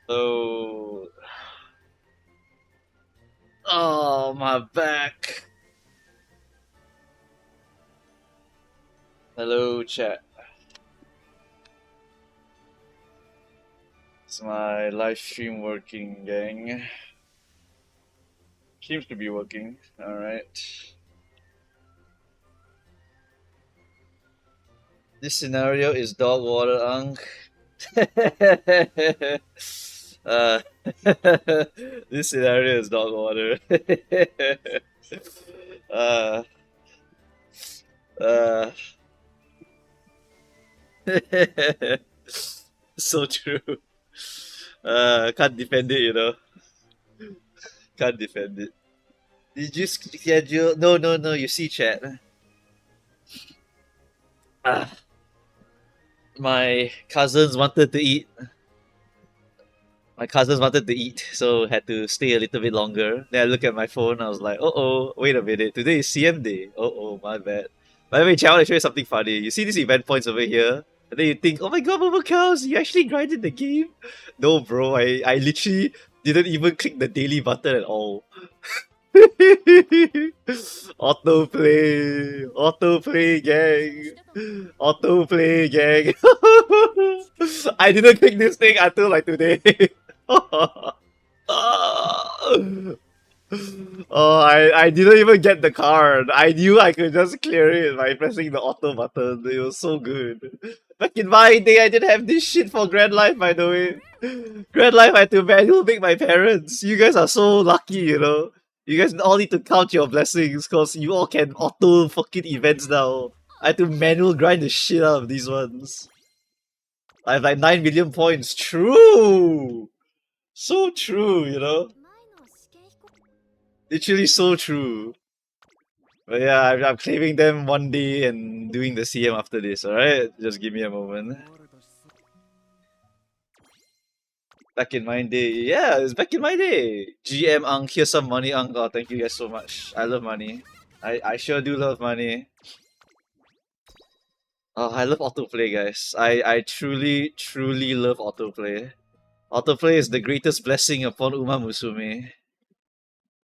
So, oh, my back. Hello, chat. Is my live stream working, gang? Seems to be working. Alright. This scenario is dog water, Unk. uh, this scenario is dog water. uh, uh, so true. Can't defend it, you know. Can't defend it. Did you schedule? No, no, no. You see, chat. Ah, my cousins wanted to eat. My cousins wanted to eat, so had to stay a little bit longer. Then I look at my phone. I was like, oh, wait a minute. Today is CM day. Oh, my bad. By the way, chat, I want to show you something funny. You see these event points over here? And then you think, oh my god, Momo Cows, you actually grinded the game? No, bro. I literally didn't even click the daily button at all. Autoplay, gang. Autoplay, gang. I didn't click this thing until like today. Oh, I didn't even get the card. I knew I could just clear it by pressing the auto button. It was so good. Back in my day, I didn't have this shit for Grand Life, by the way. Grand Life, I had to manual make my parents. You guys are so lucky, you know. You guys all need to count your blessings because you all can auto fucking events now. I had to manual grind the shit out of these ones. I have like 9 million points. True! So true, you know? Literally so true. But yeah, I'm claiming them one day and doing the CM after this, alright? Just give me a moment. Back in my day. Yeah, it's back in my day. GM Ang, here's some money, Ang. Oh, thank you guys so much. I love money. I sure do love money. Oh, I love autoplay, guys. I truly, truly love autoplay. Autoplay is the greatest blessing upon Uma Musume.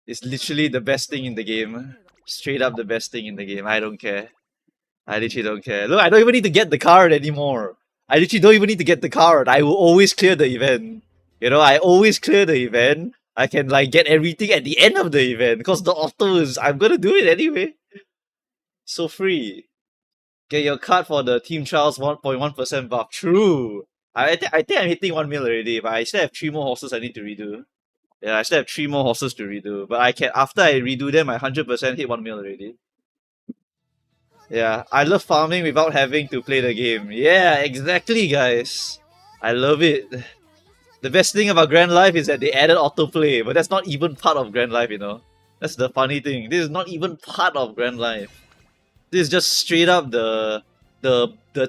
It's literally the best thing in the game. Straight up the best thing in the game. I don't care. I literally don't care. Look, I don't even need to get the card anymore. I literally don't even need to get the card. I will always clear the event. You know, I always clear the event. I can like get everything at the end of the event because the auto is, I'm gonna do it anyway. So free. Get your card for the team trials 1.1% buff. True. I think I'm hitting 1 mil already, but I still have 3 more horses I need to redo. Yeah, I still have 3 more horses to redo. But I can, after I redo them, I 100% hit 1 mil already. Yeah, I love farming without having to play the game. Yeah, exactly, guys. I love it. The best thing about Grand Life is that they added autoplay, but that's not even part of Grand Life, you know? That's the funny thing. This is not even part of Grand Life. This is just straight up the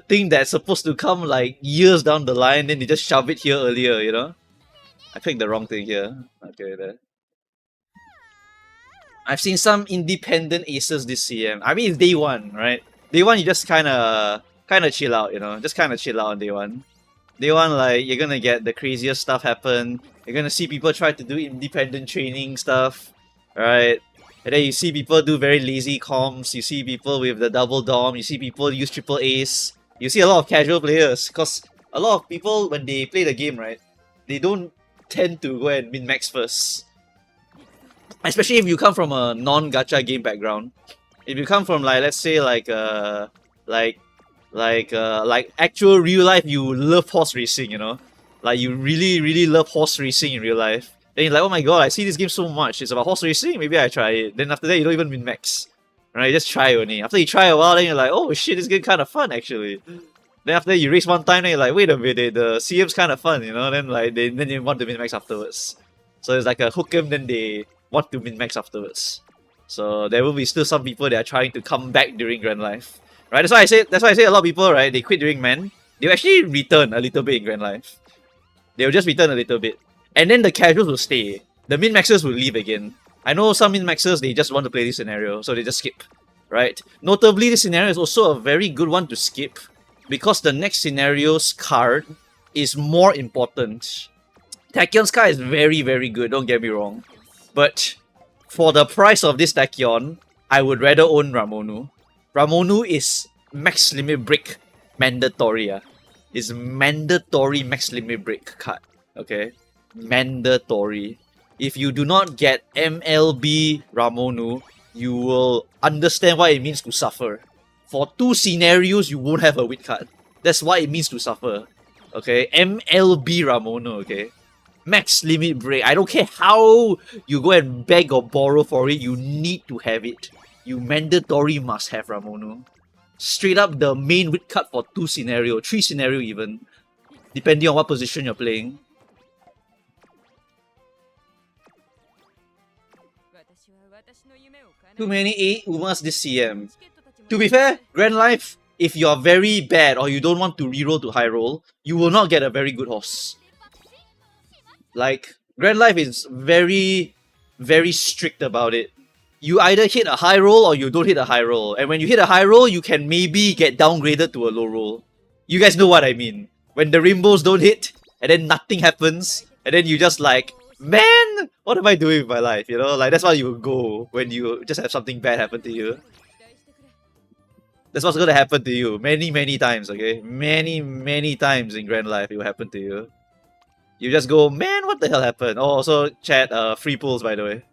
thing that's supposed to come like years down the line, then they just shove it here earlier, you know? I picked the wrong thing here. Okay, there. I've seen some independent aces this CM. I mean, it's day one, right? Day one, you just kind of chill out, you know? Just kind of chill out on day one. Day one, like, you're gonna get the craziest stuff happen. You're gonna see people try to do independent training stuff, right? And then you see people do very lazy comps. You see people with the double dom. You see people use triple ace. You see a lot of casual players. Because a lot of people, when they play the game, right? They don't tend to go and min-max first. Especially if you come from a non-gacha game background. If you come from like, let's say like actual real life, you love horse racing, you know? Like you really, really love horse racing in real life. Then you're like, oh my god, I see this game so much. It's about horse racing, maybe I try it. Then after that, you don't even min-max. Right? You just try only. After you try a while, then you're like, oh shit, this game kind of fun actually. Then after you race one time, then you're like, wait a minute, the CM's kind of fun, you know? Then like, then you want to min-max afterwards. So it's like a hook 'em, then they want to min-max afterwards. So there will be still some people that are trying to come back during Grand Life. Right? That's why I say a lot of people, right, they quit during Man. They'll actually return a little bit in Grand Life. They'll just return a little bit. And then the casuals will stay. The min-maxers will leave again. I know some min-maxers, they just want to play this scenario, so they just skip. Right? Notably, this scenario is also a very good one to skip because the next scenario's card is more important. Tachyon Sky is very, very good, don't get me wrong. But for the price of this Tachyon, I would rather own Ramonu. Ramonu is max limit break mandatory. Is mandatory max limit break card. Okay? Mandatory. If you do not get MLB Ramonu, you will understand what it means to suffer. For 2 scenarios, you won't have a wit card. That's what it means to suffer. Okay? MLB Ramonu, okay? Max limit break. I don't care how you go and beg or borrow for it, you need to have it. You mandatory must have Ramonu. Straight up the main wit card for 2 scenario, 3 scenario even. Depending on what position you're playing. Too many A Umas this CM. To be fair, Grand Life, if you're very bad or you don't want to reroll to high roll, you will not get a very good horse. Like, Grand Life is very, very strict about it. You either hit a high roll or you don't hit a high roll. And when you hit a high roll, you can maybe get downgraded to a low roll. You guys know what I mean. When the rainbows don't hit, and then nothing happens, and then you just like, man, what am I doing with my life? You know, like that's why you will go when you just have something bad happen to you. That's what's gonna happen to you many, many times, okay? Many, many times in Grand Life it will happen to you. You just go, man, what the hell happened? Oh, also, chat, free pulls, by the way.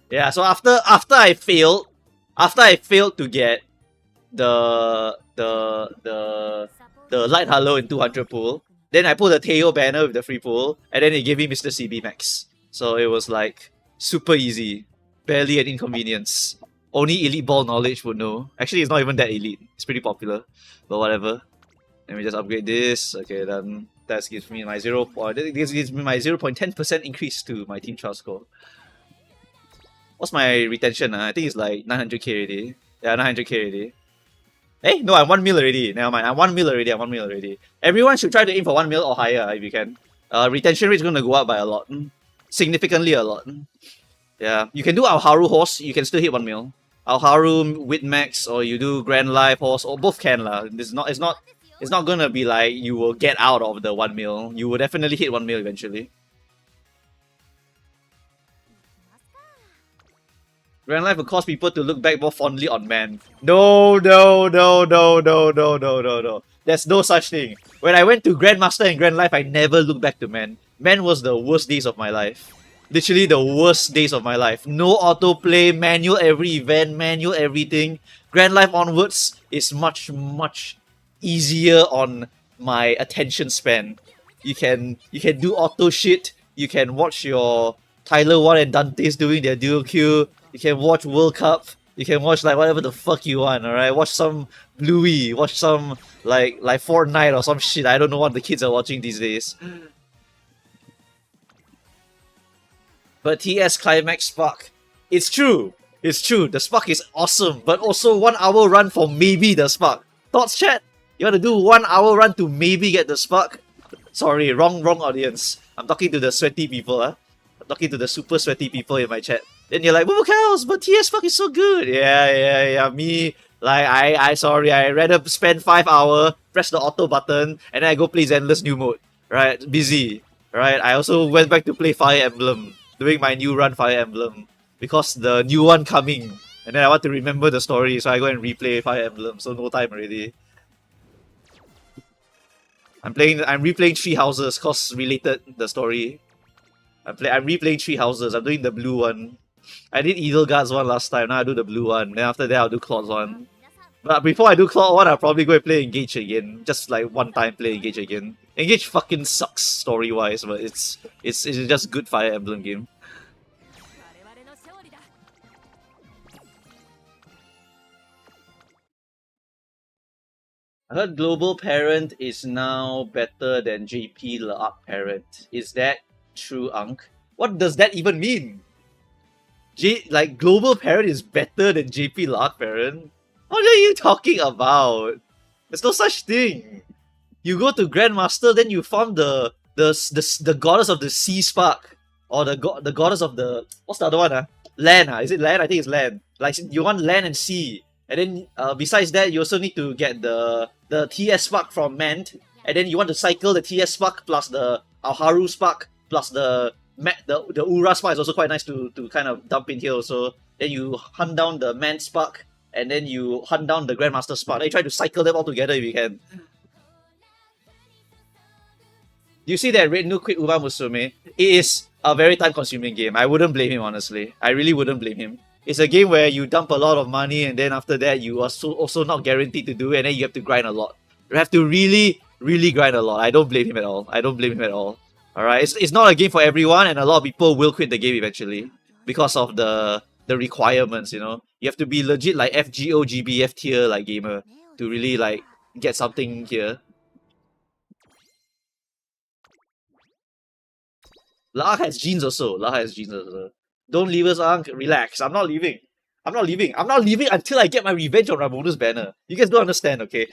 Yeah, so after I failed to get the light hello in 200 pool, then I pulled the Teo banner with the free pull, and then it gave me Mr. CB Max. So it was like super easy, barely an inconvenience. Only elite ball knowledge would know. Actually, it's not even that elite. It's pretty popular, but whatever. Let me just upgrade this. Okay, then that gives me my 0.10% increase to my team trial score. What's my retention? I think it's like 900k already. Yeah, 900k already. Hey, no, I'm 1 mil already. Never mind, I'm 1 mil already. Everyone should try to aim for 1 mil or higher if you can. Retention rate is going to go up by a lot. Significantly a lot. Yeah, you can do Alharu horse, you can still hit 1 mil. Alharu with max, or you do Grand Life horse, or both can lah. It's not gonna be like you will get out of the 1 mil. You will definitely hit 1 mil eventually. Grand Life will cause people to look back more fondly on man. No. There's no such thing. When I went to Grandmaster and Grand Life, I never looked back to man. Man was the worst days of my life. Literally the worst days of my life. No autoplay, manual every event, manual everything. Grand Life onwards is much, much easier on my attention span. You can do auto shit. You can watch your Tyler 1 and Dante's doing their dual queue. You can watch World Cup. You can watch like whatever the fuck you want, alright? Watch some Bluey. Watch some like Fortnite or some shit. I don't know what the kids are watching these days. But TS Climax Spark. It's true. It's true. The Spark is awesome. But also 1 hour run for maybe the Spark. Thoughts, chat? You want to do 1 hour run to maybe get the Spark? Sorry, wrong audience. I'm talking to the sweaty people, huh? I'm talking to the super sweaty people in my chat. Then you're like, Cows, but TS Spark is so good. Yeah. Me, like, I sorry, I rather spend 5 hours, press the auto button, and then I go play Zenless new mode. Right? Busy. Right? I also went back to play Fire Emblem. Doing my new run Fire Emblem. Because the new one coming. And then I want to remember the story, so I go and replay Fire Emblem. So no time already. I'm replaying Three Houses, cause related the story. I'm replaying Three Houses. I'm doing the blue one. I did Edelgard's one last time, now I do the blue one. Then after that I'll do Claude's one. But before I do Claude one, I'll probably go and play Engage again. Just like one time play Engage again. Engage fucking sucks story-wise, but it's just good Fire Emblem game. I heard Global Parent is now better than JP L'Arc Parent. Is that true, Unc? What does that even mean? Global Parent is better than JP L'Arc Parent? What are you talking about? There's no such thing. You go to Grandmaster, then you farm the goddess of the Sea Spark. Or the goddess of the, what's the other one? Land, is it land? I think it's land. Like you want land and sea. And then besides that, you also need to get the TS spark from Mant. And then you want to cycle the TS spark plus the Alharu spark plus the Ura spark is also quite nice to kind of dump in here also. Then you hunt down the Man spark, and then you hunt down the Grandmaster spark. Then you try to cycle them all together if you can. Do you see that Red Nu quit Uma Musume? It is a very time-consuming game. I wouldn't blame him, honestly. I really wouldn't blame him. It's a game where you dump a lot of money, and then after that, you are also not guaranteed to do it, and then you have to grind a lot. You have to really, really grind a lot. I don't blame him at all. I don't blame him at all. Alright, it's not a game for everyone, and a lot of people will quit the game eventually because of the requirements, you know. You have to be legit like FGO, GBF tier like gamer to really like get something here. La has genes also. La has genes also. Don't leave us, Ankh. Relax. I'm not leaving. I'm not leaving. I'm not leaving until I get my revenge on Ramonu's banner. You guys don't understand, okay?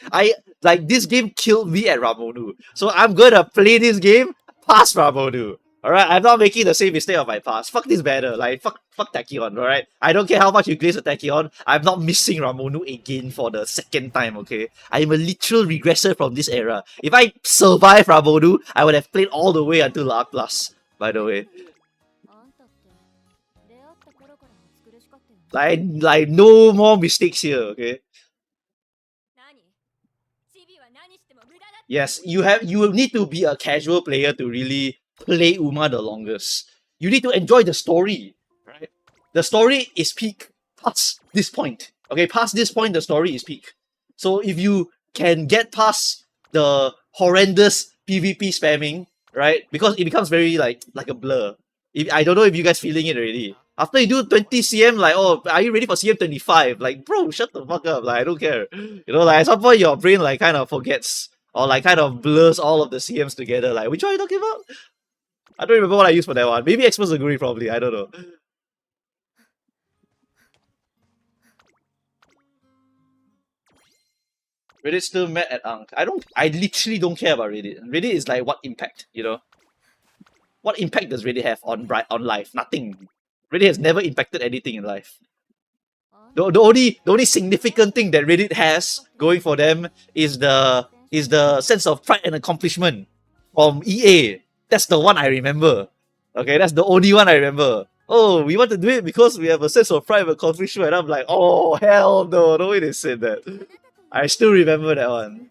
This game killed me at Ramonu. So I'm gonna play this game past Ramonu. Alright? I'm not making the same mistake of my past. Fuck this banner. Like, fuck Tachyon, alright? I don't care how much you glaze with Tachyon. I'm not missing Ramonu again for the second time, okay? I'm a literal regressor from this era. If I survive Ramonu, I would have played all the way until La Plus, by the way. Like no more mistakes here, okay? Yes, you will need to be a casual player to really play Uma the longest. You need to enjoy the story, right? The story is peak past this point. Okay, past this point, the story is peak. So if you can get past the horrendous PvP spamming, right? Because it becomes very like a blur. I don't know if you guys feeling it already. After you do 20 CM, like, oh, are you ready for CM 25? Like, bro, shut the fuck up. Like, I don't care. You know, like, at some point, your brain, like, kind of forgets or, like, kind of blurs all of the CMs together. Like, which one are you talking about? I don't remember what I used for that one. Maybe Expos Aguri, probably. I don't know. Reddit still mad at Ankh. I literally don't care about Reddit. Reddit is like, what impact, you know? What impact does Reddit have on life? Nothing. Reddit has never impacted anything in life. The only significant thing that Reddit has going for them is the sense of pride and accomplishment from EA. That's the one I remember. Okay, that's the only one I remember. Oh, we want to do it because we have a sense of pride and accomplishment. And I'm like, oh, hell no, the way they said that. I still remember that one.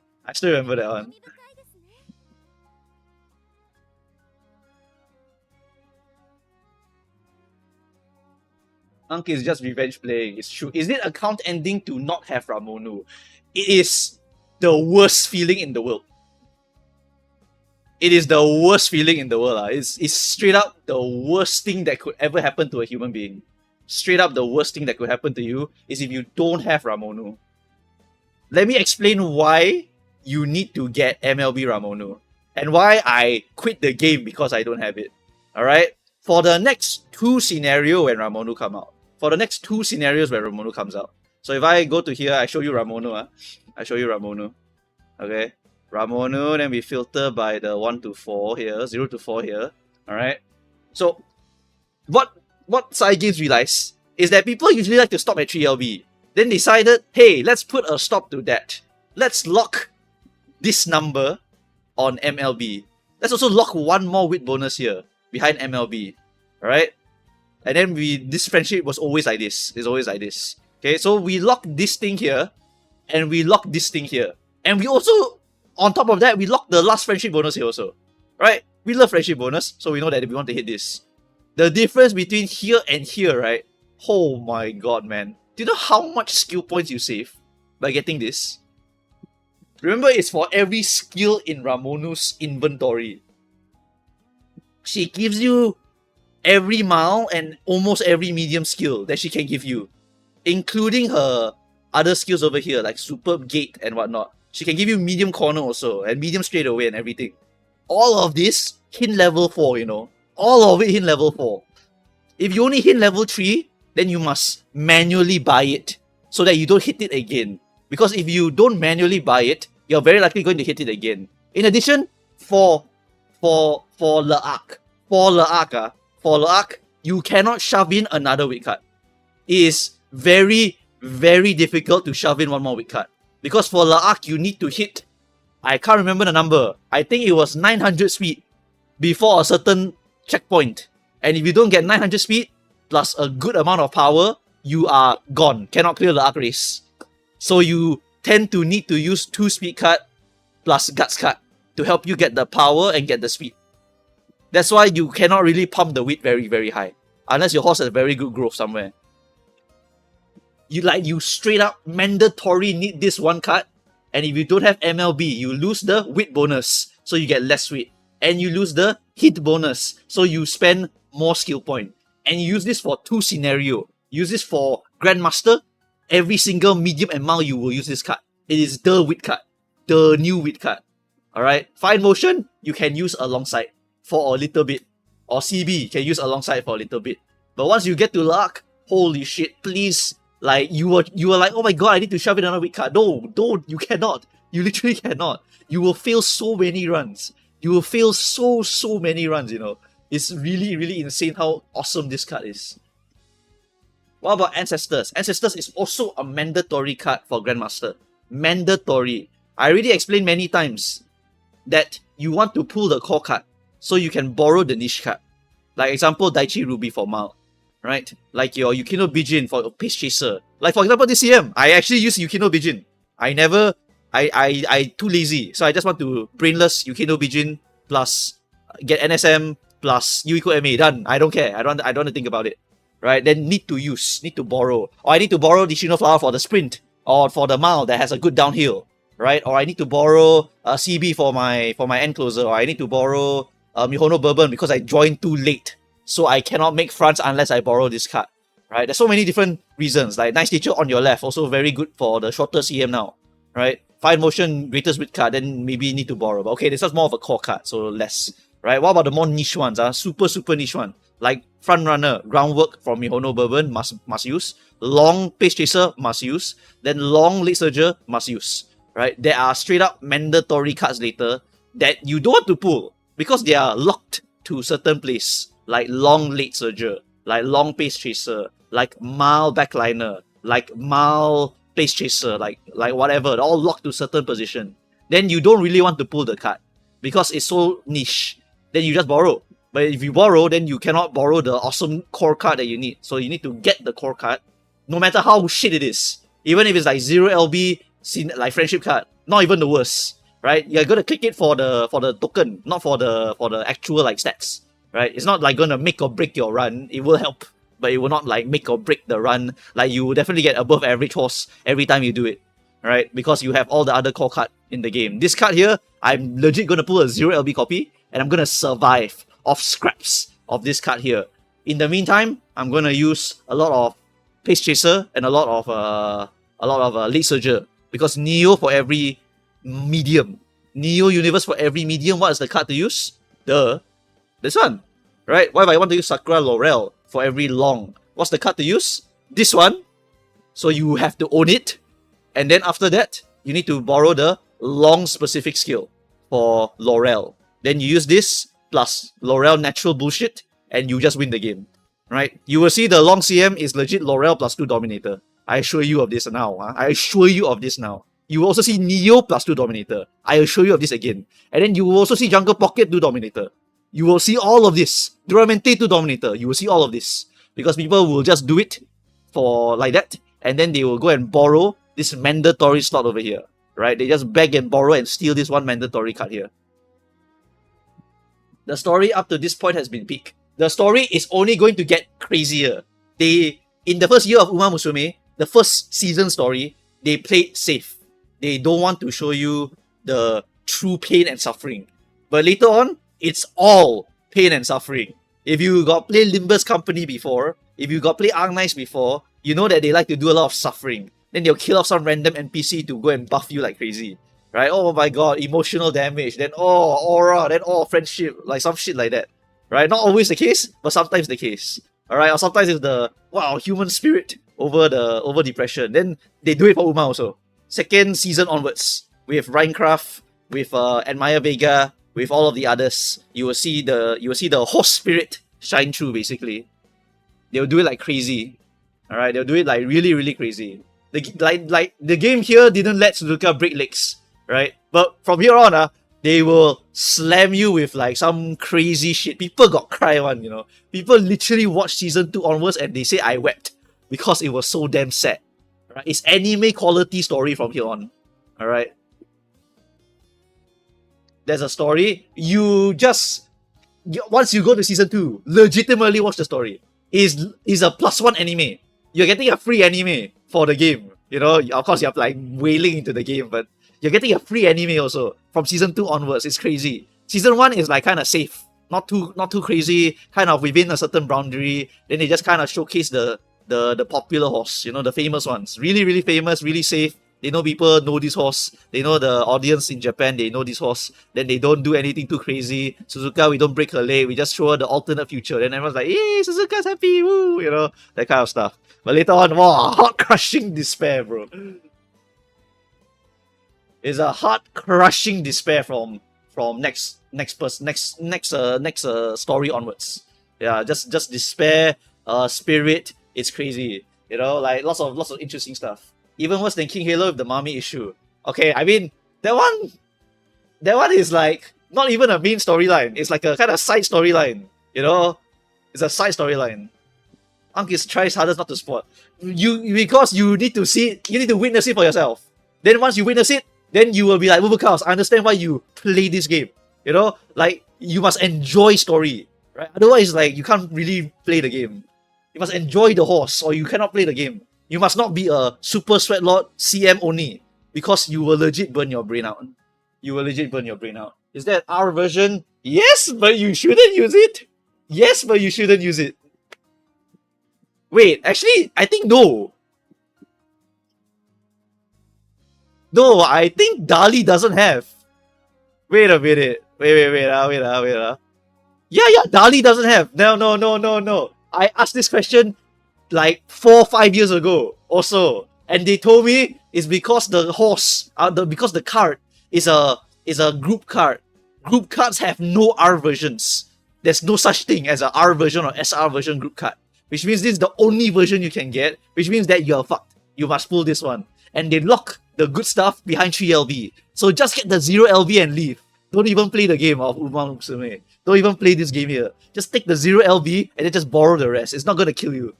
Ankh is just revenge playing. It's true. Is it account ending to not have Ramonu? It is the worst feeling in the world. It is the worst feeling in the world. It's straight up the worst thing that could ever happen to a human being. Straight up the worst thing that could happen to you is if you don't have Ramonu. Let me explain why you need to get MLB Ramonu. And why I quit the game because I don't have it. Alright? For the next two scenarios when Ramonu come out. For the next two scenarios where Ramonu comes out. So if I go to here, I show you Ramonu. I show you Ramonu. Okay? Ramonu, then we filter by the 1 to 4 here, 0 to 4 here. Alright? So, what side games realize is that people usually like to stop at 3LB. Then decided, hey, let's put a stop to that. Let's lock this number on MLB. Let's also lock one more wit bonus here behind MLB. Alright? And then this friendship was always like this. It's always like this. Okay, so we lock this thing here, and we lock this thing here. And we also, on top of that, we lock the last friendship bonus here also. Right? We love friendship bonus, so we know that we want to hit this. The difference between here and here, right? Oh my god, man. Do you know how much skill points you save by getting this? Remember, it's for every skill in Ramonu's inventory. She gives you every mile and almost every medium skill that she can give you. Including her other skills over here, like Superb Gate and whatnot. She can give you medium corner also, and medium straight away and everything. All of this, hit level 4, you know. All of it hit level 4. If you only hit level 3, then you must manually buy it so that you don't hit it again. Because if you don't manually buy it, you're very likely going to hit it again. In addition, for Le Arc, for L'Arc, you cannot shove in another weak card. It is very, very difficult to shove in one more weak card. Because for L'Arc, you need to hit, I can't remember the number, I think it was 900 speed before a certain checkpoint. And if you don't get 900 speed, plus a good amount of power, you are gone. Cannot clear the L'Arc race. So you tend to need to use 2 speed card plus guts card to help you get the power and get the speed. That's why you cannot really pump the weight very, very high. Unless your horse has very good growth somewhere. You straight up mandatory need this one card. And if you don't have MLB, you lose the weight bonus. So you get less weight. And you lose the hit bonus. So you spend more skill point. And you use this for 2 scenarios. Use this for Grandmaster. Every single medium and mild you will use this card. It is the wit card. The new wit card. Alright. Fine motion, you can use alongside for a little bit. Or CB, you can use alongside for a little bit. But once you get to L'Arc, holy shit, please. Like, you were like, oh my god, I need to shove in another wit card. No, don't. You cannot. You literally cannot. You will fail so many runs. You will fail so many runs, you know. It's really, really insane how awesome this card is. What about Ancestors? Ancestors is also a mandatory card for Grandmaster. Mandatory. I already explained many times that you want to pull the core card so you can borrow the niche card. Like example, Daichi Ruby for Mild. Right? Like your Yukino Bijin for Pace Chaser. Like for example, this CM, I actually use Yukino Bijin. I too lazy. So I just want to brainless Yukino Bijin plus get NSM plus U equal MA. Done. I don't care. I don't want to think about it. Right? Then need to borrow. Or I need to borrow the Shino Flower for the sprint. Or for the Mile that has a good downhill. Right? Or I need to borrow CB for my end closer. Or I need to borrow Mihono Bourbon because I joined too late. So I cannot make fronts unless I borrow this card. Right? There's so many different reasons. Like Nice Teacher on your left. Also very good for the shorter CM now. Right? Fine Motion, Greatest Wit card. Then maybe need to borrow. But okay, this is more of a core card. So less. Right? What about the more niche ones? Super niche one. Like Front Runner, Groundwork from Mihono Bourbon must use. Long Pace Chaser must use. Then Long Late Surger must use. Right? There are straight up mandatory cards later that you don't want to pull because they are locked to certain place. Like Long Late Surger, like Long Pace Chaser, like Mild Backliner, like Mild Pace Chaser, like whatever. They're all locked to certain position. Then you don't really want to pull the card because it's so niche. Then you just borrow. But if you borrow, then you cannot borrow the awesome core card that you need. So you need to get the core card, no matter how shit it is. Even if it's like 0 LB, like friendship card, not even the worst, right? You're gonna click it for the token, not for the actual like stats, right? It's not like gonna make or break your run. It will help, but it will not like make or break the run. Like you will definitely get above average horse every time you do it, right? Because you have all the other core card in the game. This card here, I'm legit gonna pull a 0 LB copy, and I'm gonna survive off scraps of this card here. In the meantime, I'm gonna use a lot of Pace Chaser and a lot of Late Surger because Neo for every medium, Neo Universe for every medium. What is the card to use? This one, right? Why if I want to use Sakura Laurel for every long? What's the card to use? This one. So you have to own it, and then after that, you need to borrow the long specific skill for Laurel. Then you use this plus Laurel natural bullshit, and you just win the game, right? You will see the long CM is legit Laurel plus 2 Dominator. I assure you of this now. I assure you of this now. You will also see Neo plus 2 Dominator. I assure you of this again. And then you will also see Jungle Pocket 2 Dominator. You will see all of this. Duramente 2 Dominator. You will see all of this. Because people will just do it for like that, and then they will go and borrow this mandatory slot over here, right? They just beg and borrow and steal this one mandatory card here. The story up to this point has been peak. The story is only going to get crazier. In the first year of Uma Musume, the first season story, they played safe. They don't want to show you the true pain and suffering. But later on, it's all pain and suffering. If you got play Limbus Company before, if you got play Arknights before, you know that they like to do a lot of suffering. Then they'll kill off some random NPC to go and buff you like crazy. Right? Oh my god, emotional damage. Then aura. Then friendship. Like some shit like that. Right? Not always the case, but sometimes the case. Alright? Or sometimes it's the human spirit over depression. Then they do it for Uma also. Second season onwards, with Rhinecraft, with Admire Vega, with all of the others, you will see the horse spirit shine through, basically. They'll do it like crazy. Alright, they'll do it like really, really crazy. Like the game here didn't let Suzuka break legs, right? But from here on, they will slam you with like some crazy shit. People got cry one, you know. People literally watch season 2 onwards and they say I wept because it was so damn sad. Right? It's anime quality story from here on. Alright. There's a story. Once you go to season 2, legitimately watch the story. Is a +1 anime. You're getting a free anime for the game. You know, of course you're like wailing into the game, but you're getting a free anime also from season 2 onwards. It's crazy. Season 1 is like kind of safe, not too crazy, kind of within a certain boundary. Then they just kind of showcase the popular horse, you know, the famous ones. Really, really famous, really safe. They know people know this horse. They know the audience in Japan, they know this horse. Then they don't do anything too crazy. Suzuka, we don't break her leg. We just show her the alternate future. Then everyone's like, yay, Suzuka's happy, woo, you know, that kind of stuff. But later on, wow, heart-crushing despair, bro. It's a heart-crushing despair from next story onwards. Yeah, just despair, spirit. It's crazy, you know, like lots of interesting stuff. Even worse than King Halo with the mommy issue. Okay, I mean that one is like not even a main storyline. It's like a kind of side storyline. You know, it's a side storyline. Ankh tries hardest not to spot. Because you need to see it, you need to witness it for yourself. Then once you witness it, then you will be like, Chaos, I understand why you play this game. You know, like you must enjoy story, right? Otherwise, like you can't really play the game. You must enjoy the horse, or you cannot play the game. You must not be a super sweat lord CM only, because you will legit burn your brain out. You will legit burn your brain out. Is that our version? Yes, but you shouldn't use it. Yes, but you shouldn't use it. Wait, actually, I think no. No, I think Dali doesn't have. Wait a minute. Wait. Yeah, Dali doesn't have. No. I asked this question like 4 or 5 years ago also, and they told me it's because the horse, because the card is a group card. Group cards have no R versions. There's no such thing as a R version or SR version group card, which means this is the only version you can get, which means that you're fucked. You must pull this one, and they lock the good stuff behind 3 LB. So just get the 0 LB and leave. Don't even play the game of Musume. Don't even play this game here. Just take the 0 LB and then just borrow the rest. It's not gonna kill you.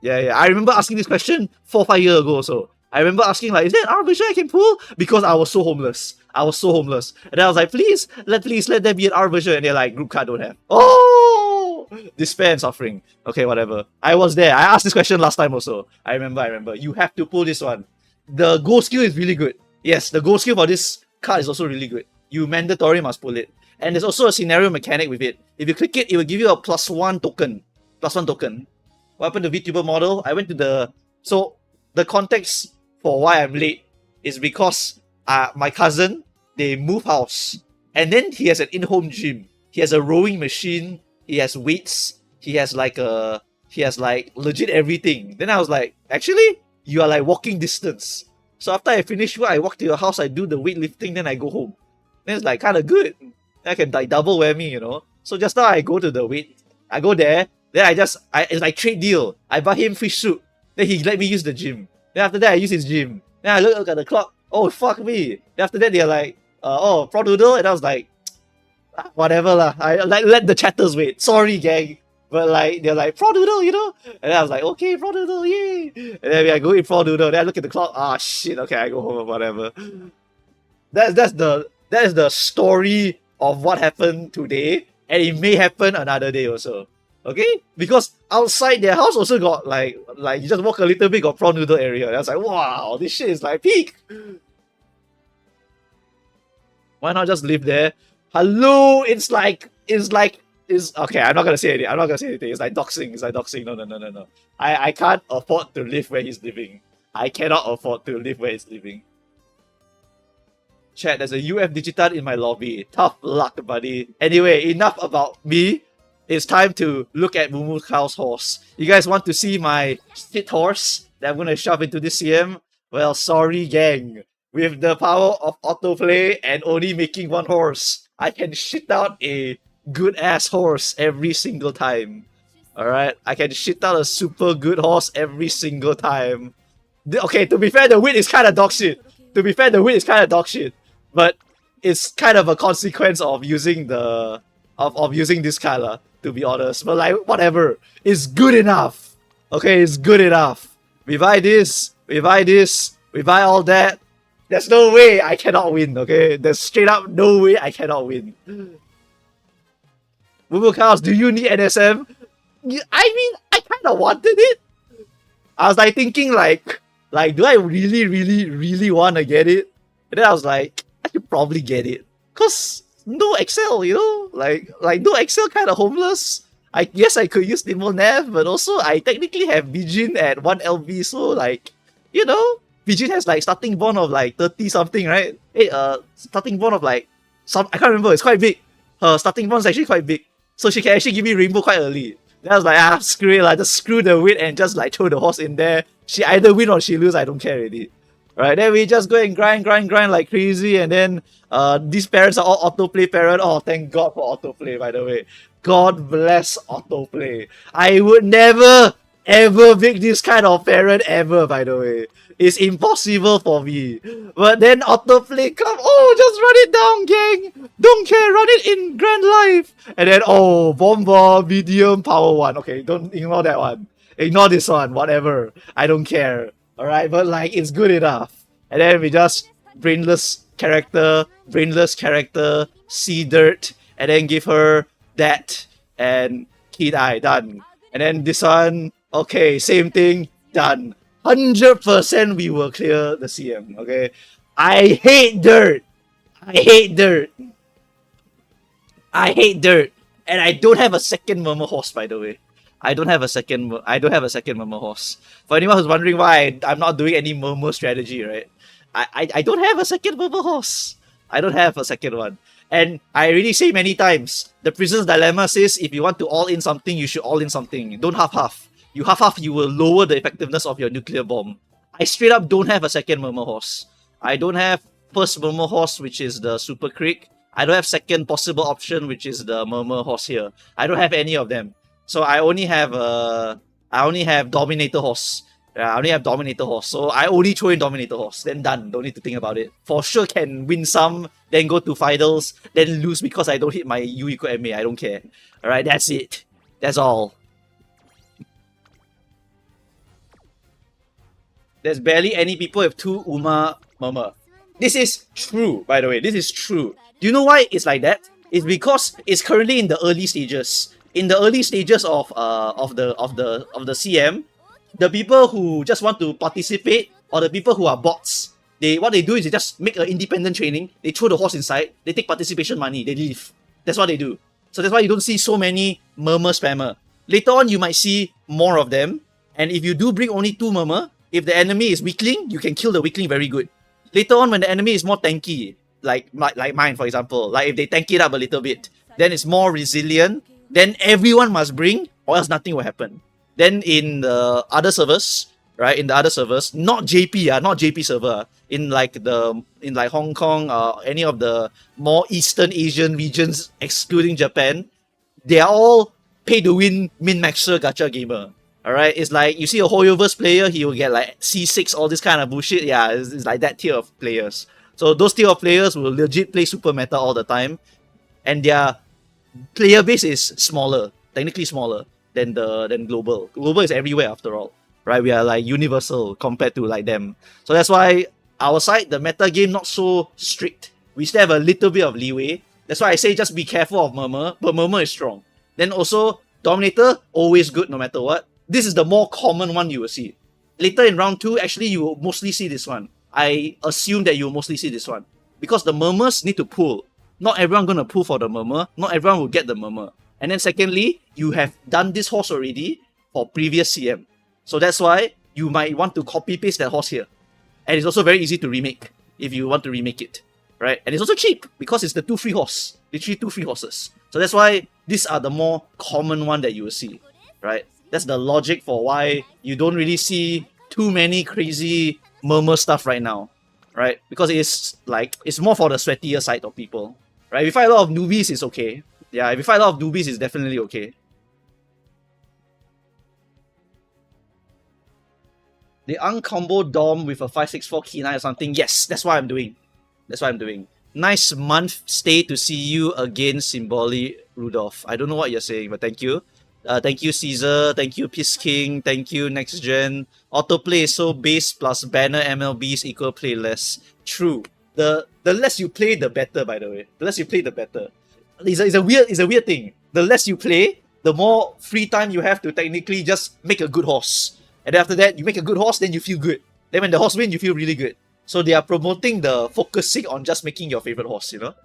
Yeah. I remember asking this question 4 or 5 years ago also. I remember asking like, is there an R version I can pull? Because I was so homeless. And I was like, please let there be an R version. And they're like, group card don't have. Oh! Despair and suffering. Okay, whatever. I was there. I asked this question last time also. I remember. You have to pull this one. The goal skill is really good. Yes, the goal skill for this card is also really good. You mandatory must pull it. And there's also a scenario mechanic with it. If you click it, it will give you a +1 token. +1 token. What happened to VTuber model? I went to the... So, the context for why I'm late is because my cousin, they move house. And then he has an in-home gym. He has a rowing machine. He has weights. He has like legit everything. Then I was like, actually, you are like walking distance. So after I finish work, I walk to your house, I do the weightlifting, then I go home. Then it's like kind of good. I can like double whammy, you know. So just now I go to the weight. I go there. Then it's like trade deal. I buy him fish soup. Then he let me use the gym. Then after that, I use his gym. Then I look at the clock. Oh, fuck me. Then after that, they're like, oh, prawn noodle. And I was like, whatever lah. I like let the chatters wait. Sorry, gang. But like, they're like, prawn noodle, you know? And I was like, okay, prawn noodle, yay. And then I go eat prawn noodle. Then I look at the clock. Ah, shit. Okay, I go home or whatever. That is the story of what happened today. And it may happen another day also. Okay? Because outside their house also got like you just walk a little bit, got prawn noodle area. And I was like, wow, this shit is like peak. Why not just live there? Hello, it's okay, I'm not gonna say anything. It's like doxing. No. I can't afford to live where he's living. I cannot afford to live where he's living. Chat, there's a UF Digital in my lobby. Tough luck, buddy. Anyway, enough about me. It's time to look at Mumukao's horse. You guys want to see my shit horse that I'm gonna shove into this CM? Well, sorry, gang. With the power of autoplay and only making one horse, I can shit out a good ass horse every single time. Alright? I can shit out a super good horse every single time. Okay, to be fair, the win is kind of dog shit. To be fair, the win is kind of dog shit. But it's kind of a consequence of using the of using this color, to be honest. But like whatever. It's good enough. Okay, it's good enough. We buy this, we buy this, we buy all that. There's no way I cannot win, okay? There's straight up no way I cannot win. Bubble Cows, do you need NSM? I mean, I kind of wanted it. I was like thinking like, do I really want to get it? And then I was like, I should probably get it. Cause no Excel, you know? Like no Excel kind of homeless. I guess I could use Nimble Nav, but also I technically have Bijin at 1 LV, so like, you know, Bijin has like starting bond of like 30 something, right? Hey, starting bond of like I can't remember, it's quite big. Her starting bond is actually quite big. So she can actually give me Rainbow quite early. Then I was like, screw it, like just screw the win and just like throw the horse in there. She either win or she lose, I don't care already. Right, then we just go and grind like crazy, and then these parents are all autoplay parent. Oh, thank God for autoplay, by the way. God bless autoplay. I would never ever make this kind of parent ever, by the way. It's impossible for me. But then autoplay come, oh, just run it down, gang. Don't care, run it in Grand Life. And then, oh, Bomba, medium, power 1. Okay, don't ignore that one. Ignore this one, whatever. I don't care. Alright, but like, it's good enough. And then we just brainless character, see dirt, and then give her that, and Kid Eye, done. And then this one, okay, same thing, done. 100% we will clear the CM, okay? I hate dirt. And I don't have a second Murmur horse, by the way. I don't have a second Murmur horse. For anyone who's wondering why I'm not doing any Murmur strategy, right? I don't have a second Murmur horse. I don't have a second one. And I already say many times, the Prisoner's Dilemma says if you want to all in something, you should all in something. Don't half-half. You half-half, you will lower the effectiveness of your nuclear bomb. I straight up don't have a second Murmur horse. I don't have first Murmur horse, which is the Super Creek. I don't have second possible option, which is the Murmur horse here. I don't have any of them. So I only have Dominator horse. I only have Dominator horse. So I only throw in Dominator horse. Then done. Don't need to think about it. For sure can win some, then go to finals, then lose because I don't hit my U equal MA. I don't care. Alright, that's it. That's all. There's barely any people with 2 Uma Murmur. This is true, by the way. This is true. Do you know why it's like that? It's because it's currently in the early stages. In the early stages of the CM, the people who just want to participate or the people who are bots, what they do is they just make an independent training, they throw the horse inside, they take participation money, they leave. That's what they do. So that's why you don't see so many Murmur spammer. Later on, you might see more of them, and if you do bring only 2 Murmur, if the enemy is weakling, you can kill the weakling very good. Later on, when the enemy is more tanky, like mine for example, like if they tank it up a little bit, then it's more resilient, then everyone must bring, or else nothing will happen. Then in the other servers, right? In the other servers, not JP, not JP server, in like Hong Kong, any of the more Eastern Asian regions, excluding Japan, they are all pay to win min-maxer gacha gamer. Alright, it's like you see a Hoyoverse player, he will get like C6, all this kind of bullshit. Yeah, it's like that tier of players. So those tier of players will legit play super meta all the time, and their player base is smaller, technically smaller than global. Global is everywhere after all, right? We are like universal compared to like them. So that's why our side, the meta game, not so strict. We still have a little bit of leeway. That's why I say just be careful of Murmur, but Murmur is strong. Then also Dominator, always good no matter what. This is the more common one you will see. Later in round 2, actually you will mostly see this one. I assume that you will mostly see this one. Because the Murmurs need to pull. Not everyone gonna pull for the Murmur. Not everyone will get the Murmur. And then secondly, you have done this horse already for previous CM. So that's why you might want to copy paste that horse here. And it's also very easy to remake if you want to remake it. Right? And it's also cheap because it's the 2 free horse. Literally 2 free horses. So that's why these are the more common one that you will see. Right? That's the logic for why you don't really see too many crazy Murmur stuff right now, right? Because it's more for the sweatier side of people, right? We find a lot of newbies, it's okay. yeah, if you fight a lot of doobies, it's definitely okay. The uncombo Dom with a 564 Key9 or something. Yes, that's what I'm doing. That's what I'm doing. Nice month stay to see you again, Symboli Rudolph. I don't know what you're saying, but thank you. Thank you, Caesar. Thank you, Piss King. Thank you, Next Gen. Autoplay is so base plus banner MLBs equal play less. True. The less you play, the better, by the way. The less you play, the better. It's a weird thing. The less you play, the more free time you have to technically just make a good horse. And then after that, you make a good horse, then you feel good. Then when the horse wins, you feel really good. So they are promoting the focusing on just making your favorite horse, you know?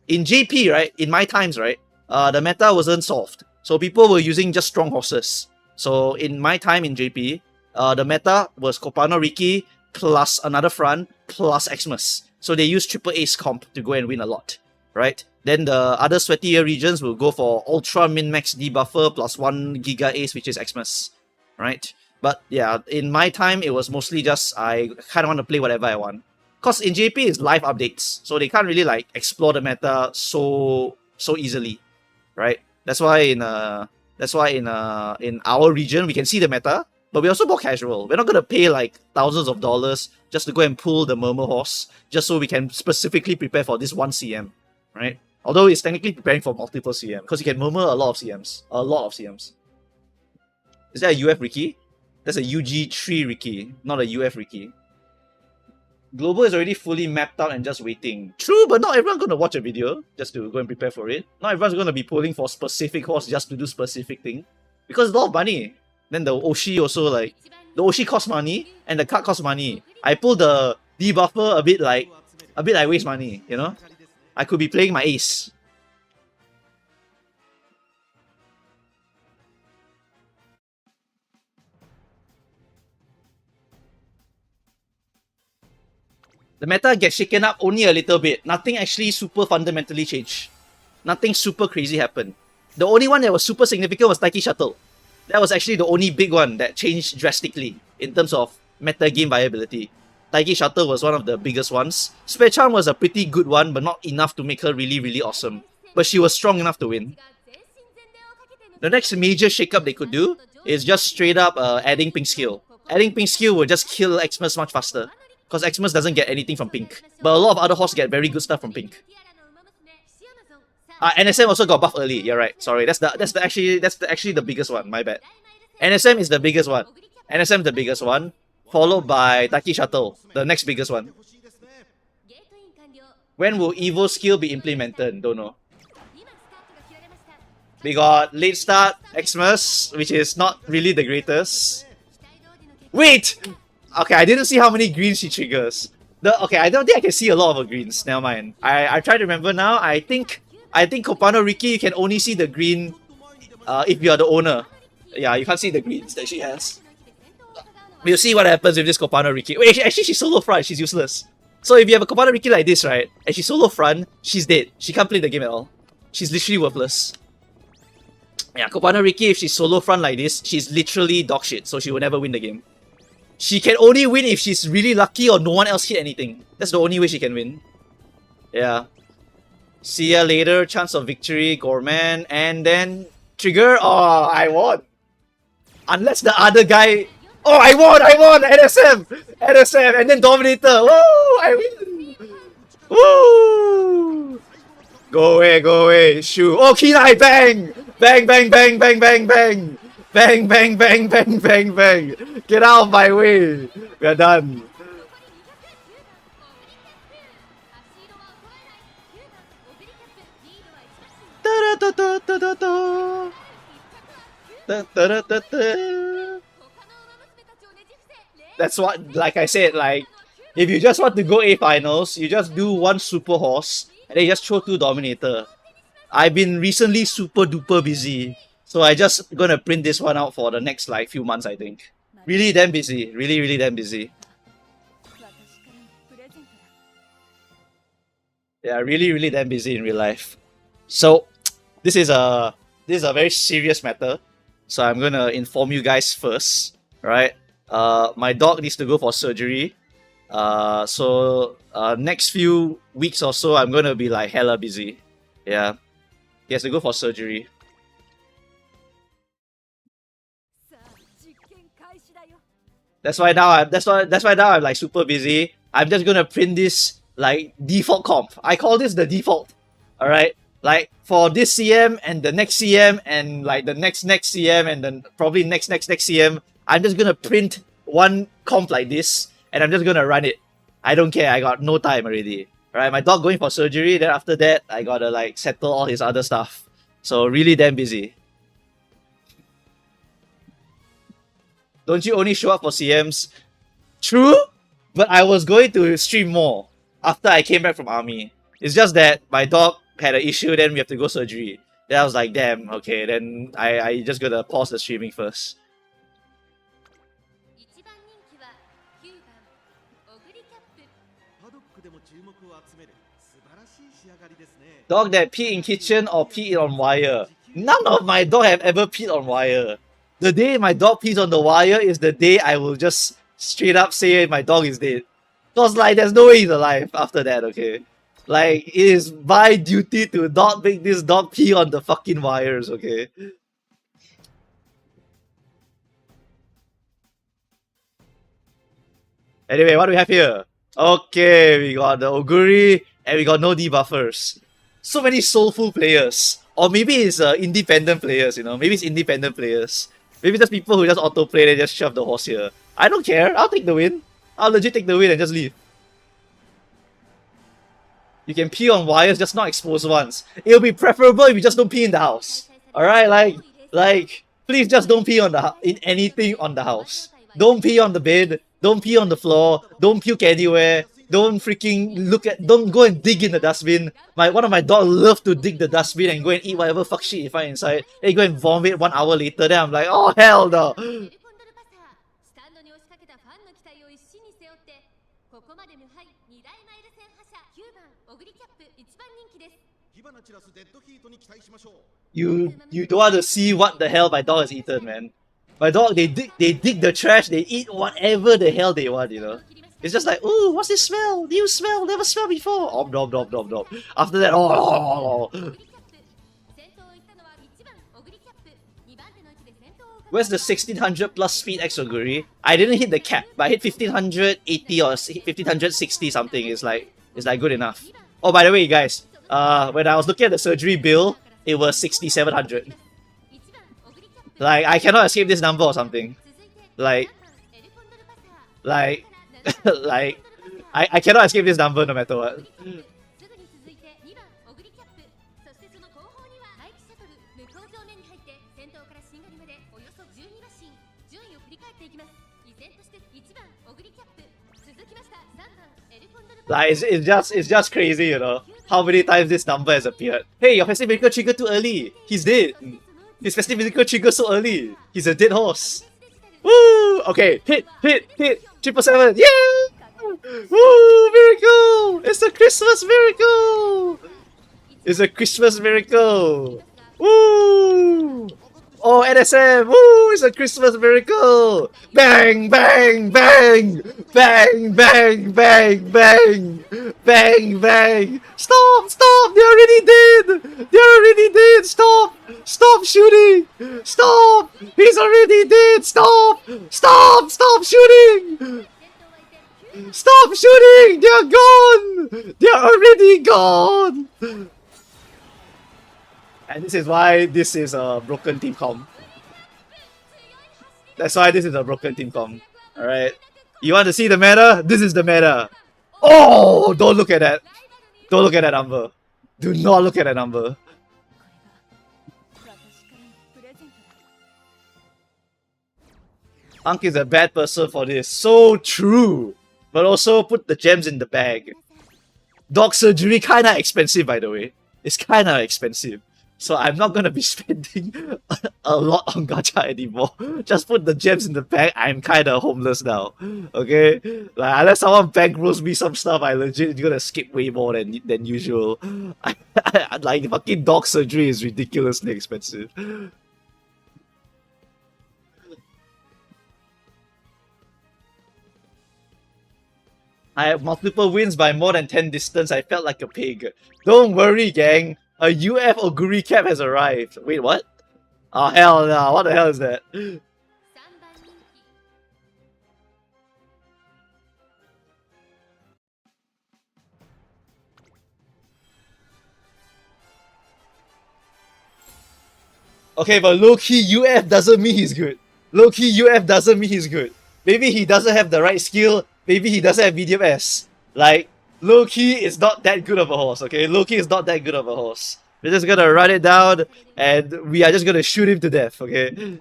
In JP, right, in my times, right, the meta wasn't solved. So people were using just strong horses. So in my time in JP, the meta was Copano Riki plus another front plus Xmas. So they use triple ace comp to go and win a lot, right? Then the other sweatier regions will go for ultra min-max debuffer plus 1 giga ace, which is Xmas, right? But yeah, in my time, it was mostly just I kind of want to play whatever I want. Because in JP, it's live updates. So they can't really like explore the meta so easily, right? That's why in our region, we can see the meta, but we're also more casual. We're not going to pay like thousands of dollars just to go and pull the Murmur horse, just so we can specifically prepare for this one CM, right? Although it's technically preparing for multiple CM, because you can Murmur a lot of CMs. A lot of CMs. Is that a UF Ricky? That's a UG3 Ricky, not a UF Ricky. Global is already fully mapped out and just waiting. True, but not everyone's going to watch a video just to go and prepare for it. Not everyone's going to be pulling for specific horse just to do specific thing. Because it's a lot of money. Then the Oshi also like... The Oshi costs money and the card costs money. I pull the debuffer a bit like waste money, you know? I could be playing my ace. The meta gets shaken up only a little bit. Nothing actually super fundamentally changed. Nothing super crazy happened. The only one that was super significant was Taiki Shuttle. That was actually the only big one that changed drastically in terms of meta game viability. Taiki Shuttle was one of the biggest ones. Spare Charm was a pretty good one, but not enough to make her really, really awesome. But she was strong enough to win. The next major shakeup they could do is just straight up adding Pink Skill. Adding Pink Skill will just kill Xmas much faster. Because Xmas doesn't get anything from Pink. But a lot of other horses get very good stuff from Pink. NSM also got buff early, you're right. Sorry, that's actually the biggest one, my bad. NSM is the biggest one. NSM is the biggest one. Followed by Taki Shuttle, the next biggest one. When will Evo skill be implemented? Don't know. We got late start, Xmas, which is not really the greatest. Wait! Okay, I didn't see how many greens she triggers. Okay, I don't think I can see a lot of her greens. Never mind. I try to remember now. I think Copano Riki, you can only see the green if you are the owner. Yeah, you can't see the greens that she has. We'll see what happens with this Copano Riki. Wait, actually she's solo front. She's useless. So if you have a Copano Riki like this, right, and she's solo front, she's dead. She can't play the game at all. She's literally worthless. Yeah, Copano Riki, if she's solo front like this, she's literally dog shit. So she will never win the game. She can only win if she's really lucky or no one else hit anything. That's the only way she can win. Yeah. See ya later. Chance of victory. Gorman. And then... Trigger. Oh, I won. Unless the other guy... Oh, I won! NSM! NSM! And then Dominator. Woo! I win! Woo! Go away. Shoo. Oh, Key9! Bang! Bang! Bang! Get out of my way! We are done. That's what, like I said, like, if you just want to go A finals, you just do one super horse, and then you just throw 2 Dominator. I've been recently super duper busy. So I just gonna print this one out for the next like few months, I think. Really damn busy. Really damn busy. Yeah, really damn busy in real life. So this is a very serious matter. So I'm gonna inform you guys first. Right? My dog needs to go for surgery. So next few weeks or so I'm gonna be like hella busy. Yeah. He has to go for surgery. That's why now I'm like super busy. I'm just gonna print this like default comp. I call this the default. Alright? Like for this CM and the next CM and like the next CM and then probably next CM, I'm just gonna print one comp like this and I'm just gonna run it. I don't care, I got no time already. Alright, my dog going for surgery, then after that I gotta like settle all his other stuff. So really damn busy. Don't you only show up for CMs? True, but I was going to stream more after I came back from army. It's just that my dog had an issue, then we have to go surgery. Then I was like, damn, okay, then I just gotta pause the streaming first. Dog that pee in kitchen or pee on wire? None of my dog have ever peed on wire. The day my dog pees on the wire is the day I will just straight up say my dog is dead. Cause like there's no way he's alive after that, okay? Like it is my duty to not make this dog pee on the fucking wires, okay? Anyway, what do we have here? Okay, we got the Oguri and we got no debuffers. So many soulful players. Or maybe it's independent players, you know? Maybe it's independent players. Maybe just people who just autoplay and just shove the horse here. I don't care. I'll take the win. I'll legit take the win and just leave. You can pee on wires, just not exposed ones. It'll be preferable if you just don't pee in the house. Alright, like, please just don't pee on in anything on the house. Don't pee on the bed. Don't pee on the floor. Don't puke anywhere. Don't freaking don't go and dig in the dustbin. One of my dogs love to dig the dustbin and go and eat whatever fuck shit you find inside. They go and vomit 1 hour later, then I'm like, oh hell no. You don't want to see what the hell my dog has eaten, man. My dog, they dig the trash, they eat whatever the hell they want, you know. It's just like, ooh, what's this smell? New smell, never smelled before. Om nom nom nom nom. After that, oh. Where's the 1600 plus speed X Oguri? I didn't hit the cap, but I hit 1580 or 1560 something. It's like good enough. Oh, by the way, guys, when I was looking at the surgery bill, it was 6700. Like, I cannot escape this number or something. Like, I cannot escape this number no matter what. Like, it's just crazy, you know, how many times this number has appeared. Hey, your festive miracle triggered too early. He's dead. His festive miracle triggered so early. He's a dead horse. Woo! Okay, hit! 777, yeah! Woo! Miracle! It's a Christmas miracle! It's a Christmas miracle! Woo! Oh, NSM! Woo! It's a Christmas miracle! Bang! Bang! Bang! Bang! Bang! Bang! Bang! Bang! Bang! Stop! Stop! They're already dead! They're already dead! Stop! Stop shooting! Stop! He's already dead! Stop! Stop! Stop shooting! Stop shooting! They're gone! They're already gone! And this is why this is a broken team comp. That's why this is a broken team comp. Alright. You want to see the meta? This is the meta. Oh! Don't look at that. Don't look at that number. Do not look at that number. Unk is a bad person for this. So true. But also put the gems in the bag. Dog surgery kinda expensive, by the way. It's kinda expensive. So I'm not gonna be spending a lot on gacha anymore. Just put the gems in the bag. I'm kinda homeless now. Okay? Like, unless someone bankrolls me some stuff, I legit gonna skip way more than usual. Like, fucking dog surgery is ridiculously expensive. I have multiple wins by more than 10 distance. I felt like a pig. Don't worry, gang. A UF Oguri cap has arrived. Wait, what? Oh, hell no. What the hell is that? Okay, but low-key UF doesn't mean he's good. Low-key UF doesn't mean he's good. Maybe he doesn't have the right skill. Maybe he doesn't have medium S. Like, low-key is not that good of a horse, okay? Low-key is not that good of a horse. We're just gonna run it down and we are just gonna shoot him to death, okay?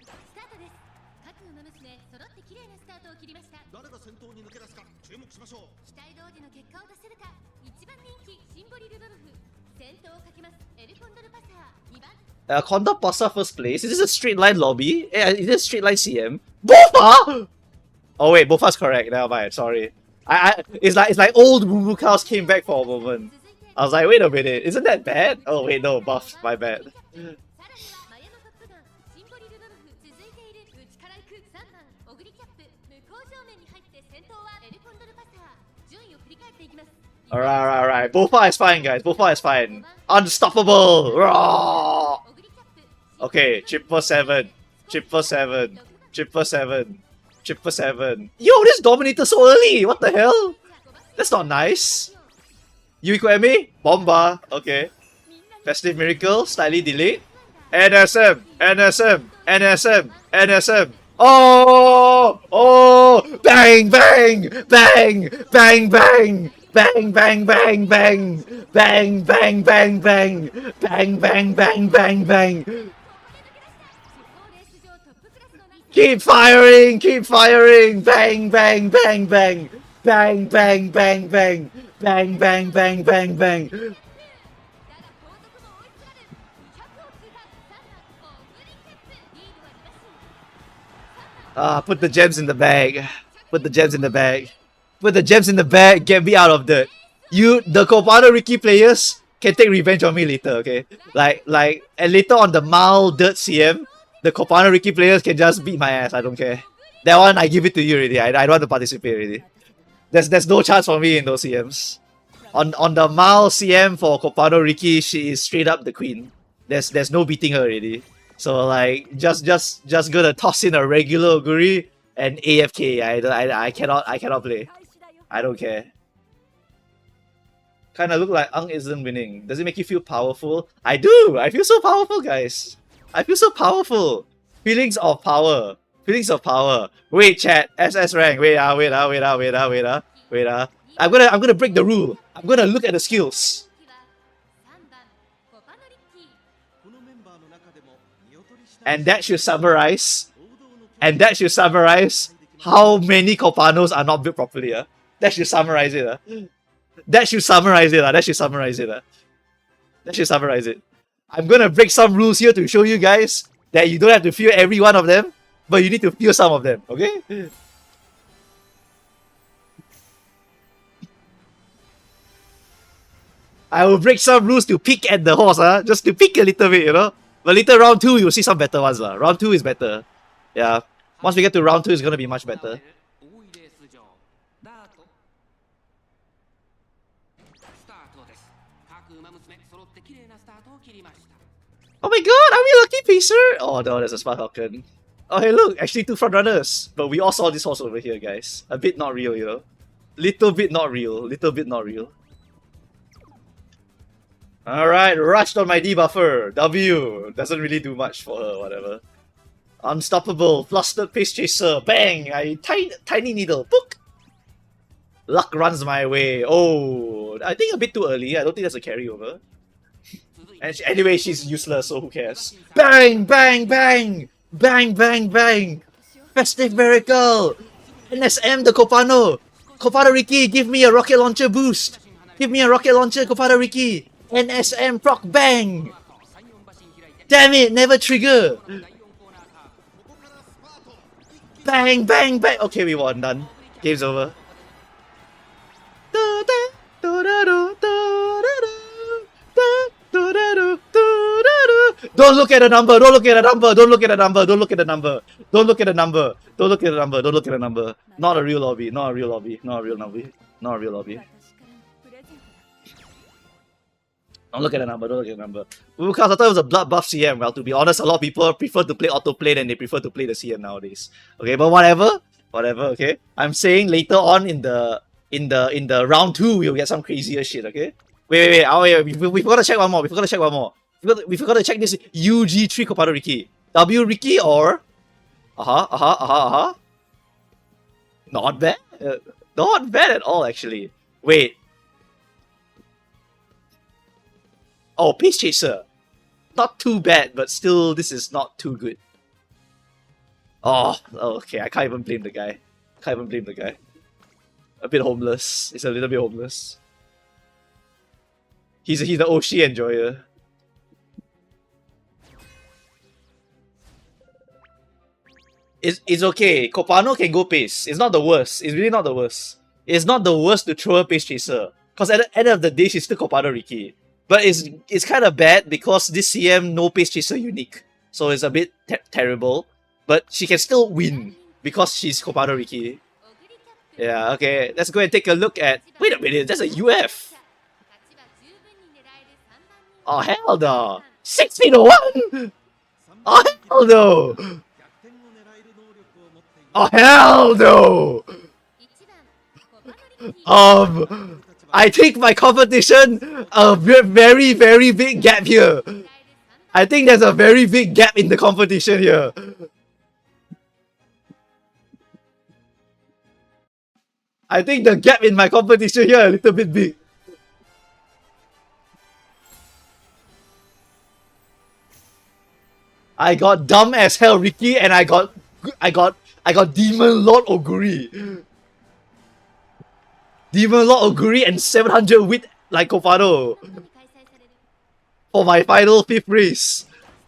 Condor Pasa first place. Is this a straight line lobby? Is this a straight line CM? Bofa! Oh wait, Bofa's correct. Never mind. Sorry. It's like old Moo cows came back for a moment. I was like, wait a minute, isn't that bad? Oh wait, no, buff. My bad. Alright. Bofa is fine, guys. Bofa is fine. Unstoppable! Rawr! Okay, chip for 7. Chip for 7. Chip for 7. Chip for 7. Yo, this Dominator so early! What the hell? That's not nice. Yuiko Me? Bomba. Okay. Festive Miracle, slightly delayed. NSM! NSM! NSM! NSM! Oh! Oh! Bang! Bang! Bang! Bang! Bang! Bang! Bang! Bang! Bang! Bang! Bang! Bang! Bang! Bang! Bang! Bang! Bang! Bang! Keep firing! Keep firing! Bang! Bang! Bang! Bang! Bang! Bang! Bang! Bang! Bang! Bang! Bang! Bang! Bang! Put the gems in the bag. Put the gems in the bag. Put the gems in the bag. Get me out of dirt. You, the Copano Ricky players, can take revenge on me later, okay? And later on the Mal Dirt CM, the Copano Ricky players can just beat my ass. I don't care. That one, I give it to you already. I don't want to participate already. There's no chance for me in those CMs. On the Mal CM for Copano Ricky, she is straight up the queen. There's no beating her already. So like just gonna toss in a regular Oguri and AFK. I cannot play. I don't care. Kinda look like Ang isn't winning. Does it make you feel powerful? I do! I feel so powerful, guys. I feel so powerful. Feelings of power. Feelings of power. Wait, chat. SS rank. Wait. I'm gonna break the rule. I'm gonna look at the skills. And that should summarize how many Copanos are not built properly. That should summarize it. That should summarize it. I'm gonna break some rules here to show you guys that you don't have to fear every one of them, but you need to fear some of them, okay? I will break some rules to pick at the horse, just to pick a little bit, you know? But later round 2, you'll see some better ones. Round 2 is better. Yeah. Once we get to round 2, it's gonna be much better. Oh my god, are we a lucky pacer? Oh no, there's a Smart Falcon. Oh hey look, actually 2 front runners. But we all saw this horse over here, guys. A bit not real, you know? Little bit not real. Alright, rushed on my debuffer. W. Doesn't really do much for her, whatever. Unstoppable. Flustered Pace Chaser. Bang! Tiny needle. Book! Luck runs my way. Oh, I think a bit too early. I don't think that's a carryover. And anyway, she's useless, so who cares? Bang! Bang! Bang! Bang! Bang! Bang! Festive Miracle! NSM the Copano! Copano Ricky, give me a rocket launcher boost! Give me a rocket launcher, Copano Ricky! NSM proc bang! Damn it, never trigger! Bang, bang, bang! Okay, we won, done. Game's over. Don't look at the number, don't look at the number, don't look at the number, don't look at the number, don't look at the number, don't look at the number, don't look at the number. Not a real lobby, not a real lobby, not a real lobby, not a real lobby. Don't look at the number, don't look at the number. Because I thought it was a blood buff CM. Well, to be honest, a lot of people prefer to play autoplay than they prefer to play the CM nowadays. Okay, but whatever. Whatever, okay? I'm saying later on in the round 2, we'll get some crazier shit, okay? Wait. Oh, wait. We forgot to check one more. We forgot to check this UG3 Kopado Riki. W Riki or... Not bad. Not bad at all, actually. Wait. Oh, Pace Chaser. Not too bad, but still, this is not too good. Oh, okay. I can't even blame the guy. A bit homeless. It's a little bit homeless. He's the Oshi enjoyer. It's okay. Kopano can go pace. It's not the worst. It's really not the worst. It's not the worst to throw a Pace Chaser. Because at the end of the day, she's still Kopano Riki. But it's kind of bad because this CM no Pace Chaser unique. So it's a bit terrible. But she can still win because she's Kopano Riki. Yeah, okay. Let's go and take a look at... Wait a minute, that's a UF! Oh, hell no! 1601! Oh, hell no! Oh, hell no! I think my competition, a very, very big gap here. I think there's a very big gap in the competition here. I think the gap in my competition here a little bit big. I got dumb as hell Ricky and I got Demon Lord Oguri. Demon Lord Oguri and 700 wit like Kopado. For my final 5th race.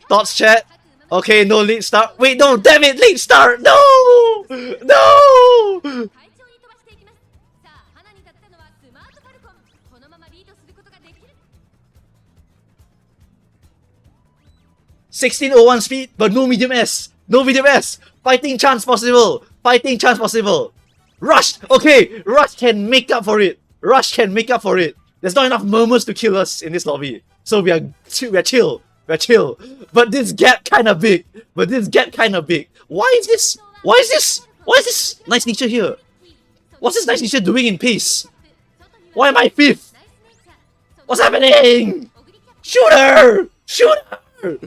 Thoughts, chat? Okay, no late start. Wait, no, damn it, late start! No! No! 1601 speed, but no medium S. No medium S. Fighting chance possible. Fighting chance possible. Rush! Okay, Rush can make up for it. Rush can make up for it. There's not enough murmurs to kill us in this lobby. So we are chill. We're chill. But this gap kinda big. Why is this nice nature here? What's this nice nature doing in pace? Why am I 5th? What's happening? Shoot her! Shoot her!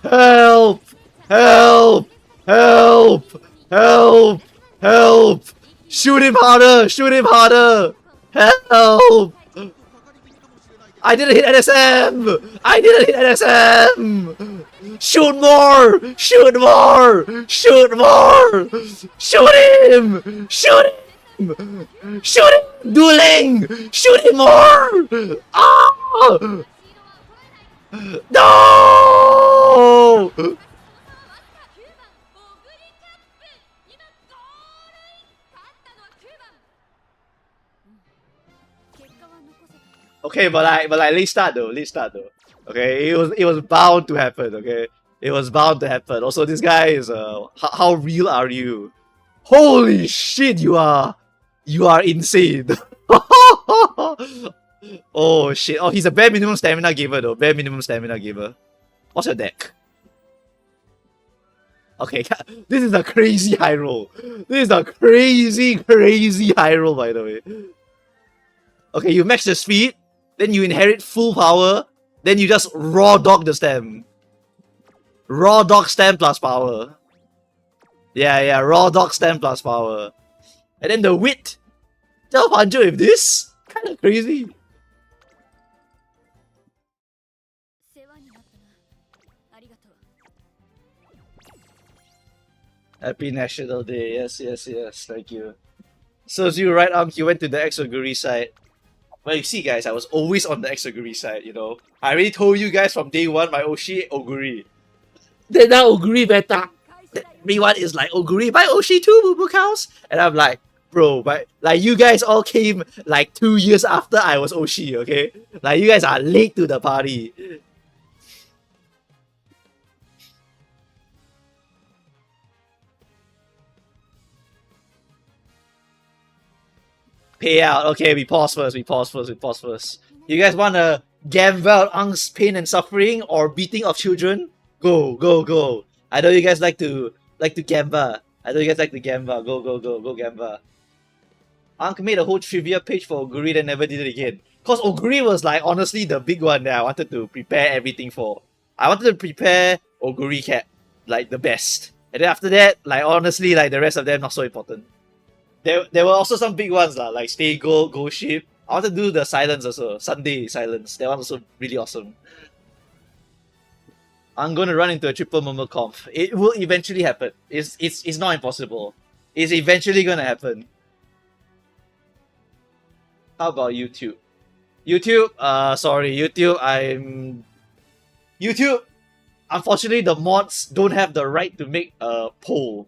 Help! Help! Help! Help! Help! Shoot him harder! Shoot him harder! Help! I didn't hit NSM! I didn't hit NSM! Shoot more! Shoot more! Shoot more! Shoot him! Shoot him! Shoot him! Dueling! Shoot him more! Ah! No! Okay, but like late start though. Okay, it was bound to happen. Okay, it was bound to happen. Also, this guy is how real are you? Holy shit, you are insane. Oh shit. Oh, he's a bare minimum stamina giver though. Bare minimum stamina giver. What's your deck? Okay, this is a crazy high roll. This is a crazy high roll, by the way. Okay, you max the speed, then you inherit full power, then you just raw dog the stem. Raw dog stem plus power. Yeah, raw dog stem plus power. And then the wit. 1200 with this? Kinda crazy. Happy National Day. Yes. Thank you. So as you right arm, you went to the Exoguri side. Well, you see, guys, I was always on the Exoguri side, you know. I already told you guys from day one, my Oshi, Oguri. Then now Oguri beta. Everyone is like, Oguri, buy Oshi too, Boo Book House. And I'm like, bro, but like you guys all came like 2 years after I was Oshi, okay? Like you guys are late to the party. Payout. Okay, we pause first. You guys wanna gamble out angst, pain, and suffering, or beating of children? Go. I know you guys like to gamble. Go gamble. Ankh made a whole trivia page for Oguri, then never did it again. Cause Oguri was like honestly the big one that I wanted to prepare everything for. I wanted to prepare Oguri Cat like the best. And then after that, like honestly, like the rest of them not so important. There were also some big ones lah, like Stay Gold, Go Ship. I want to do the Silence also. Sunday Silence. That one also really awesome. I'm gonna run into a triple murmur comp. It will eventually happen. It's not impossible. It's eventually gonna happen. How about YouTube? Sorry, YouTube. Unfortunately, the mods don't have the right to make a poll,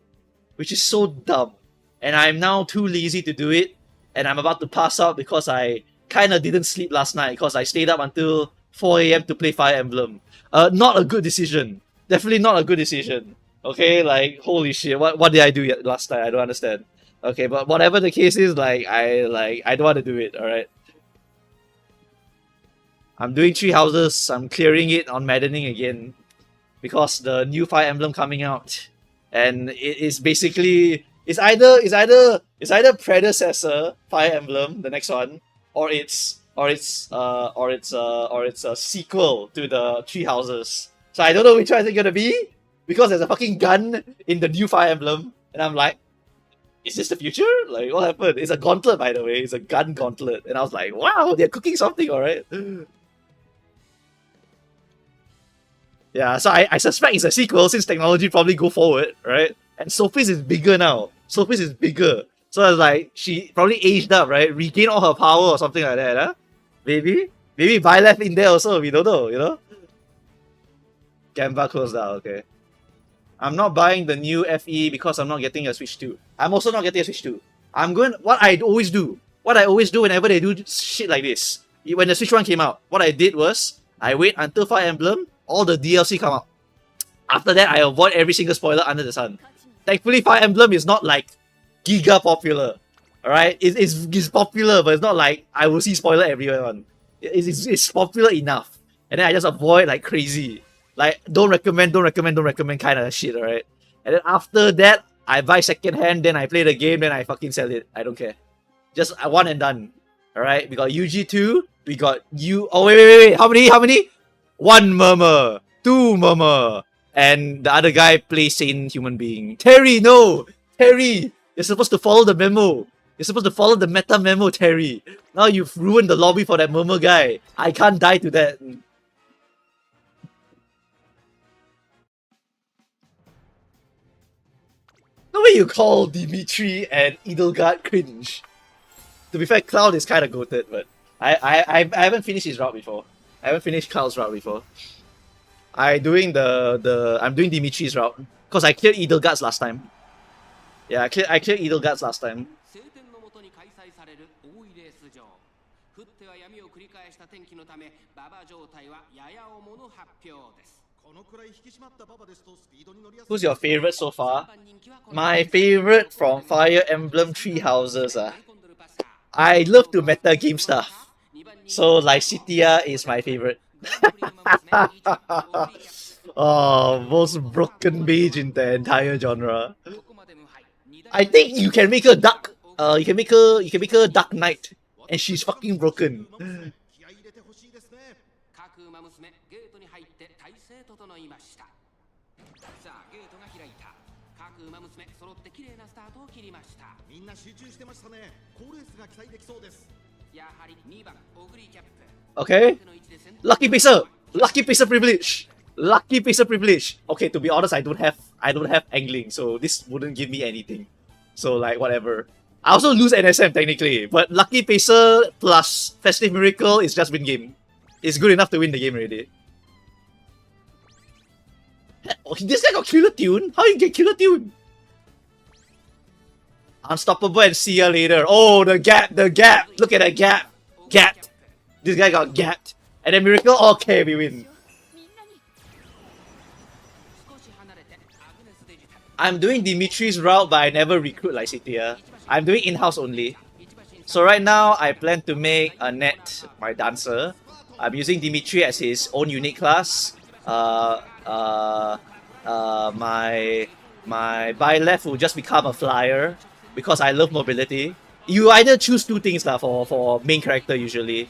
which is so dumb. And I'm now too lazy to do it, and I'm about to pass out because I kind of didn't sleep last night because I stayed up until 4 a.m. to play Fire Emblem. Not a good decision. Definitely not a good decision. Okay, like holy shit, what did I do last night? I don't understand. Okay, but whatever the case is, I don't want to do it. All right. I'm doing 3 houses. I'm clearing it on Maddening again because the new Fire Emblem coming out, and it is basically it's either predecessor Fire Emblem, the next one, or it's a sequel to the 3 houses. So I don't know which one is it gonna be because there's a fucking gun in the new Fire Emblem, and I'm like, is this the future? Like, what happened? It's a gauntlet, by the way. It's a gun gauntlet, and I was like, wow, they're cooking something, all right. Yeah, so I suspect it's a sequel since technology probably go forward, right? And Sophie's is bigger now. So I was like, she probably aged up, right? Regained all her power or something like that, huh? Maybe Byleth in there also, we don't know, you know? Gamba closed down, okay. I'm not buying the new FE because I'm not getting a Switch 2. I'm also not getting a Switch 2. What I always do whenever they do shit like this. When the Switch 1 came out, what I did was, I wait until Fire Emblem, all the DLC come out. After that, I avoid every single spoiler under the sun. Thankfully, Fire Emblem is not like giga popular. Alright? It's popular, but it's not like I will see spoiler everywhere. It's popular enough. And then I just avoid like crazy. Like, don't recommend kind of shit, alright? And then after that, I buy secondhand, then I play the game, then I fucking sell it. I don't care. Just one and done. Alright? We got UG2, we got U... Oh, wait. How many? 1 murmur, 2 murmur, and the other guy plays sane human being. Terry, no! Terry! You're supposed to follow the memo. You're supposed to follow the meta memo, Terry. Now you've ruined the lobby for that murmur guy. I can't die to that. The way you call Dimitri and Edelgard cringe. To be fair, Cloud is kind of goated, but I haven't finished his route before. I haven't finished Cloud's route before. I'm doing Dimitri's route because I cleared Edelgard's last time. Yeah, I cleared Edelgard's last time. Who's your favorite so far? My favorite from Fire Emblem 3 houses. I love to meta game stuff. So Lycitia is my favorite. Oh, most broken mage in the entire genre. I think you can make her dark. You can make her Dark Knight, and she's fucking broken. Okay. Lucky Pacer privilege. Okay, to be honest, I don't have angling, so this wouldn't give me anything. So like whatever. I also lose NSM technically, but Lucky Pacer plus Festive Miracle is just win game. It's good enough to win the game already. Oh, this guy got Killer Tune? How you get Killer Tune? Unstoppable and see ya later. Oh, the gap. Look at that gap. Gapped. This guy got gapped. And then Miracle, okay, we win. I'm doing Dimitri's route, but I never recruit Lycitia. I'm doing in-house only. So right now, I plan to make a net my dancer. I'm using Dimitri as his own unique class. Uh, uh, my by left will just become a flyer because I love mobility. You either choose two things lah for main character usually.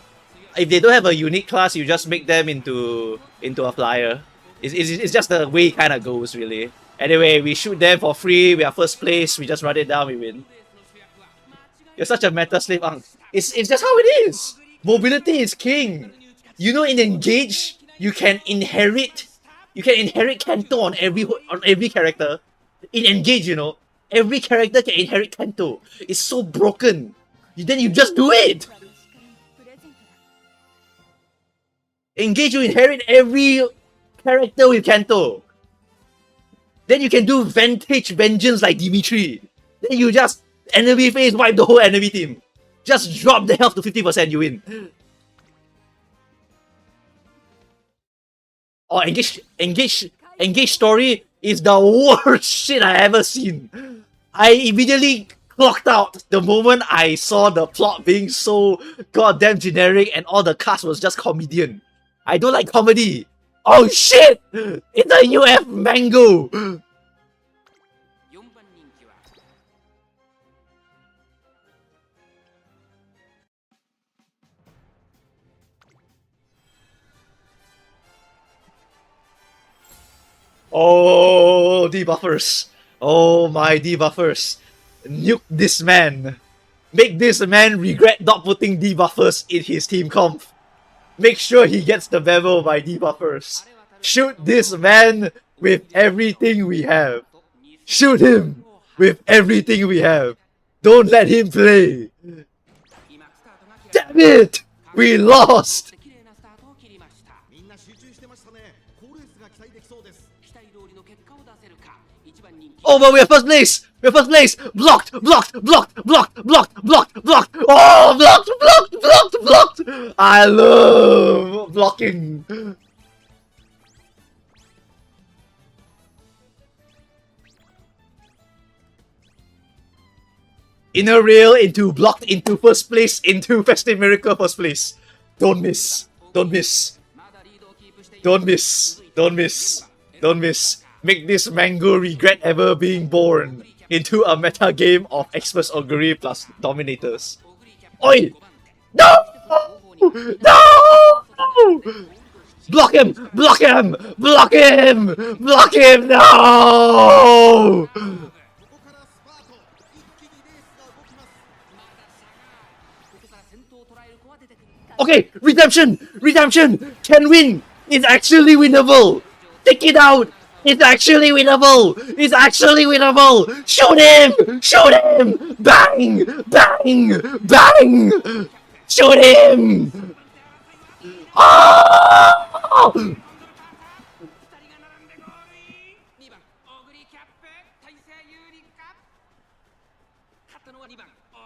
If they don't have a unique class, you just make them into a flyer. It's just the way it kind of goes really. Anyway, we shoot them for free. We are first place. We just run it down. We win. You're such a meta slave, Ang. It's just how it is. Mobility is king. You know, in Engage, you can inherit Kanto on every character. In Engage, you know, every character can inherit Kanto. It's so broken. Then you just do it. Engage, you inherit every character with Kanto. Then you can do Vantage Vengeance like Dimitri. Then you just enemy phase wipe the whole enemy team. Just drop the health to 50%, you win. Oh, engage story is the worst shit I ever seen. I immediately clocked out the moment I saw the plot being so goddamn generic and all the cast was just comedian. I don't like comedy. Oh shit! It's a UF mango! Oh, debuffers. Oh my debuffers. Nuke this man. Make this man regret not putting debuffers in his team comp. Make sure he gets the memo by debuffers. Shoot this man with everything we have. Shoot him with everything we have. Don't let him play. Damn it! We lost! Oh, but we're first place! We're first place! Blocked! Blocked! Blocked! Blocked! Blocked! Blocked! Blocked! Oh, blocked! Blocked! Blocked! Blocked! I love blocking! Inner rail into blocked into first place into Festive Miracle first place. Don't miss. Don't miss. Don't miss. Don't miss. Don't miss. Make this mango regret ever being born into a meta game of Express Augury plus Dominators. Oi! No! No! Block him! Block him! Block him! Block him! No! Okay, redemption! Redemption! Can win! It's actually winnable! Take it out! It's actually winnable! It's actually winnable! Shoot him! Shoot him! Bang! Bang! Bang! Shoot him! Oh!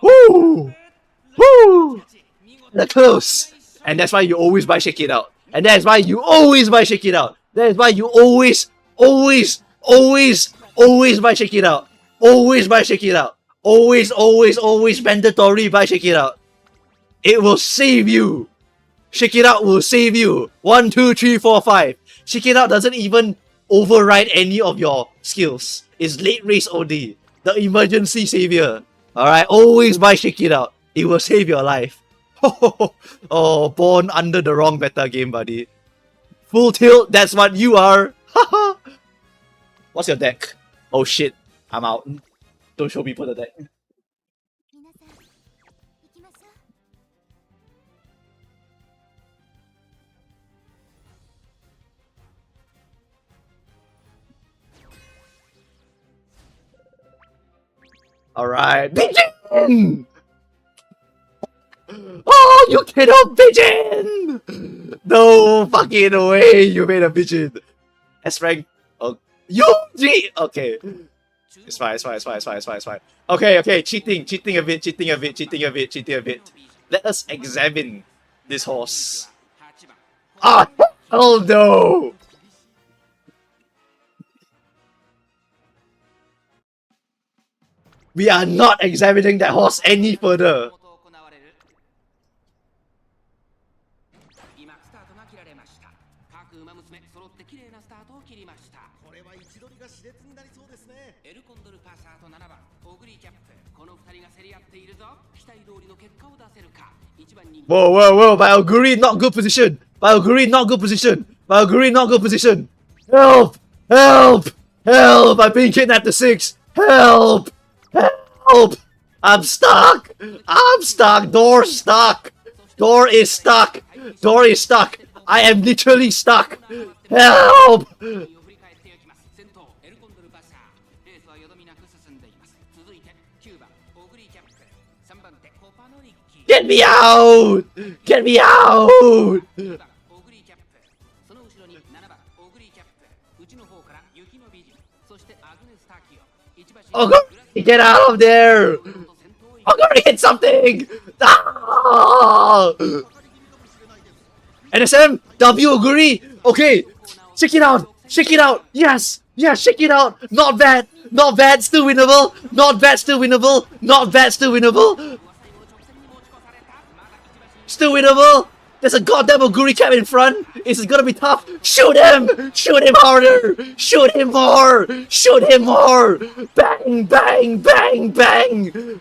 Woo! Woo! They're close! And that's why you always buy Shake It Out. And that's why you always buy Shake It Out. That is why you always buy Shake It Out. Always buy Shake It Out. Always mandatory buy Shake It Out. It will save you. Shake It Out will save you. 1, 2, 3, 4, 5. Shake It Out doesn't even override any of your skills. It's late race OD. The emergency savior. Alright, always buy Shake It Out. It will save your life. Oh, born under the wrong meta game, buddy. Full tilt, that's what you are. What's your deck? Oh shit, I'm out. Don't show me for the deck. Alright, begin! Oh, you cannot pigeon! No fucking way you made a pigeon. S rank. Oh, UG! Okay. It's fine. Okay. Cheating a bit. Let us examine this horse. Ah, hell no! We are not examining that horse any further. Whoa, whoa, whoa! Byoguri, not good position! Byoguri, not good position! Byoguri, not good position! Help! Help! Help! I'm being kidnapped to 6! Help! Help! I'm stuck! I'm stuck! Door stuck! Door is stuck! Door is stuck! I am literally stuck! Help! Get me out! Get me out! Oh, get out of there! I'm gonna hit something! Ah! NSM! W Oguri! Okay! Shake it out! Shake it out! Yes! Yes, shake it out! Not bad! Not bad, still winnable! Not bad, still winnable! Not bad, still winnable! Still winnable! There's a goddamn Oguri cap in front! It's gonna be tough! Shoot him! Shoot him harder! Shoot him more! Shoot him more! Bang! Bang! Bang! Bang!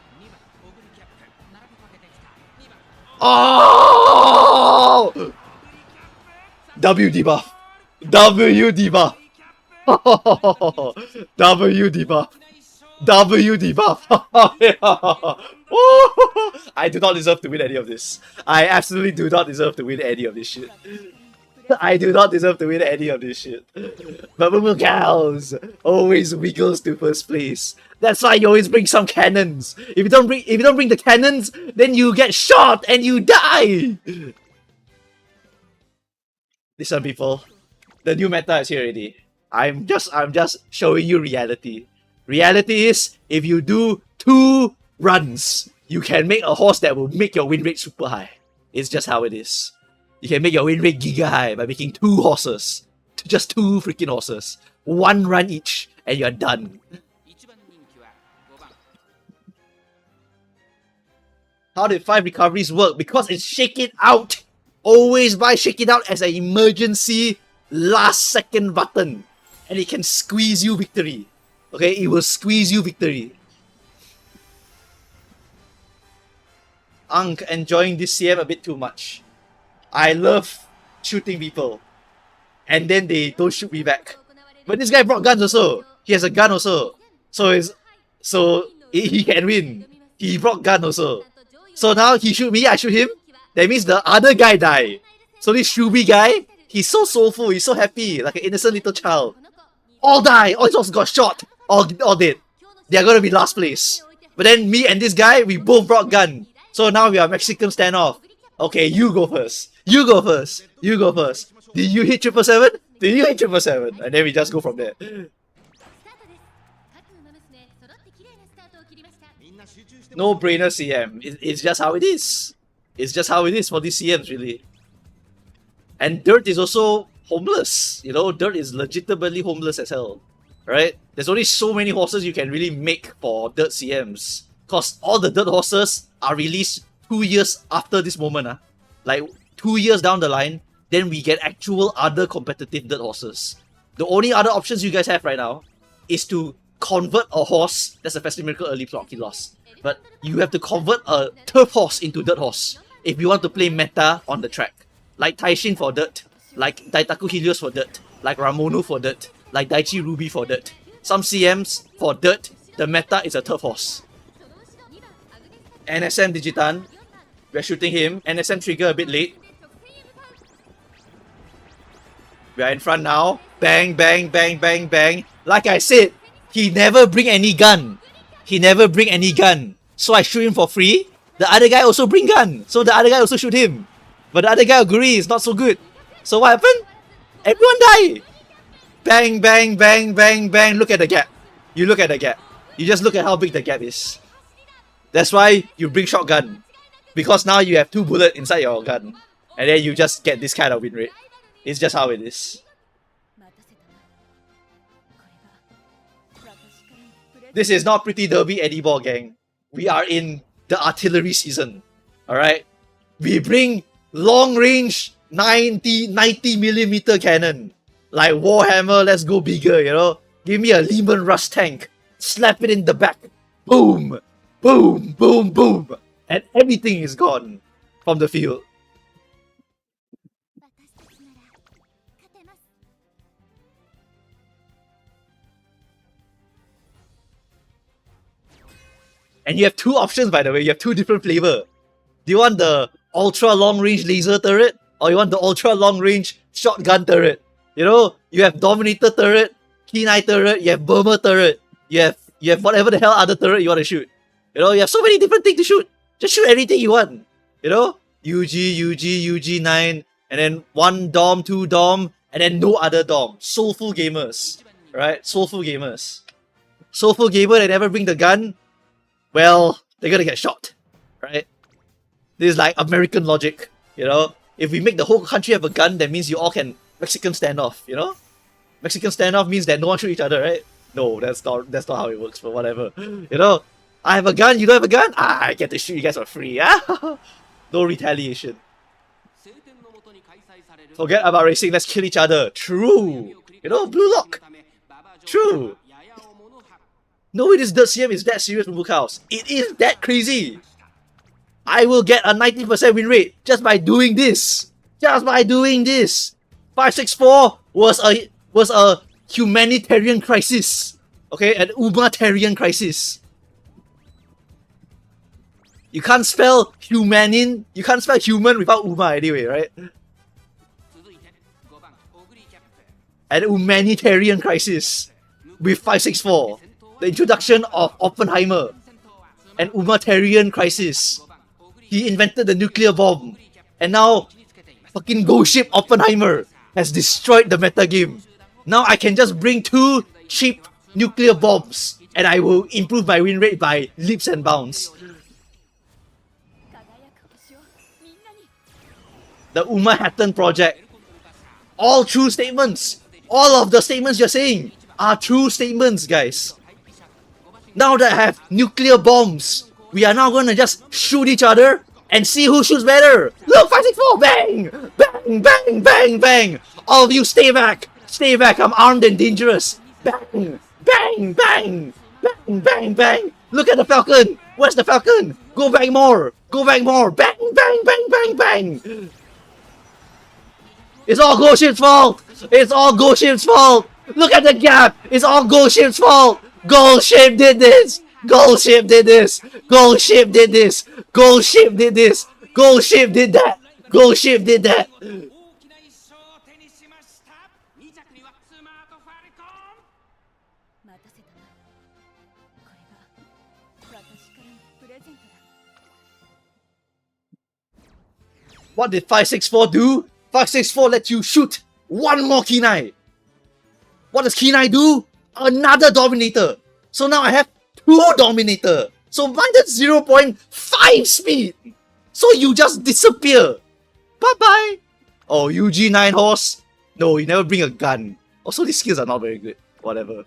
Oh! W debuff! W debuff! W debuff! W debuff! I do not deserve to win any of this. I absolutely do not deserve to win any of this shit. I do not deserve to win any of this shit. But Moo Cows always wiggles to first place. That's why you always bring some cannons. If you don't bring the cannons, then you get shot and you die. Listen, people, the new meta is here already. I'm just showing you reality. Reality is, if you do 2 runs, you can make a horse that will make your win rate super high. It's just how it is. You can make your win rate giga high by making 2 horses. Just 2 freaking horses. 1 run each, and you're done. How did 5 recoveries work? Because it's shake it out. Always buy shake it out as an emergency last second button. And it can squeeze you victory. Okay, it will squeeze you victory. Unk enjoying this CM a bit too much. I love shooting people. And then they don't shoot me back. But this guy brought guns also. He has a gun also. So he can win. He brought gun also. So now he shoot me, I shoot him. That means the other guy die. So this Shubi guy, he's so soulful, he's so happy, like an innocent little child. All die, all just got shot, all dead. They are gonna be last place. But then me and this guy, we both brought gun. So now we are Mexican standoff. Okay, you go first. You go first. You go first. Did you hit 777? Did you hit 777? And then we just go from there. No brainer CM. It's just how it is. It's just how it is for these CMs, really. And Dirt is also homeless. You know, Dirt is legitimately homeless as hell. Right? There's only so many horses you can really make for Dirt CMs. Because all the Dirt horses are released 2 years after this moment. Like 2 years down the line, then we get actual other competitive Dirt horses. The only other options you guys have right now is to convert a horse. That's a Festive Miracle early block, he lost. But you have to convert a turf horse into Dirt horse if you want to play meta on the track. Like Taishin for Dirt, like Daitaku Helios for Dirt, like Ramono for Dirt, like Daichi Ruby for Dirt. Some CMs for Dirt, the meta is a turf horse. NSM Digitan, we're shooting him. NSM trigger a bit late. We are in front now. Bang, bang, bang, bang, bang. Like I said, he never bring any gun. He never bring any gun. So I shoot him for free. The other guy also bring gun. So the other guy also shoot him. But the other guy agree is not so good. So what happened? Everyone die. Bang, bang, bang, bang, bang. Look at the gap. You look at the gap. You just look at how big the gap is. That's why you bring shotgun. Because now you have 2 bullets inside your gun. And then you just get this kind of win rate. It's just how it is. This is not Pretty Derby anymore, gang. We are in the artillery season. Alright? We bring long range 90 millimeter cannon. Like Warhammer, let's go bigger, you know? Give me a Lehman Russ tank. Slap it in the back. Boom! Boom! Boom! Boom! And everything is gone from the field. And you have two options, by the way. You have two different flavor. Do you want the ultra long range laser turret, or you want the ultra long range shotgun turret? You know, you have Dominator turret, Keen Eye turret, you have Burma turret, you have whatever the hell other turret you want to shoot. You know, you have so many different things to shoot. Just shoot anything you want. You know, UG9, and then 1 Dom, 2 Dom, and then no other Dom. Soulful gamers, right? Soulful gamers. Soulful gamer that never bring the gun, well, they're gonna get shot, right? This is like American logic, you know? If we make the whole country have a gun, that means you all can Mexican standoff, you know? Mexican standoff means that no one shoot each other, right? No, that's not how it works, but whatever. You know, I have a gun, you don't have a gun? Ah, I get to shoot you guys for free, ah? No retaliation. Forget about racing, let's kill each other. True. You know, Blue Lock. True. No, it is the CM is that serious from Book House. It is that crazy. I will get a 90% win rate just by doing this. Just by doing this. 564 was a humanitarian crisis. Okay, an humanitarian crisis. You can't spell humanin. You can't spell human without Uma anyway, right? An humanitarian crisis with 564. The introduction of Oppenheimer. An humanitarian crisis. He invented the nuclear bomb. And now, fucking ghost ship Oppenheimer has destroyed the meta game. Now I can just bring 2 cheap nuclear bombs and I will improve my win rate by leaps and bounds. The Uma Hatton project. All true statements. All of the statements you're saying are true statements, guys. Now that I have nuclear bombs, we are now gonna just shoot each other and see who shoots better. Look, 564, bang! Bang, bang, bang, bang! All of you stay back! Stay back, I'm armed and dangerous. Bang! Bang, bang! Bang, bang, bang! Look at the Falcon! Where's the Falcon? Go back more! Go back more! Bang, bang, bang, bang, bang! It's all Ghost Ship's fault! It's all Ghost Ship's fault! Look at the gap! It's all Ghost Ship's fault! Ghost Ship did this! Ghost Ship did this! Ghost Ship did this! Ghost Ship did this! Ghost Ship did that! Ghost Ship did that! What did 564 do? 564 let you shoot 1 more Kenai. What does Kenai do? Another Dominator. So now I have 2 Dominator. So minus 0.5 speed. So you just disappear. Bye-bye. Oh, UG9 horse? No, you never bring a gun. Also, these skills are not very good. Whatever.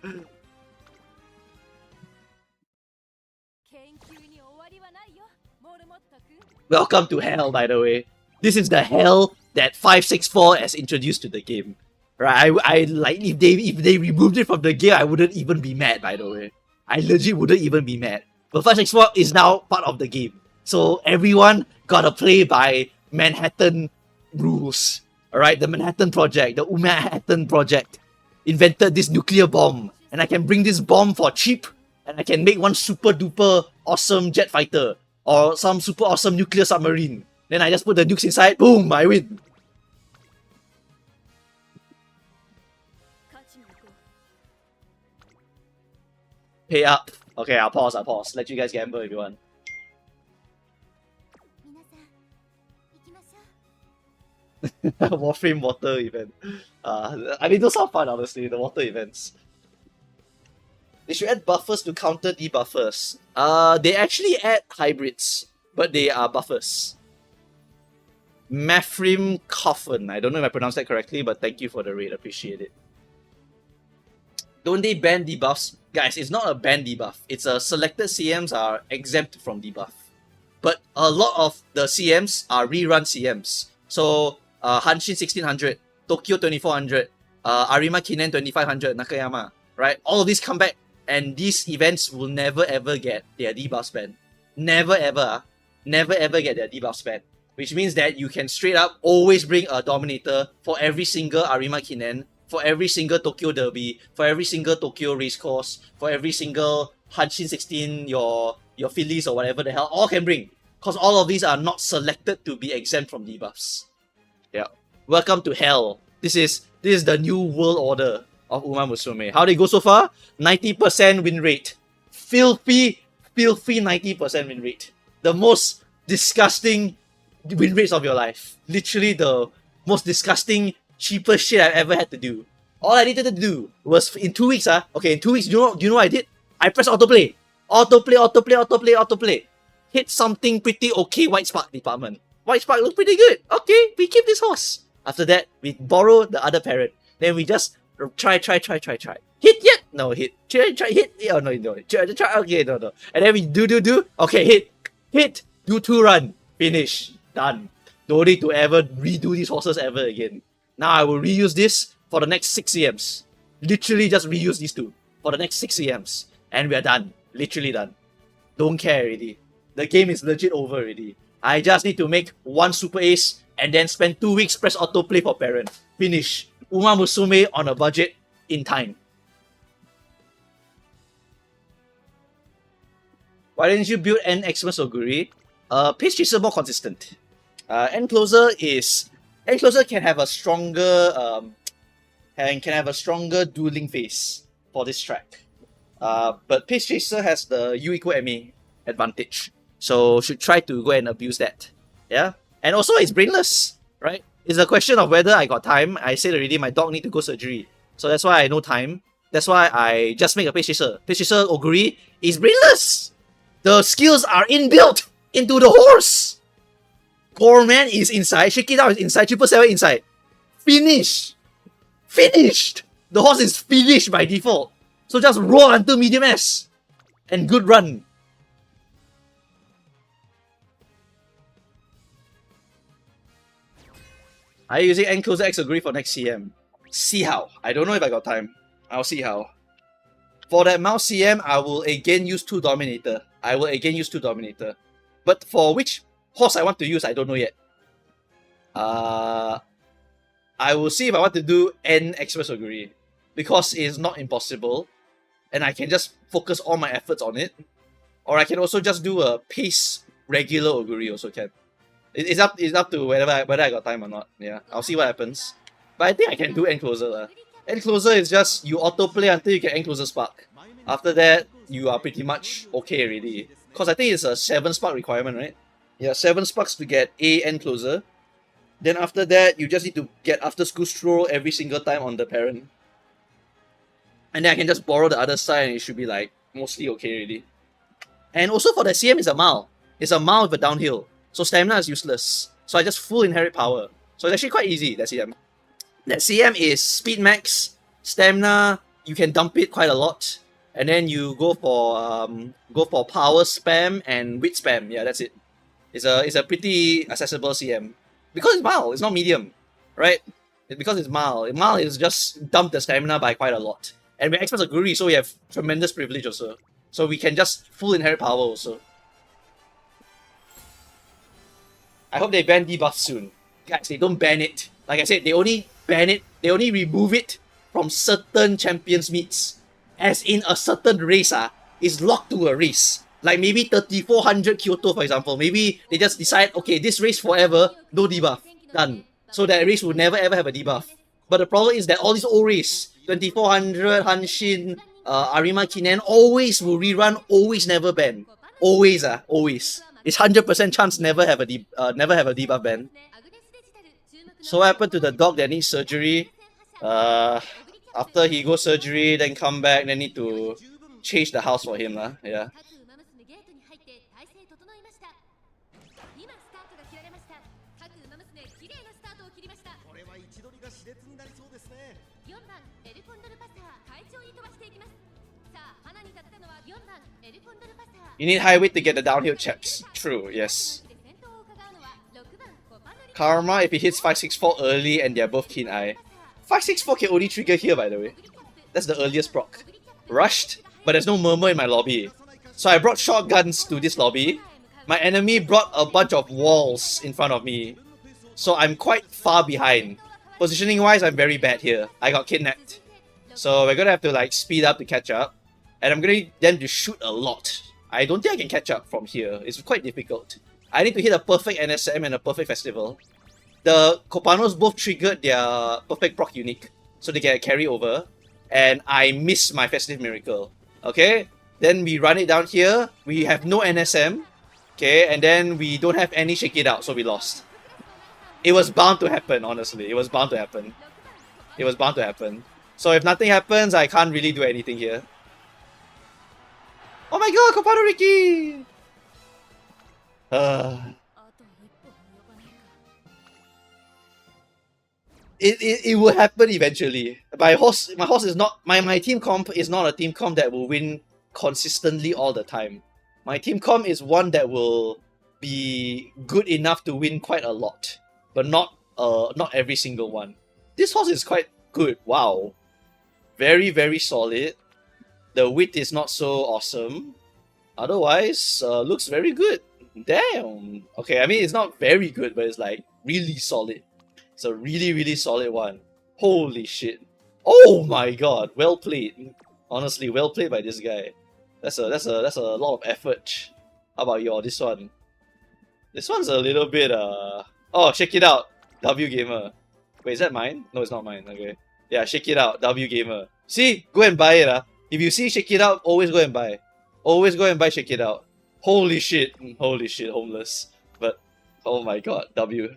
Welcome to hell, by the way. This is the hell that 564 has introduced to the game. Right? I like if they removed it from the game, I wouldn't even be mad, by the way. I legit wouldn't even be mad. But 564 is now part of the game. So everyone gotta play by Manhattan rules. Alright, the Manhattan Project, the Manhattan Project invented this nuclear bomb. And I can bring this bomb for cheap. And I can make one super duper awesome jet fighter. Or some super awesome nuclear submarine. Then I just put the nukes inside, boom, I win. Pay up. Okay, I'll pause. Let you guys gamble if you want. Warframe water event. I mean, those are fun, honestly, the water events. They should add buffers to counter debuffers. They actually add hybrids, but they are buffers. Mafrim Coffin. I don't know if I pronounced that correctly, but thank you for the raid. Appreciate it. Don't they ban debuffs? Guys, it's not a ban debuff. It's a selected CMs are exempt from debuff. But a lot of the CMs are rerun CMs. So Hanshin 1600, Tokyo 2400, Arima Kinen 2500, Nakayama, right? All of these come back, and these events will never ever get their debuff spent. Never ever, never ever get their debuff spent. Which means that you can straight up always bring a Dominator for every single Arima Kinen, for every single Tokyo Derby, for every single Tokyo Racecourse, for every single Hanshin 16, your Phillies or whatever the hell, all can bring. Because all of these are not selected to be exempt from debuffs. Yeah. Welcome to hell. This is the new world order of Uma Musume. How did it go so far? 90% win rate. Filthy 90% win rate. The most disgusting win rates of your life. Literally the most disgusting, cheapest shit I've ever had to do. All I needed to do was in 2 weeks, okay, in 2 weeks, do you know what I did? I pressed autoplay. Autoplay. Hit something pretty okay White Spark department. White Spark looked pretty good. Okay, we keep this horse. After that, we borrow the other parrot. Then we just try. Hit yet? No, hit. Try, hit. Oh, no. Try, okay, no. And then we do. Okay, hit. Do 2 run. Finish. Done. Don't need to ever redo these horses ever again. Now I will reuse this for the next 6 CMs. Literally just reuse these 2 for the next 6 CMs. And we are done. Literally done. Don't care already. The game is legit over already. I just need to make 1 super ace and then spend 2 weeks press autoplay for parent. Finish. Uma Musume on a budget in time. Why didn't you build N Xmas Oguri? Pace Chaser more consistent. Encloser can have a stronger dueling phase for this track. But Pace Chaser has the U equal MA advantage. So should try to go and abuse that. Yeah? And also it's brainless, right? It's a question of whether I got time. I said already my dog need to go surgery. So that's why I no time. That's why I just make a Pace Chaser. Pace Chaser Oguri is brainless. The skills are inbuilt into the horse. Goreman is inside. Shake It Out is inside. 777 inside. Finished. The horse is finished by default. So just roll until medium S. And good run. Are you using Encloser X Agree for next CM? See how. I don't know if I got time. I'll see how. For that mouse CM, I will again use 2 Dominator. But for which horse I want to use, I don't know yet. I will see if I want to do N Express Oguri. Because it is not impossible. And I can just focus all my efforts on it. Or I can also just do a pace regular Oguri also can. It's up to whether I got time or not. Yeah, I'll see what happens. But I think I can do Encloser. Encloser is just you autoplay until you get Encloser Spark. After that, you are pretty much okay already. Because I think it's a 7 spark requirement, right? Yeah, 7 sparks to get a Encloser. Then after that, you just need to get after school stroll every single time on the parent. And then I can just borrow the other side and it should be like mostly okay already. And also for the CM, it's a mile. It's a mile with a downhill. So stamina is useless. So I just full inherit power. So it's actually quite easy, that CM. That CM is speed max, stamina, you can dump it quite a lot. And then you go for power spam and wit spam. Yeah, that's it. It's a pretty accessible CM. Because it's mile, it's not medium. Right? Because it's mile. Mile is just dump the stamina by quite a lot. And we're experts of Guri, so we have tremendous privilege also. So we can just full inherit power also. I hope they ban debuff soon. Guys, they don't ban it. Like I said, they only ban it, they only remove it from certain champions meets. As in a certain race is locked to a race. Like maybe 3400 Kyoto, for example. Maybe they just decide, okay, this race forever, no debuff. Done. So that race will never ever have a debuff. But the problem is that all these old race, 2400, Hanshin, Arima Kinen, always will rerun, always never ban. Always, always. It's 100% chance never have a debuff ban. So what happened to the dog that needs surgery? After he goes surgery, then come back, then need to change the house for him lah. Yeah. You need high weight to get the downhill chaps. True, yes. Karma if it hits 564 early and they're both Keen Eye. 564 can only trigger here, by the way. That's the earliest proc. Rushed, but there's no murmur in my lobby. So I brought shotguns to this lobby. My enemy brought a bunch of walls in front of me. So I'm quite far behind. Positioning wise, I'm very bad here. I got kidnapped. So we're gonna have to like speed up to catch up. And I'm gonna need them to shoot a lot. I don't think I can catch up from here. It's quite difficult. I need to hit a perfect NSM and a perfect festival. The Copanos both triggered their perfect proc unique, so they get a carry over. And I miss my festive miracle. Okay? Then we run it down here. We have no NSM. Okay, and then we don't have any shake it out, so we lost. It was bound to happen, honestly. It was bound to happen. It was bound to happen. So if nothing happens, I can't really do anything here. Oh my god, Copano Ricky! It will happen eventually. My horse is not my team comp is not a team comp that will win consistently all the time. My team comp is one that will be good enough to win quite a lot, but not every single one. This horse is quite good. Wow, very very solid. The width is not so awesome. Otherwise, looks very good. Damn. Okay, I mean it's not very good, but it's like really solid. It's a really really solid one. Holy shit. Oh my god. Well played. Honestly, well played by this guy. That's a lot of effort. How about this one? This one's a little bit oh, check it out. W Gamer. Wait, is that mine? No, it's not mine. Okay. Yeah, check it out. W Gamer. See? Go and buy it. If you see check it out, always go and buy. Always go and buy check it out. Holy shit. Holy shit, homeless. But oh my god, W.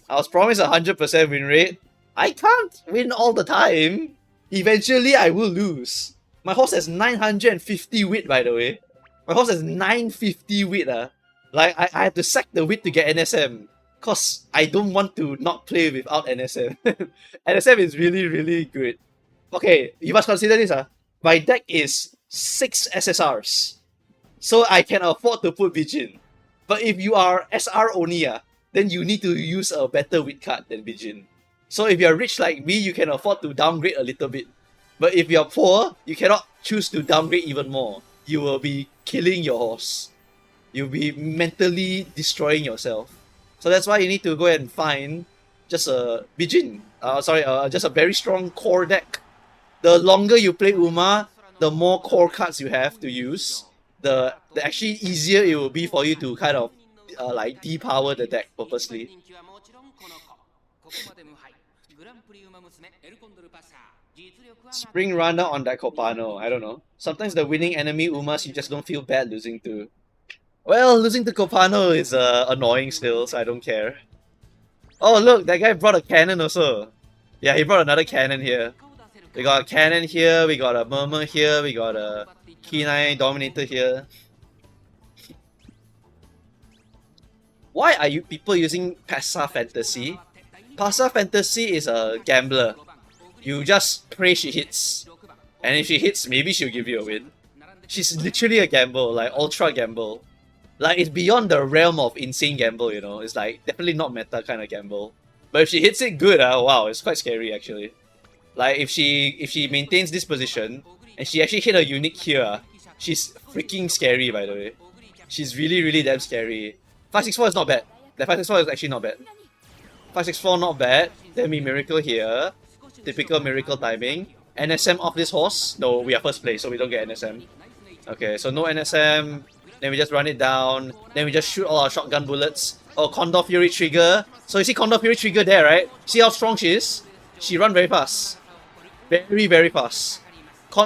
I was promised 100% win rate. I can't win all the time. Eventually, I will lose. My horse has 950 wit, by the way. My horse has 950 wit. Like, I have to sack the wit to get NSM. Cause I don't want to not play without NSM. NSM is really, really good. Okay, you must consider this. My deck is 6 SSRs. So I can afford to put Bijin. But if you are SR only, then you need to use a better wit card than Bijin. So if you're rich like me, you can afford to downgrade a little bit. But if you're poor, you cannot choose to downgrade even more. You will be killing your horse. You'll be mentally destroying yourself. So that's why you need to go and find just a Bijin. Just a very strong core deck. The longer you play Uma, the more core cards you have to use. The actually easier it will be for you to kind of like depower the deck purposely. Spring runner on that Copano, I don't know. Sometimes the winning enemy Umas you just don't feel bad losing to. Well, losing to Copano is annoying still, so I don't care. Oh look, that guy brought a cannon also. Yeah, he brought another cannon here. We got a cannon here, we got a murmur here, we got a Keen-Eye Dominator here. Why are you people using Passa Fantasy? Passa Fantasy is a gambler. You just pray she hits. And if she hits, maybe she'll give you a win. She's literally a gamble, like ultra gamble. Like it's beyond the realm of insane gamble, you know. It's like definitely not meta kind of gamble. But if she hits it good, wow, it's quite scary actually. Like if she maintains this position and she actually hit a unique here, she's freaking scary by the way. She's really really damn scary. 564 is not bad. That 564 is actually not bad. 564 not bad. Then we miracle here. Typical miracle timing. NSM off this horse. No, we are first place, so we don't get NSM. Okay, so no NSM. Then we just run it down. Then we just shoot all our shotgun bullets. Oh, Condor Fury trigger. So you see Condor Fury trigger there, right? See how strong she is? She run very fast. Very, very fast.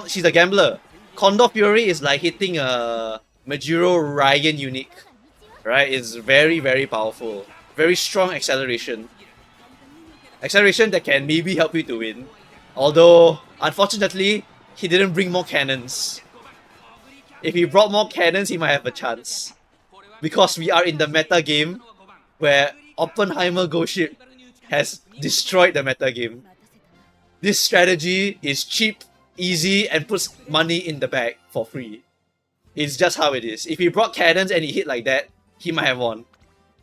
She's a gambler. Condor Fury is like hitting a Majuro Ryan unique. Right? It's very, very powerful. Very strong acceleration. Acceleration that can maybe help you to win. Although, unfortunately, he didn't bring more cannons. If he brought more cannons, he might have a chance. Because we are in the meta game where Oppenheimer Ghost Ship has destroyed the meta game. This strategy is cheap, easy, and puts money in the bag for free. It's just how it is. If he brought cannons and he hit like that, he might have won.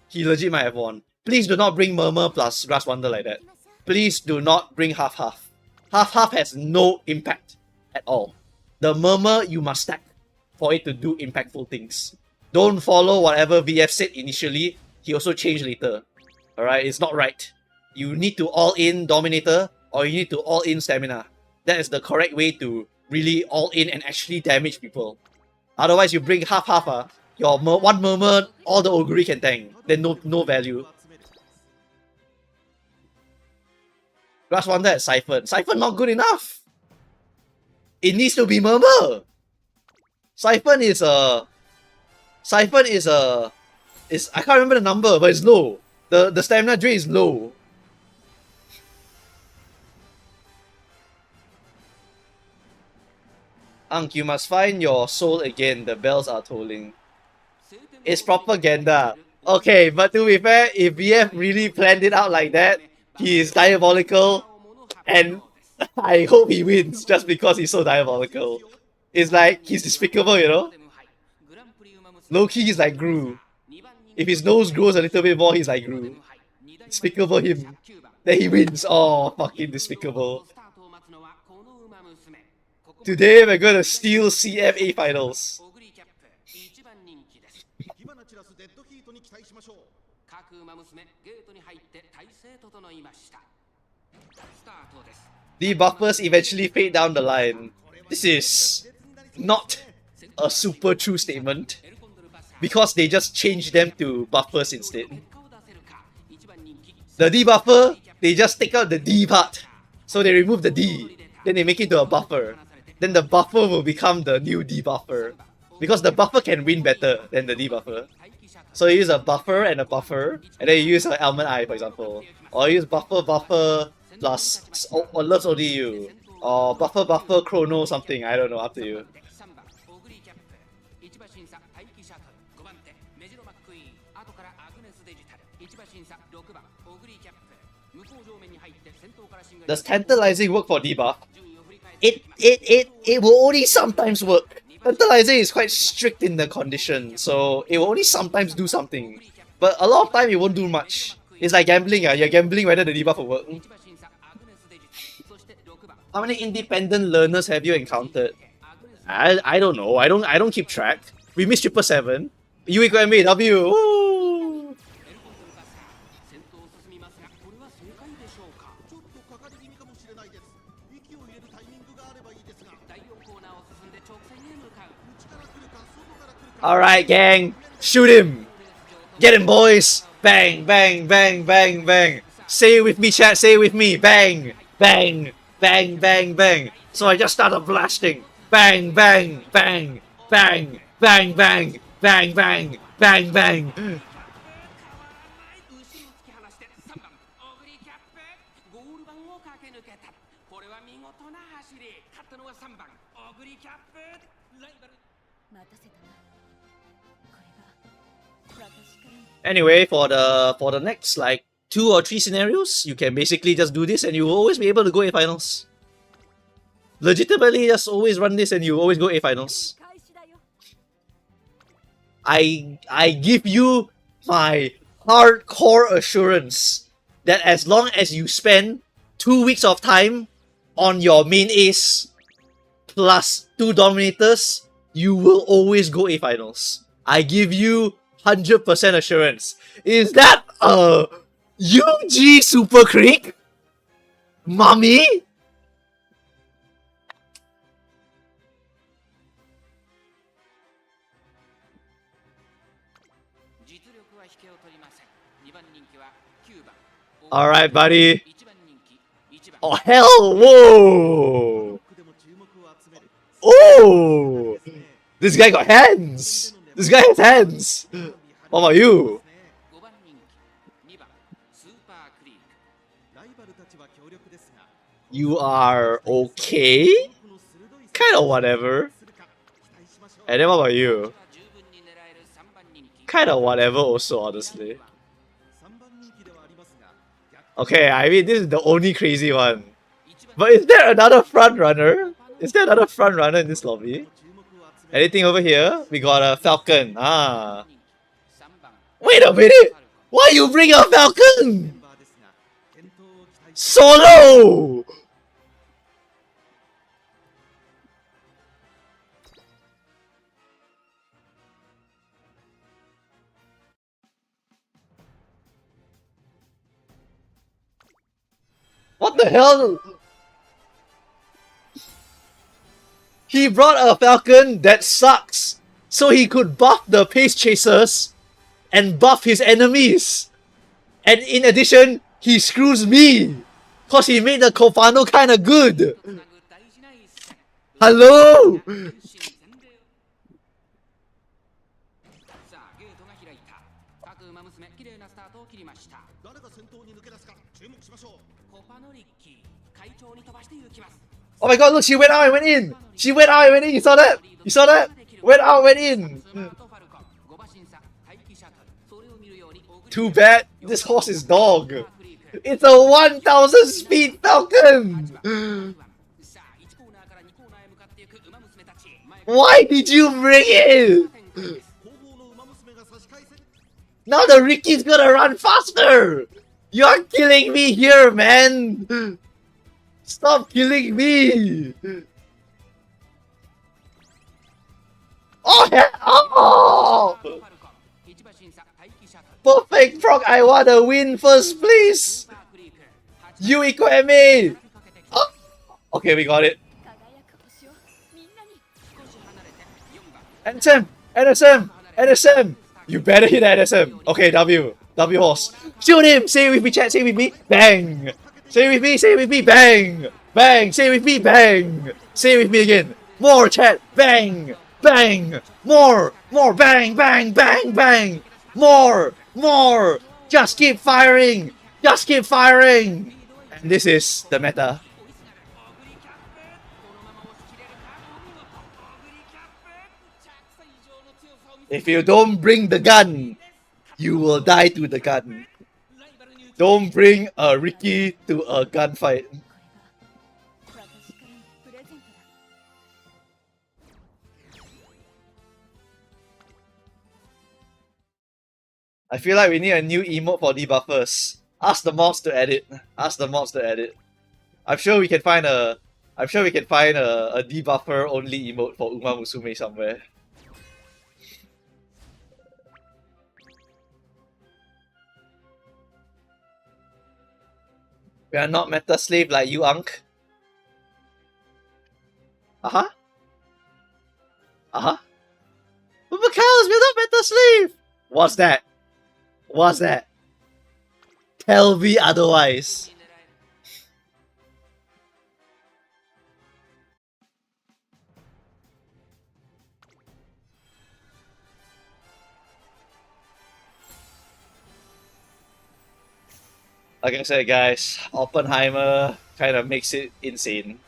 he legit might have won. Please do not bring Murmur plus Grass Wonder like that. Please do not bring half-half. Half-half has no impact at all. The Murmur you must stack for it to do impactful things. Don't follow whatever VF said initially. He also changed later. Alright, it's not right. You need to all-in Dominator or you need to all-in Stamina. That is the correct way to really all-in and actually damage people. Otherwise, you bring half-half, your one Murmur, all the Ogre can tank. Then no value. Grass Wonder at Siphon. Siphon not good enough. It needs to be Murmur. Siphon is I can't remember the number, but it's low. The stamina drain is low. Ankh, you must find your soul again. The bells are tolling. It's propaganda. Okay, but to be fair, if VF really planned it out like that, he is diabolical, and I hope he wins just because he's so diabolical. It's like, he's despicable, you know? Low-key, he's like Gru. If his nose grows a little bit more, he's like Gru. Despicable him. Then he wins. Oh, fucking despicable. Today, we're gonna steal CFA finals. Debuffers eventually fade down the line. This is not a super true statement, because they just changed them to buffers instead. The debuffer, they just take out the D part. So they remove the D, then they make it to a buffer. Then the buffer will become the new debuffer. Because the buffer can win better than the debuffer. So you use a buffer, and then you use an Almond Eye, for example. Or you use buffer plus or loves ODU. Or buffer chrono something, I don't know, up to you. Does Tantalizing work for debuff? It will only sometimes work. Tantalizing is quite strict in the condition, so it will only sometimes do something. But a lot of time it won't do much. It's like gambling, you're gambling whether the debuff will work. How many independent learners have you encountered? I don't know. I don't keep track. We missed 777. You equal MAW. Ooh. Alright, gang. Shoot him. Get him, boys. Bang, bang, bang, bang, bang. Say it with me, chat. Say it with me. Bang, bang, bang, bang, bang. So I just started blasting. Bang, bang, bang, bang, bang, bang, bang, bang, bang, bang. Anyway, for the next like 2 or 3 scenarios, you can basically just do this and you will always be able to go A finals. Legitimately, just always run this and you always go A finals. I give you my hardcore assurance that as long as you spend 2 weeks of time on your main ace plus 2 dominators, you will always go A finals. I give you 100% assurance. Is that a UG Super Creek? Mommy? Alright, buddy. Oh, hell! Whoa! Oh! This guy got hands! This guy has hands! What about you? You are okay? Kinda whatever. And then what about you? Kinda whatever also, honestly. Okay, I mean, this is the only crazy one. But is there another front runner? Is there another front runner in this lobby? Anything over here? We got a Falcon. Ah. Wait a minute! Why you bring a Falcon? Solo! What the hell? He brought a Falcon that sucks, so he could buff the Pace Chasers and buff his enemies. And in addition, he screws me, cause he made the Kofano kinda good. Hello? Oh my god, look, she went out and went in! She went out and went in, you saw that? You saw that? Went out, went in! Too bad, this horse is dog. It's a 1000 speed Falcon! Why did you bring it? Now the Ricky's gonna run faster! You're killing me here, man! Stop killing me! Oh! Perfect proc, I wanna win first, please! You equip me! Oh. Okay, we got it. NSM! NSM! NSM! You better hit NSM! Okay, W. W horse. Shoot him! Say it with me, chat, say it with me. Bang! Say it with me, say it with me, bang! Bang! Say it with me, bang! Say it with me again. More chat, bang! Bang! More! More! Bang! Bang! Bang! Bang! More! More! Just keep firing! Just keep firing! And this is the meta. If you don't bring the gun, you will die to the gun. Don't bring a Ricky to a gunfight. I feel like we need a new emote for debuffers. Ask the mods to edit. Ask the mods to edit. I'm sure we can find a debuffer only emote for Uma Musume somewhere. We are not meta slave like you, Unk. Uh-huh. Uh-huh. But Michaelis, we're not meta slave! What's that? What's that? Tell me otherwise. Like I said, guys, Oppenheimer kind of makes it insane.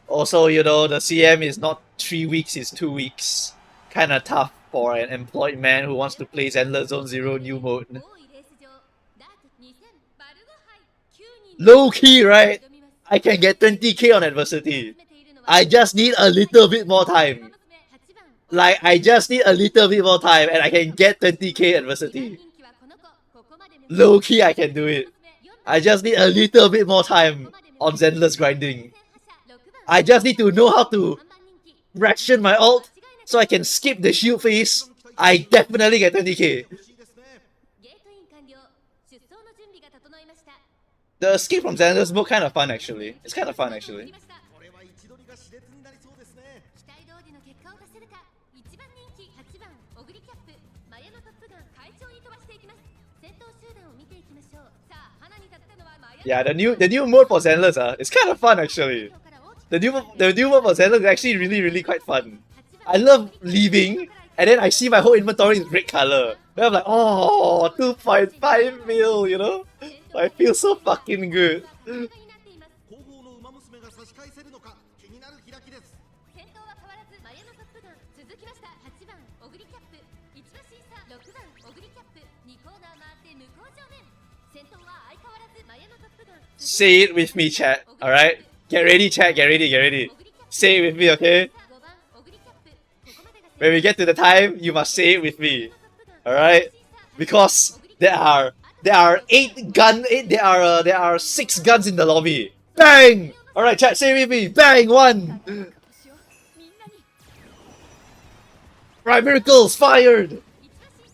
Also, you know, the CM is not 3 weeks, it's 2 weeks. Kind of tough for an employed man who wants to play Zenless Zone Zero new mode. Low key, right? I can get 20k on adversity. I just need a little bit more time. Like, I just need a little bit more time and I can get 20k adversity. Low key, I can do it. I just need a little bit more time on Zenless grinding. I just need to know how to ration my ult so I can skip the shield phase. I definitely get 20k. The escape from Zenless mode kind of fun actually. It's kind of fun actually. Yeah, the new mode for Zenless, it's kind of fun actually. The new mode for Zenless is actually really quite fun. I love leaving and then I see my whole inventory is red color. Then I'm like, oh, 2.5 mil, you know? I feel so fucking good. Say it with me, chat. Alright? Get ready, chat. Get ready, get ready. Say it with me, okay? When we get to the time, you must say it with me. Alright? Because There are 6 guns in the lobby. Bang! Alright, chat, say with me. Bang! 1. Right, miracles fired.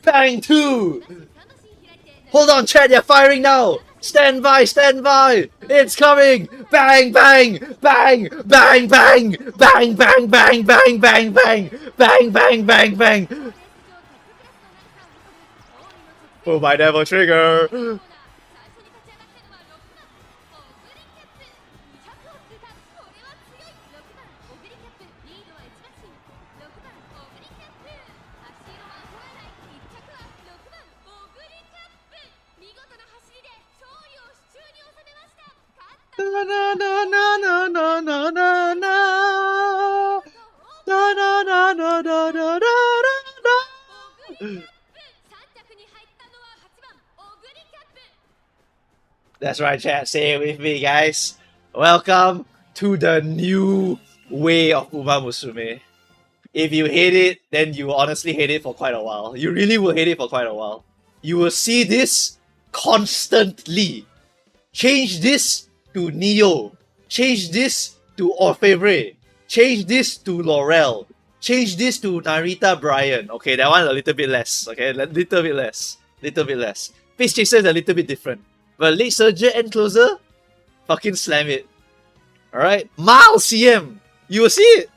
Bang! 2. Hold on, chat, they're firing now. Stand by, stand by. It's coming. Bang! Bang! Bang! Bang! Bang! Bang! Bang! Bang! Bang! Bang! Bang! Bang! Bang! Bang! Bang! Oh, my devil trigger. Na na na na na na na na na. Na na na na na na na. That's right, chat. Say it with me, guys. Welcome to the new way of Musume. If you hate it, then you will honestly hate it for quite a while. You really will hate it for quite a while. You will see this constantly. Change this to Neo. Change this to Orfevre. Change this to Laurel. Change this to Narita Bryan. Okay, that one a little bit less. Okay, little bit less. Little bit less. Face Chaser is a little bit different. But Late Surger and Closer, fucking slam it. Alright? Mild CM, you will see it.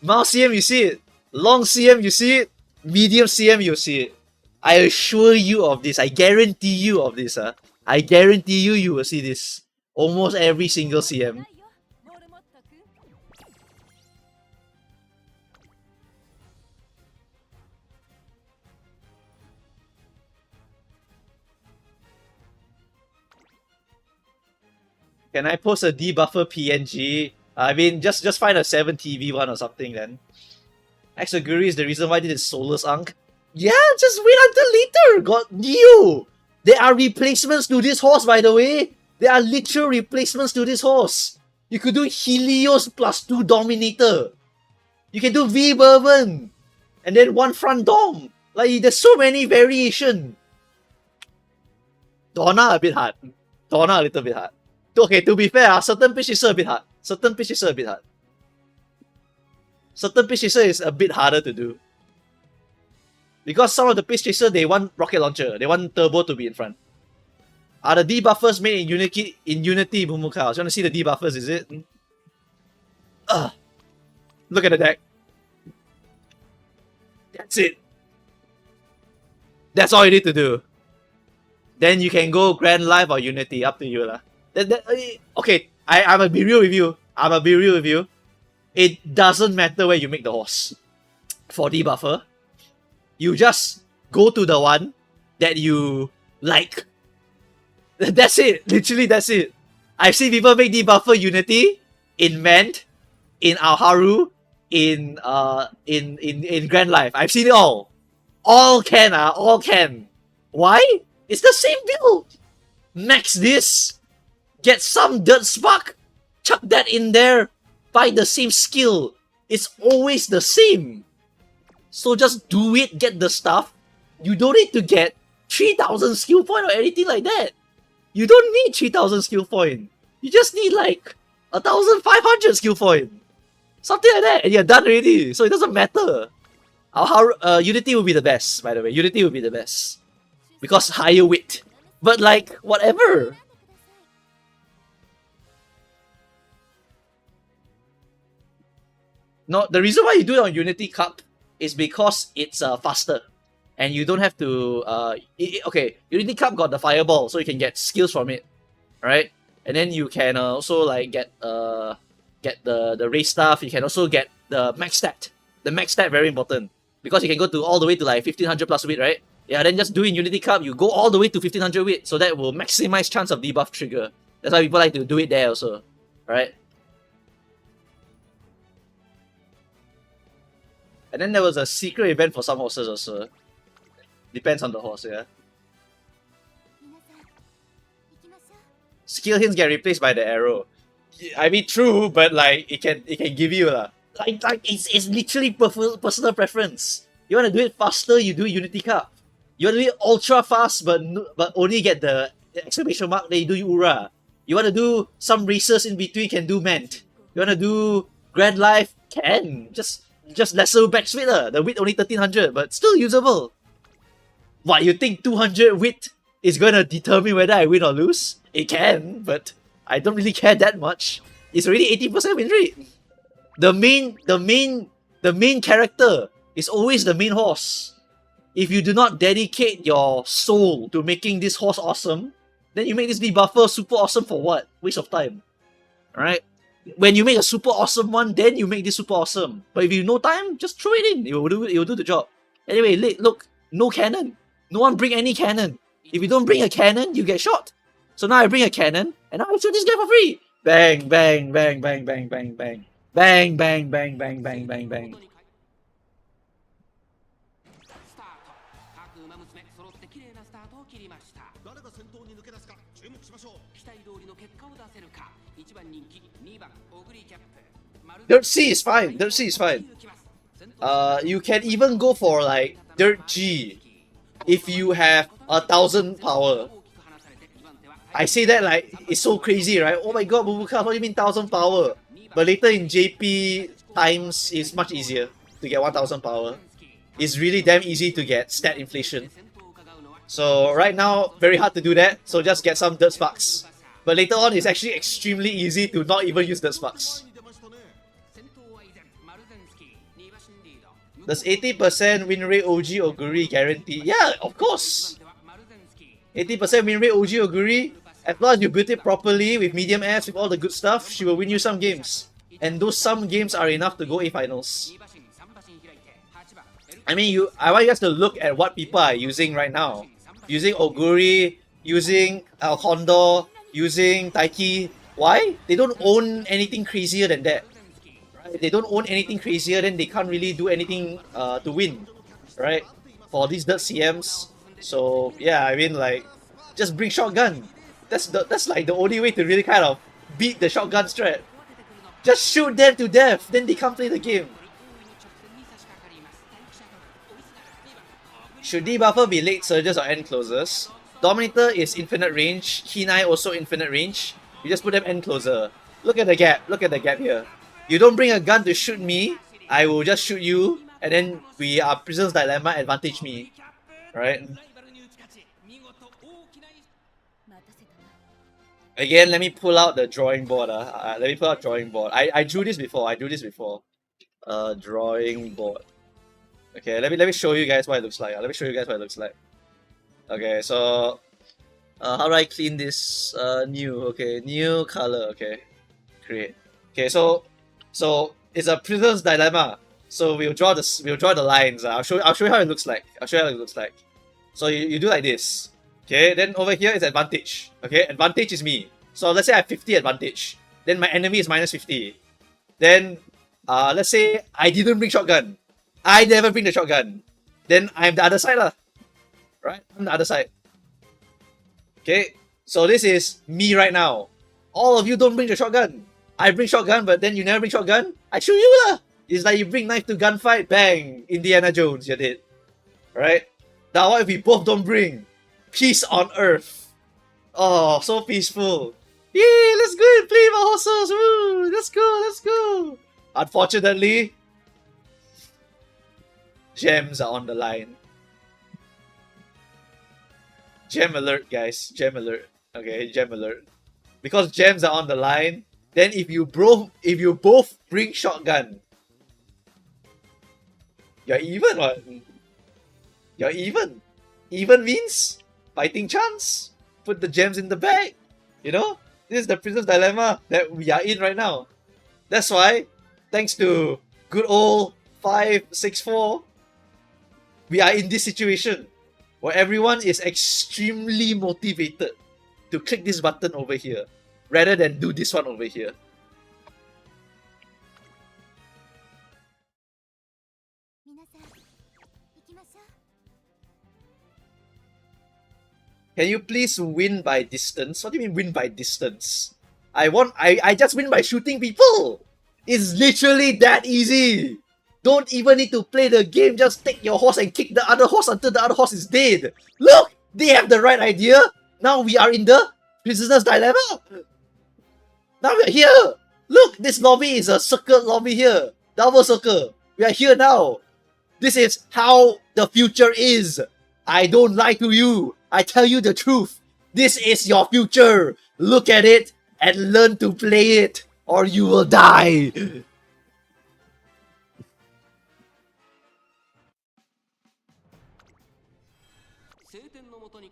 Mild CM, you see it. Long CM, you see it. Medium CM, you see it. I assure you of this. I guarantee you of this. I guarantee you will see this. Almost every single CM. Can I post a debuffer PNG? I mean, just find a 7 TV one or something then. Exoguri is the reason why this is Soulless Unk. Yeah, just wait until later. Got new. There are replacements to this horse, by the way. There are literal replacements to this horse. You could do Helios plus 2 Dominator. You can do V Bourbon. And then 1 front Dom. Like, there's so many variation. Donna a bit hard. Donna a little bit hard. Okay, to be fair, certain pitch is a bit hard. Certain pitch is a bit hard. Certain pitch chaser is a bit harder to do. Because some of the pitch chaser, they want rocket launcher. They want turbo to be in front. Are the debuffers made in Unity, Mumuka? I was trying to see the debuffers, is it? Look at the deck. That's it. That's all you need to do. Then you can go Grand Life or Unity, up to you lah. Okay, I'm gonna be real with you. It doesn't matter where you make the horse. For debuffer, you just go to the one that you like. That's it. Literally, that's it. I've seen people make debuffer Unity, in Ment, in Alharu, in Grand Life. I've seen it all. All can. Why? It's the same build. Max this. Get some dirt spark, chuck that in there, buy the same skill. It's always the same. So just do it, get the stuff. You don't need to get 3,000 skill point or anything like that. You don't need 3,000 skill point. You just need like 1,500 skill point. Something like that, and you're done already. So it doesn't matter. Unity will be the best, by the way. Unity will be the best. Because higher weight. But like, whatever. No, the reason why you do it on Unity Cup is because it's faster. And you don't have to... okay, Unity Cup got the Fireball, so you can get skills from it. Right? And then you can also like get the race stuff. You can also get the max stat. The max stat very important. Because you can go to all the way to like 1500 plus weight, right? Yeah, then just do in Unity Cup, you go all the way to 1500 weight. So that will maximize chance of debuff trigger. That's why people like to do it there also. Right? And then there was a secret event for some horses also. Depends on the horse, yeah. Skill hints get replaced by the arrow. I mean, true, but like it can give you like it's literally personal preference. You want to do it faster, you do Unity Cup. You want to be ultra fast, but only get the exclamation mark. Then you do Ura. You want to do some races in between, can do Ment. You want to do Grand Life, can. Just lesser back speed. The width only 1300, but still usable. What, you think 200 width is going to determine whether I win or lose? It can, but I don't really care that much. It's already 80% win rate. The main character is always the main horse. If you do not dedicate your soul to making this horse awesome, then you make this debuffer super awesome for what? Waste of time. Alright? When you make a super awesome one, then you make this super awesome. But if you no time, just throw it in. It will do the job. Anyway, look, no cannon. No one bring any cannon. If you don't bring a cannon, you get shot. So now I bring a cannon, and now I shoot this guy for free. Bang, bang, bang, bang, bang, bang, bang. Bang, bang, bang, bang, bang, bang, bang. Dirt C is fine. Dirt C is fine. You can even go for like Dirt G if you have 1000 power. I say that like it's so crazy, right? Oh my god, Bubuka, what do you mean 1000 power? But later in JP times it's much easier to get 1000 power. It's really damn easy to get stat inflation. So right now, very hard to do that, so just get some Dirt Sparks. But later on, it's actually extremely easy to not even use Dirt Sparks. Does 80% win rate OG Oguri guarantee? Yeah, of course! 80% win rate OG Oguri, as long as you build it properly with medium Fs, with all the good stuff, she will win you some games. And those some games are enough to go A finals. I mean, I want you guys to look at what people are using right now. Using Oguri, using Condor, using Taiki. Why? They don't own anything crazier than that. Right? They don't own anything crazier, then they can't really do anything to win. Right? For these dirt CMs. So yeah, I mean like, just bring shotgun. That's like the only way to really kind of beat the shotgun strat. Just shoot them to death, then they can't play the game. Should debuffer be late surges or end closers? Dominator is infinite range, Hinai also infinite range. You just put them end closer. Look at the gap, look at the gap here. You don't bring a gun to shoot me, I will just shoot you, and then we are Prisoner's Dilemma, advantage me. Right? Again, let me pull out the drawing board. Let me pull out drawing board. I drew this before, drawing board. Okay, let me show you guys what it looks like. Let me show you guys what it looks like. Okay, so how do I clean this? New. Okay, new color. Okay, create. Okay, so it's a Prisoner's Dilemma. So we'll draw the lines. I'll show you how it looks like. So you do like this. Okay, then over here is advantage. Okay, advantage is me. So let's say I have 50 advantage. Then my enemy is minus 50. Then let's say I didn't bring shotgun. I never bring the shotgun. Then I'm the other side lah. Right? I'm the other side. Okay? So this is me right now. All of you don't bring the shotgun. I bring shotgun, but then you never bring shotgun. I shoot you lah. It's like you bring knife to gunfight, bang! Indiana Jones, you're dead. Right? Now what if we both don't bring? Peace on earth. Oh, so peaceful. Yeah, let's go and play my horses. Woo! Let's go. Unfortunately, gems are on the line. Gem alert, guys. Gem alert. Okay, gem alert. Because gems are on the line, then if you both bring shotgun, you're even, what? You're even. Even means fighting chance. Put the gems in the bag. You know? This is the Prisoner's Dilemma that we are in right now. That's why, thanks to good old 564, we are in this situation where everyone is extremely motivated to click this button over here rather than do this one over here. Can you please win by distance? What do you mean win by distance? I just win by shooting people! It's literally that easy! Don't even need to play the game, just take your horse and kick the other horse until the other horse is dead. Look! They have the right idea! Now we are in the prisoner's dilemma! Now we are here! Look! This lobby is a circle lobby here. Double circle. We are here now. This is how the future is. I don't lie to you. I tell you the truth. This is your future. Look at it and learn to play it, or you will die.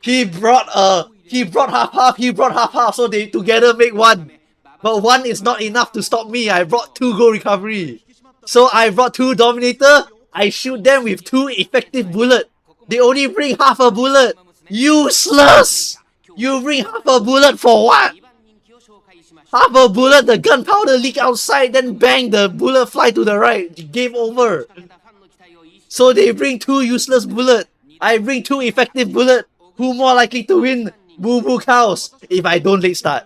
He brought half, so they together make one. But one is not enough to stop me. I brought 2 goal recovery. So I brought 2 Dominator. I shoot them with 2 effective bullet. They only bring half a bullet. Useless! You bring half a bullet for what? Half a bullet, the gunpowder leak outside, then bang, the bullet fly to the right. Game over. So they bring 2 useless bullet. I bring 2 effective bullet. Who more likely to win? Boo Boo Cows. If I don't late start.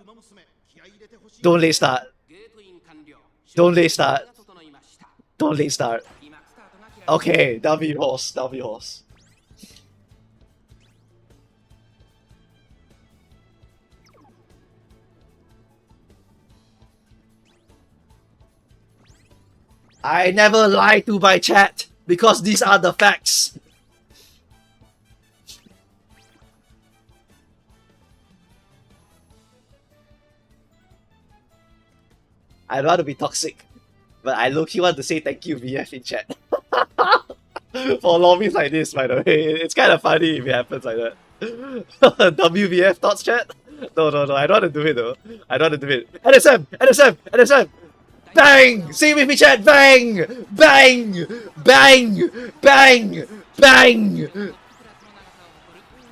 Don't late start. Don't late start. Don't late start. Okay, W horse, W horse. I never lie to my chat because these are the facts. I don't want to be toxic, but I low-key want to say thank you VF in chat. For lobbies like this, by the way. It's kind of funny if it happens like that. WVF thoughts chat? No, I don't want to do it though. I don't want to do it. NSM! Bang! Say with me chat! Bang! Bang! Bang! Bang! Bang!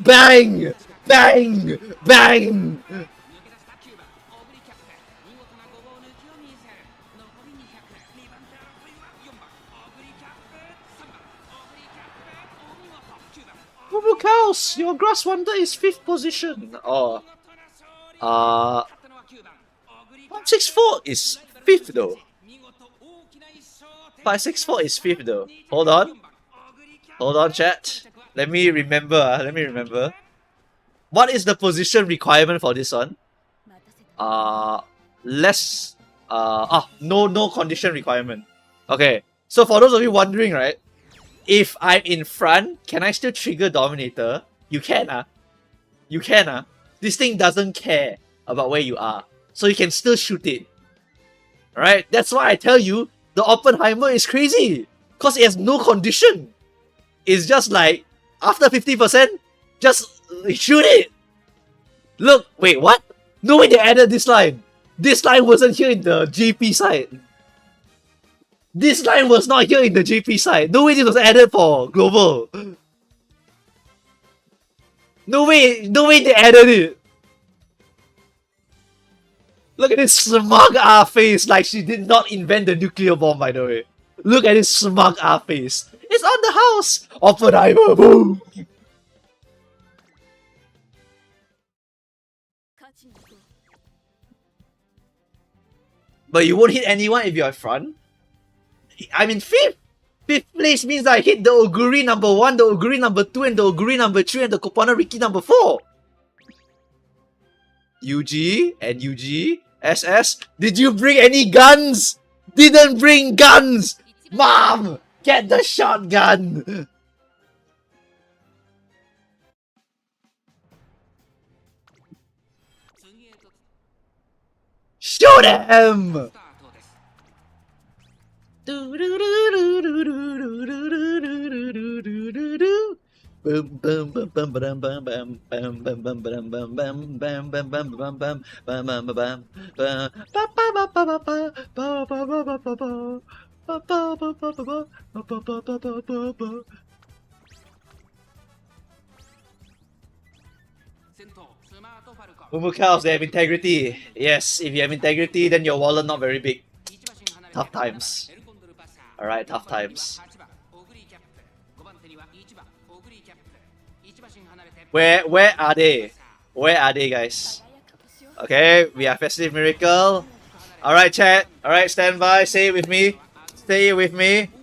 Bang! Bang! Bang! Boo Cows, your Grass Wonder is 5th position. Oh. 564 is 5th though. 564 is 5th though. Hold on. Hold on, chat. Let me remember. What is the position requirement for this one? Less. No condition requirement. Okay. So for those of you wondering, right? If I'm in front, can I still trigger Dominator? You can, You can, This thing doesn't care about where you are. So you can still shoot it. Alright? That's why I tell you, the Oppenheimer is crazy. Because it has no condition. It's just like, after 50%, just shoot it. Look, wait, what? No way they added this line. This line wasn't here in the GP side. This line was not here in the GP side. No way this was added for global. No way they added it. Look at this smug face, like she did not invent the nuclear bomb, by the way. Look at this smug face. It's on the house. Oppenheimer, boom. But you won't hit anyone if you're in front. I'm in 5th! 5th place means I hit the Oguri number 1, the Oguri number 2, and the Oguri number 3, and the Kopana Riki number 4! UG and UG, SS, did you bring any guns? Didn't bring guns! Mom! Get the shotgun! Shoot him! Cows, they have integrity. Yes, if you have integrity, then your wallet not very big. Tough times. Alright, tough times. Where are they? Where are they, guys? Okay, we are Festive Miracle. Alright, chat. Alright, stand by. Say it with me. Say it with me.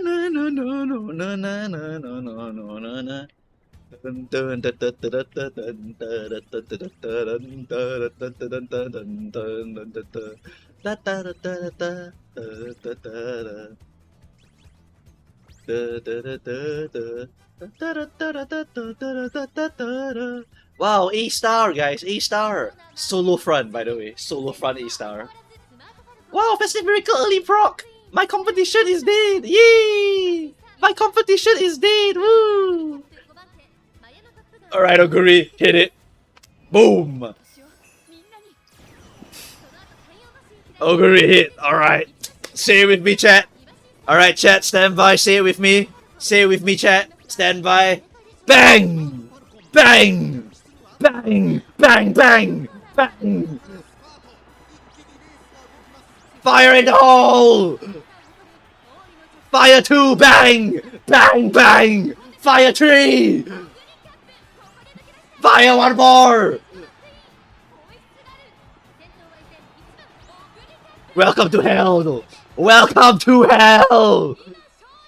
Wow, A star, guys, A star. Solo front, by the way, solo front A star. Wow, Festive Miracle early proc. My competition is dead. Yay! My competition is dead. Woo! All right, Oguri, hit it. Boom. Oguri hit. All right. Say it with me, chat. All right, chat, stand by. Say it with me. Say it with me, chat. Stand by. Bang! Bang! Bang! Bang! Bang! Bang! Fire in the hole! Fire 2! Bang! Bang! Bang! Fire 3! Fire 1 more! Welcome to hell! Welcome to hell!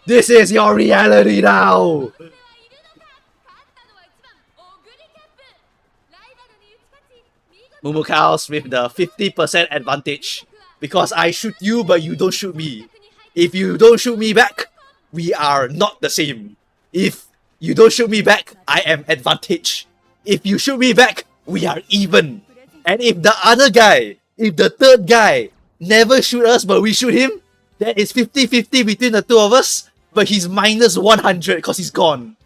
This is your reality now! Mumukaos with the 50% advantage. Because I shoot you, but you don't shoot me. If you don't shoot me back, we are not the same. If you don't shoot me back, I am advantage. If you shoot me back, we are even. And if the other guy, if the third guy never shoot us but we shoot him, then it's 50-50 between the two of us, but he's minus 100 because he's gone.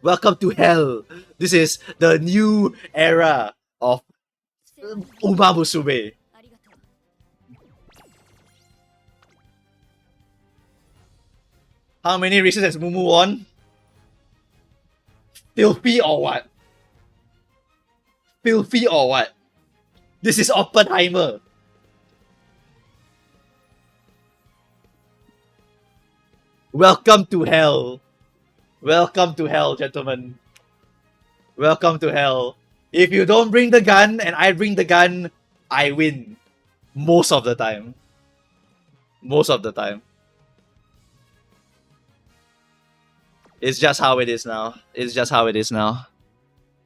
Welcome to hell. This is the new era of Uma Musume. How many races has Mumu won? Filthy or what? Filthy or what? This is Oppenheimer. Welcome to hell. Welcome to hell, gentlemen. Welcome to hell. If you don't bring the gun and I bring the gun, I win. Most of the time. Most of the time. It's just how it is now. It's just how it is now.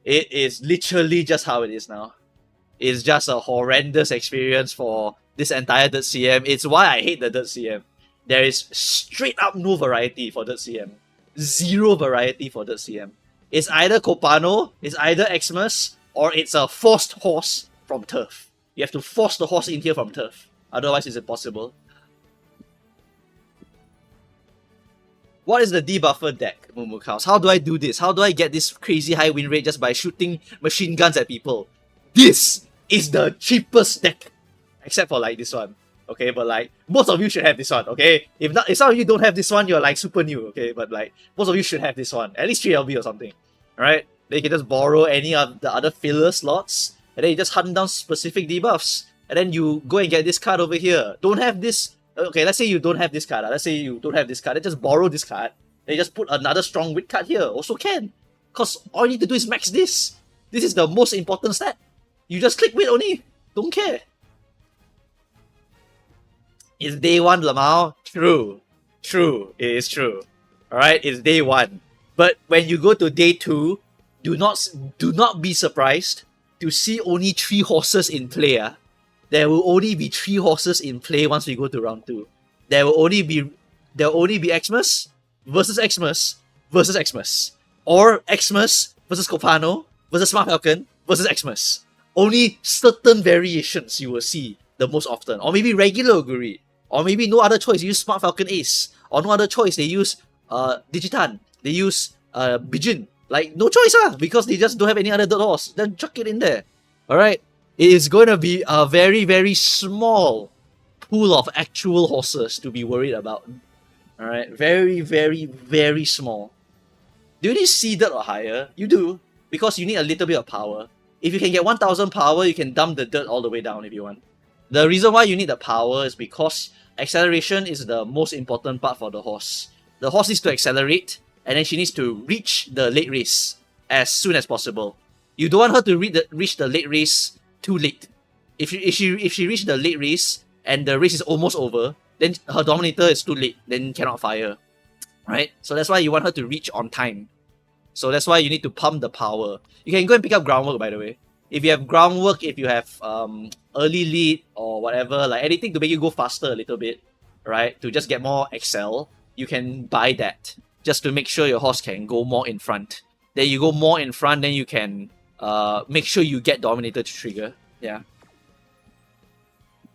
It is literally just how it is now. It's just a horrendous experience for this entire Dirt CM. It's why I hate the Dirt CM. There is straight up no variety for Dirt CM. Zero variety for Dirt CM. It's either Copano, it's either Xmas, or it's a forced horse from turf. You have to force the horse in here from turf. Otherwise, it's impossible. What is the debuffer deck, Momokaos? How do I do this? How do I get this crazy high win rate just by shooting machine guns at people? This is the cheapest deck. Except for like this one. Okay, but like, most of you should have this one, okay? If some of you don't have this one, you're like super new, okay? But like, most of you should have this one. At least 3LB or something. Alright? Then you can just borrow any of the other filler slots. And then you just hunt down specific debuffs. And then you go and get this card over here. Don't have this. Okay, let's say you don't have this card. Let's say you don't have this card. Then just borrow this card. Then you just put another strong wit card here. Also can. Because all you need to do is max this. This is the most important stat. You just click wit only. Don't care. It's day one, Lamau. True. True. It is true. Alright, it's day one. But when you go to day two, do not be surprised to see only 3 horses in play. There will only be 3 horses in play once we go to round 2. There will only be Xmas versus Xmas versus Xmas. Or Xmas versus Copano versus Smart Falcon versus Xmas. Only certain variations you will see the most often. Or maybe regular Oguri. Or maybe no other choice, they use Smart Falcon Ace. Or no other choice, they use Digitan. They use Bijin. Like, no choice because they just don't have any other dirt horse. Then chuck it in there. Alright? It is going to be a very, very small pool of actual horses to be worried about. Alright? Very, very, very small. Do you need seeded or higher? You do. Because you need a little bit of power. If you can get 1000 power, you can dump the dirt all the way down if you want. The reason why you need the power is because acceleration is the most important part for the horse. The horse needs to accelerate, and then she needs to reach the late race as soon as possible. You don't want her to reach the late race too late. If she reaches the late race and the race is almost over, then her Dominator is too late, then cannot fire, right? So that's why you want her to reach on time. So that's why you need to pump the power. You can go and pick up groundwork, by the way. If you have groundwork, if you have early lead or whatever, like anything to make you go faster a little bit, right? To just get more excel, you can buy that just to make sure your horse can go more in front. Then you go more in front, then you can make sure you get Dominator to trigger. Yeah.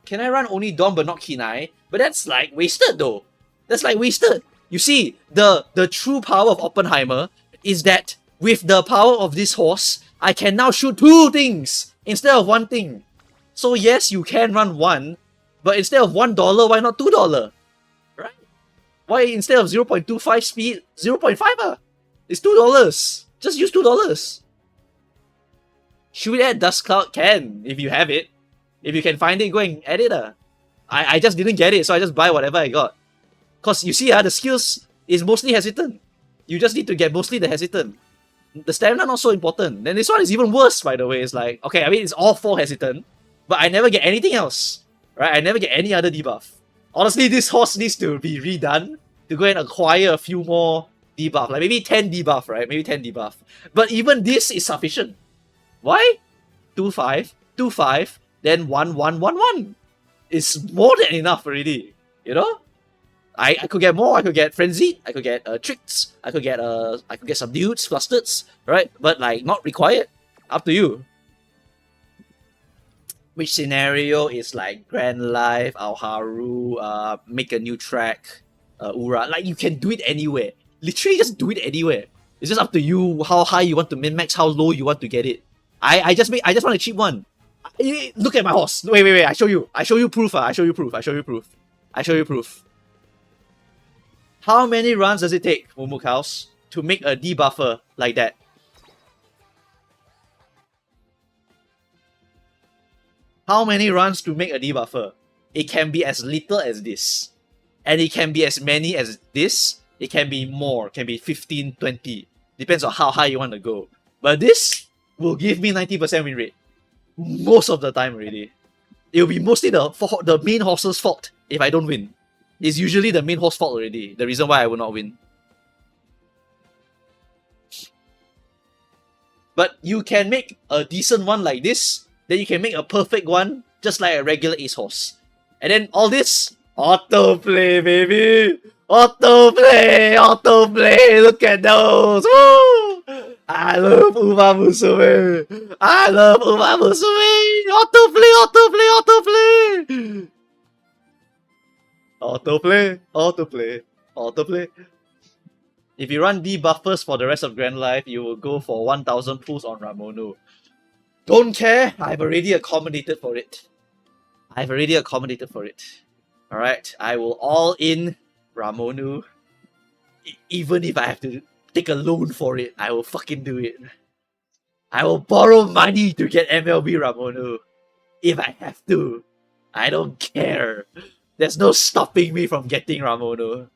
Can I run only Dom but not Kenai? But that's like wasted though. That's like wasted. You see, the true power of Oppenheimer is that with the power of this horse, I can now shoot 2 things instead of 1 thing. So yes, you can run 1, but instead of $1, why not $2? Right? Why instead of 0.25 speed, 0.5? It's $2. Just use $2. Should we add Dust Cloud? Can, if you have it. If you can find it, go and add it. I just didn't get it, so I just buy whatever I got. Because you see, the skills is mostly hesitant. You just need to get mostly the hesitant. The stamina not so important. Then this one is even worse, by the way. It's like, okay, I mean, it's all 4 hesitant, but I never get anything else. Right? I never get any other debuff. Honestly, this horse needs to be redone to go and acquire a few more debuff. Like maybe 10 debuff, right? Maybe 10 debuff. But even this is sufficient. Why? 2-5, 2-5, then 1-1-1-1. It's more than enough already. You know? I could get more. I could get frenzied. I could get tricks. I could get subdued, flustered, right? But like not required. Up to you. Which scenario is like Grand Life, Alharu, make a new track, Ura? Like you can do it anywhere. Literally just do it anywhere. It's just up to you how high you want to min-max, how low you want to get it. I just want a cheap one. Look at my horse. Wait. I show you proof. I show you proof. How many runs does it take, Mumuk House, to make a debuffer like that? How many runs to make a debuffer? It can be as little as this. And it can be as many as this. It can be more. It can be 15, 20. Depends on how high you want to go. But this will give me 90% win rate. Most of the time already. It will be mostly the main horse's fault if I don't win. It's usually the main horse fault already. The reason why I will not win. But you can make a decent one like this. Then you can make a perfect one just like a regular ace horse. And then all this, autoplay, baby! Autoplay! Look at those! Woo! I love Musume! Autoplay! Autoplay! If you run debuffers for the rest of Grand Life, you will go for 1000 pulls on Ramonu. Don't care, I've already accommodated for it. Alright, I will all in Ramonu. Even if I have to take a loan for it, I will fucking do it. I will borrow money to get MLB Ramonu. If I have to. I don't care. There's no stopping me from getting Ramonu.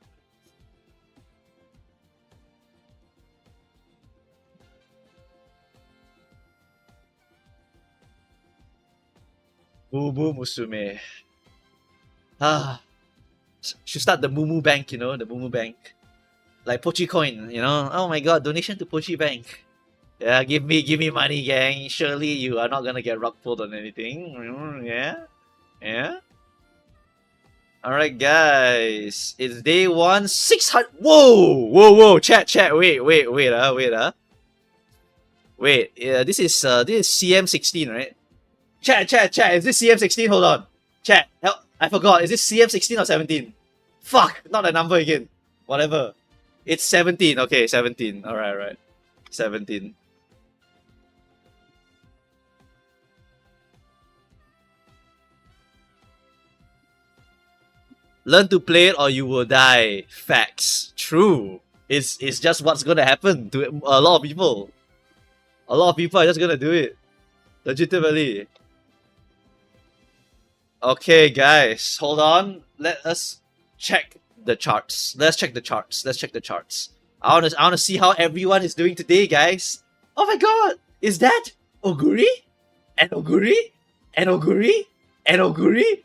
Boo Musume. Should start the Mumu Bank, you know, the Mumu Bank. Like Pochi Coin, you know. Oh my god, donation to Pochi Bank. Yeah, give me money, gang. Surely you are not gonna get rug pulled on anything. Yeah. Alright, guys. It's day 1, 600. Whoa. Chat. Wait. Wait. Yeah, this is CM16, right? Chat. Is this CM16? Hold on. Chat. Help. I forgot. Is this CM16 or 17? Fuck. Not a number again. Whatever. It's 17. Okay, 17. Alright. 17. Learn to play it or you will die. Facts. True. It's just what's gonna happen to a lot of people. A lot of people are just gonna do it. Legitimately. Okay, guys. Hold on. Let us check the charts. Let's check the charts. I wanna see how everyone is doing today, guys. Oh my god! Is that Oguri? And Oguri? And Oguri? And Oguri?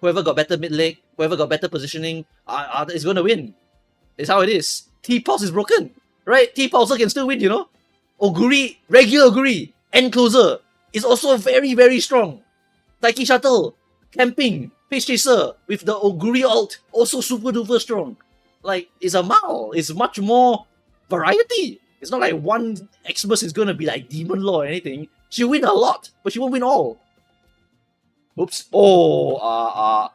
whoever got better mid lane, whoever got better positioning, is going to win. It's how it is. T-Pulse is broken, right? T-Pulse can still win, you know? Oguri, regular Oguri, end closer is also very, very strong. Taiki Shuttle, camping, Phase Chaser with the Oguri ult, also super duper strong. Like, it's a Mal. It's much more variety. It's not like one Xmas is gonna be like Demon Law or anything. She'll win a lot, but she won't win all. Oops. Oh,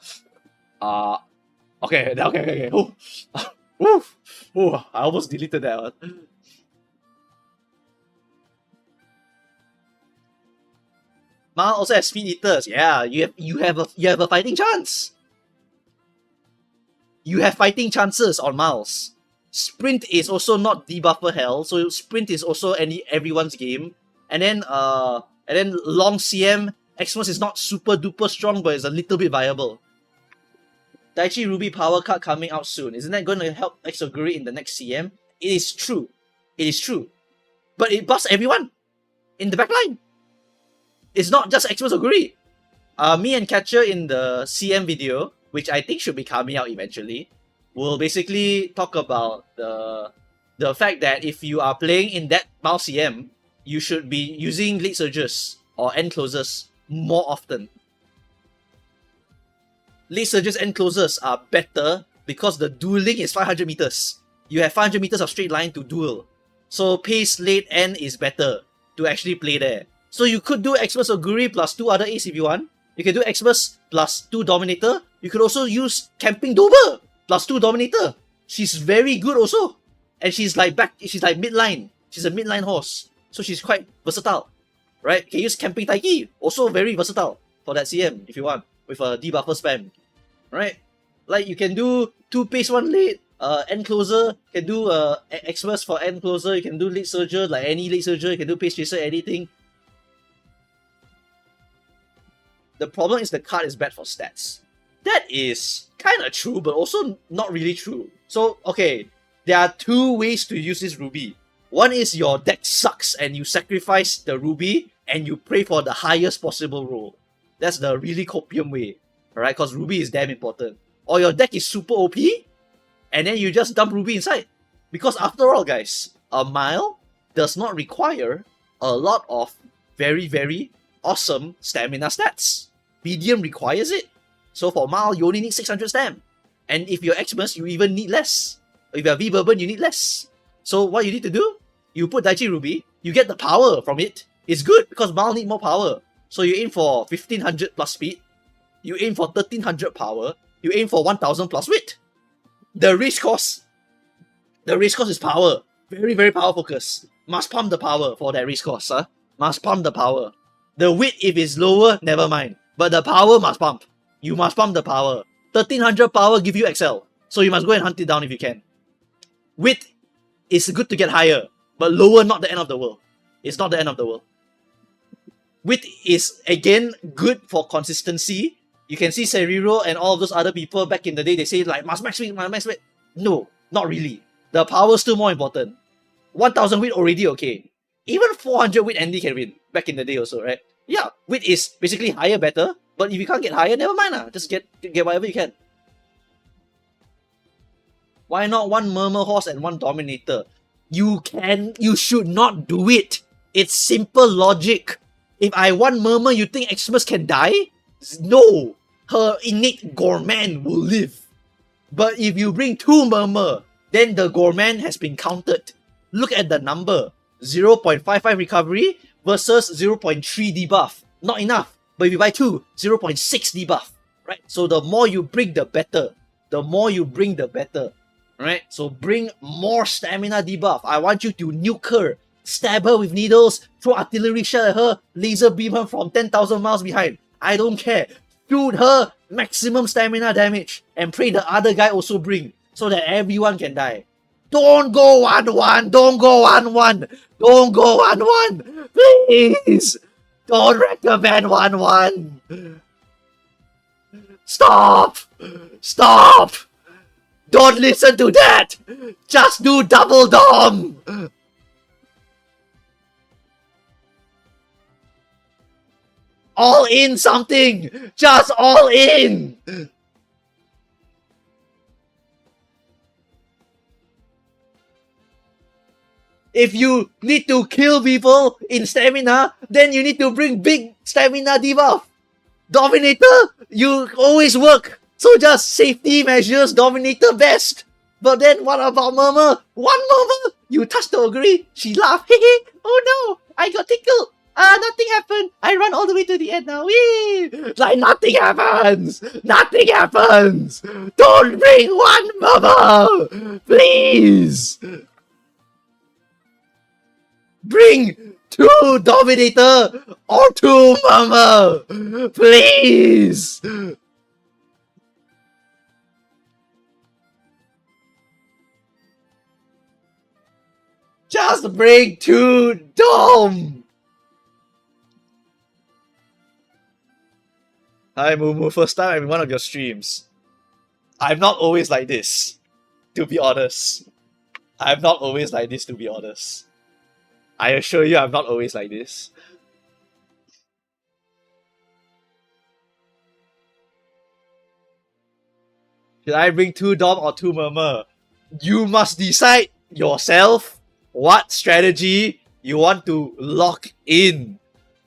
okay. Oh, I almost deleted that one. Mal also has Speed Eaters. Yeah, you have a fighting chance. You have fighting chances on Miles. Sprint is also not debuffer hell, so sprint is also everyone's game. And then long CM, Xmas is not super duper strong, but it's a little bit viable. Daichi Ruby power card coming out soon. Isn't that going to help Exoguri in the next CM? It is true. It is true. But it buffs everyone in the backline. It's not just Xmas Oguri. Me and Catcher in the CM video, which I think should be coming out eventually, will basically talk about the fact that if you are playing in that Mal CM, you should be using late surges or end closers more often. Late surges and closers are better because the dueling is 500 meters. You have 500 meters of straight line to duel. So pace late end is better to actually play there. So you could do Xmas Oguri plus 2 other Ace if you want. You can do Xmas plus 2 Dominator. You could also use Camping Dober plus 2 Dominator. She's very good also. And she's like midline. She's a midline horse. So she's quite versatile. Right? You can use Camping Taiki. Also very versatile for that CM if you want. With a debuffer spam. Right? Like you can do 2 pace 1 late. End closer. You can do Xmas for end closer. You can do late surger. Like any late surger. You can do pace chaser, anything. The problem is the card is bad for stats. That is kind of true, but also not really true. So, okay, there are 2 ways to use this Ruby. One is your deck sucks and you sacrifice the Ruby and you pray for the highest possible roll. That's the really copium way, alright? Because Ruby is damn important. Or your deck is super OP and then you just dump Ruby inside. Because after all, guys, a Mile does not require a lot of very, very awesome stamina stats. Medium requires it. So for Mal, you only need 600 stam. And if you're Xmas, you even need less. If you're V-Bourbon, you need less. So what you need to do, you put Daichi Ruby, you get the power from it. It's good because Mal need more power. So you aim for 1500 plus speed. You aim for 1300 power. You aim for 1000 plus wit. The race course is power. Very, very power focus. Must pump the power for that race course, huh? Must pump the power. The wit, if it's lower, never mind. But the power must pump. You must pump the power. 1300 power give you XL. So you must go and hunt it down if you can. Wit is good to get higher. But lower, not the end of the world. It's not the end of the world. Wit is, again, good for consistency. You can see Seriro and all of those other people back in the day, they say like, must max wit, must max wit. No, not really. The power is still more important. 1000 wit already okay. Even 400 wit Andy can win. Back in the day also, right? Yeah, wit is basically higher better, but if you can't get higher, never mind. Just get whatever you can. Why not 1 Murmur Horse and 1 Dominator? You should not do it. It's simple logic. If I want Murmur, you think Xmas can die? No. Her innate Gorman will live. But if you bring 2 Murmur, then the Gorman has been counted. Look at the number. 0.55 recovery versus 0.3 debuff. Not enough. But if you buy 2, 0.6 debuff. Right? So the more you bring, the better. The more you bring, the better. Right? So bring more stamina debuff. I want you to nuke her. Stab her with needles. Throw artillery shell at her. Laser beam her from 10,000 miles behind. I don't care. Shoot her maximum stamina damage. And pray the other guy also bring. So that everyone can die. Don't go 1-1. Don't go 1-1. Don't go 1-1. Please. Don't recommend 1-1. Stop. Stop. Don't listen to that. Just do double dom. all in something. Just all in. If you need to kill people in stamina, then you need to bring big stamina debuff. Dominator, you always work. So just safety measures, Dominator best. But then what about Murmur? One Murmur, you touch the Ogre, she laughed. Hehe, oh no, I got tickled. Nothing happened. I run all the way to the end now. Whee! Like nothing happens. Nothing happens. Don't bring one Murmur, please. Bring 2 Dominator or 2 Murmur, please. Just bring 2 Dom. Hi Mumu, first time I'm in one of your streams. I'm not always like this, to be honest. I'm not always like this, to be honest. I assure you I'm not always like this. Should I bring 2 Dom or 2 Murmur? You must decide yourself what strategy you want to lock in.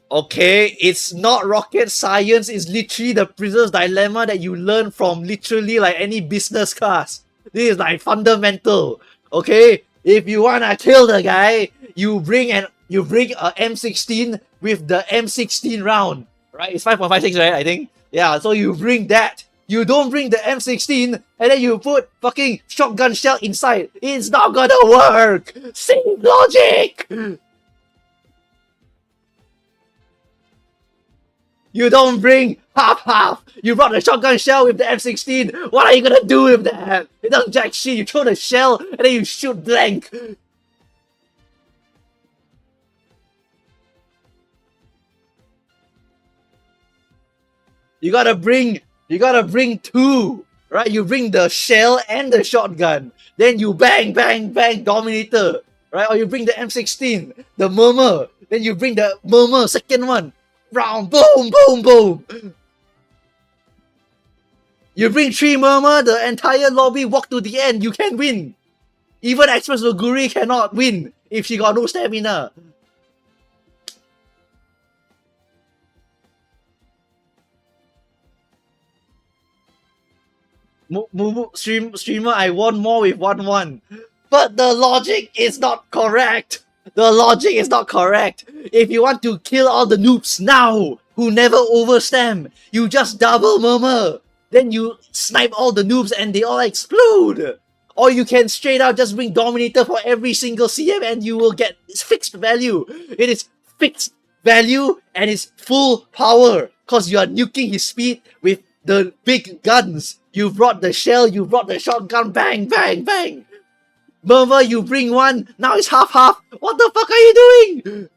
Okay, it's not rocket science, it's literally the prisoner's dilemma that you learn from literally like any business class. This is like fundamental. Okay, if you wanna kill the guy, you bring a M16 with the M16 round. Right? It's 5.56, right? I think. Yeah, so you bring that. You don't bring the M16 and then you put fucking shotgun shell inside. It's not gonna work! Same logic! You don't bring half-half. You brought the shotgun shell with the M16. What are you gonna do with that? It doesn't jack shit. You throw the shell and then you shoot blank. You gotta bring 2, right? You bring the shell and the shotgun. Then you bang, bang, bang, Dominator, right? Or you bring the M16, the Murmur. Then you bring the Murmur, second one. Round, boom, boom, boom. You bring 3 Murmur, the entire lobby walk to the end. You can win. Even Express Oguri cannot win if she got no stamina. Streamer, I won more with 1-1. But the logic is not correct. The logic is not correct. If you want to kill all the noobs now who never overstam, you just double Murmur. Then you snipe all the noobs and they all explode. Or you can straight out just bring Dominator for every single CM and you will get fixed value. It is fixed value and it's full power because you are nuking his speed with the big guns. You brought the shell, you brought the shotgun, bang, bang, bang. Murmur, you bring 1, now it's half-half. What the fuck are you doing?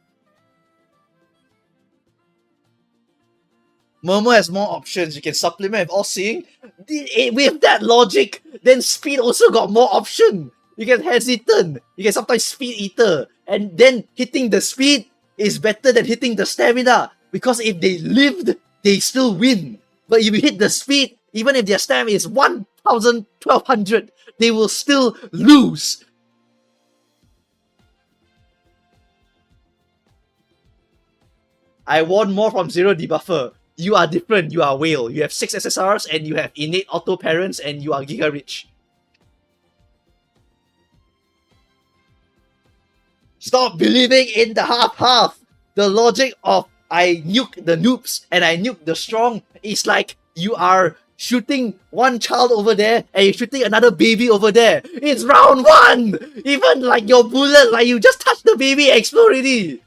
Murmur has more options. You can supplement with all-seeing. With that logic, then speed also got more option. You can hesitant. You can sometimes speed eater. And then hitting the speed is better than hitting the stamina. Because if they lived, they still win. But if you hit the speed, even if their stamina is 1,000, 1,200, they will still lose. I won more from 0 debuffer. You are different, you are whale. You have 6 SSRs and you have innate auto parents and you are giga rich. Stop believing in the half-half. The logic of I nuke the noobs and I nuke the strong is like you are shooting one child over there and you're shooting another baby over there. It's round 1! Even like your bullet, like you just touch the baby, explode already.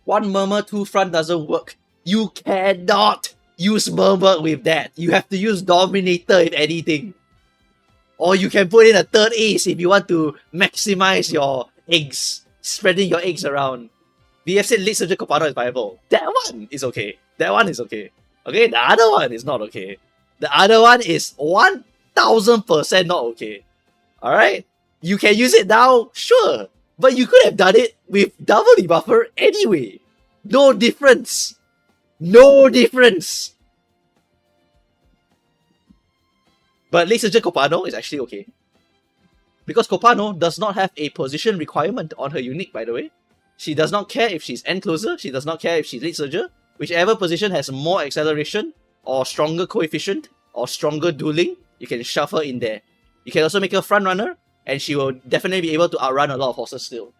One Murmur, 2 front doesn't work. You cannot use Murmur with that. You have to use Dominator if anything. Or you can put in a 3rd ace if you want to maximize your eggs. Spreading your eggs around. BF said late surgery Copano is viable. That one is okay. That one is okay. Okay, the other one is not okay. The other one is 1000% not okay. Alright? You can use it now, sure. But you could have done it with double debuffer anyway. No difference. No difference. But late surgery Copano is actually okay. Because Copano does not have a position requirement on her unique, by the way. She does not care if she's end closer, she does not care if she's late surger. Whichever position has more acceleration, or stronger coefficient, or stronger dueling, you can shove her in there. You can also make her front runner, and she will definitely be able to outrun a lot of horses still.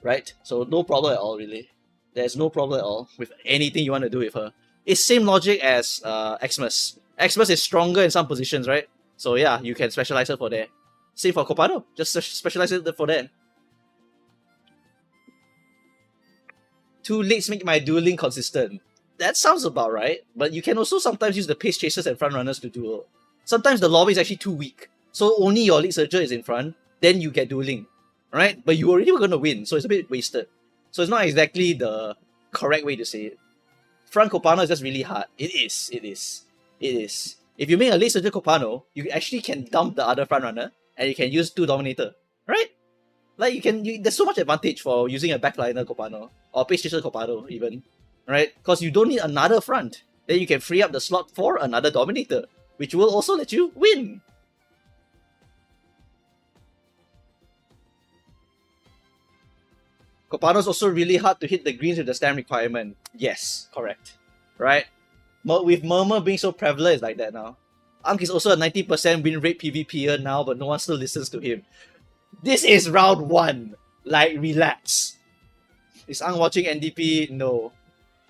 Right? So no problem at all, really. There's no problem at all with anything you want to do with her. It's same logic as Xmas. Xmas is stronger in some positions, right? So yeah, you can specialize her for there. Same for Copano, just specialize it for that. 2 lates make my dueling consistent. That sounds about right, but you can also sometimes use the pace chasers and front runners to duel. Sometimes the lobby is actually too weak, so only your late surger is in front, then you get dueling. Right? But you already were going to win, so it's a bit wasted. So it's not exactly the correct way to say it. Front Copano is just really hard. It is. If you make a late surger Copano, you actually can dump the other front runner, and you can use 2 Dominator, right? Like there's so much advantage for using a backliner Copano, or pace chaser Copano even, right? Because you don't need another front. Then you can free up the slot for another Dominator, which will also let you win. Copano's also really hard to hit the greens with the stand requirement. Yes, correct. Right? With Murmur being so prevalent, it's like that now. Ankh is also a 90% win rate PvPer now, but no one still listens to him. This is round 1. Like, relax. Is Ankh watching NDP? No.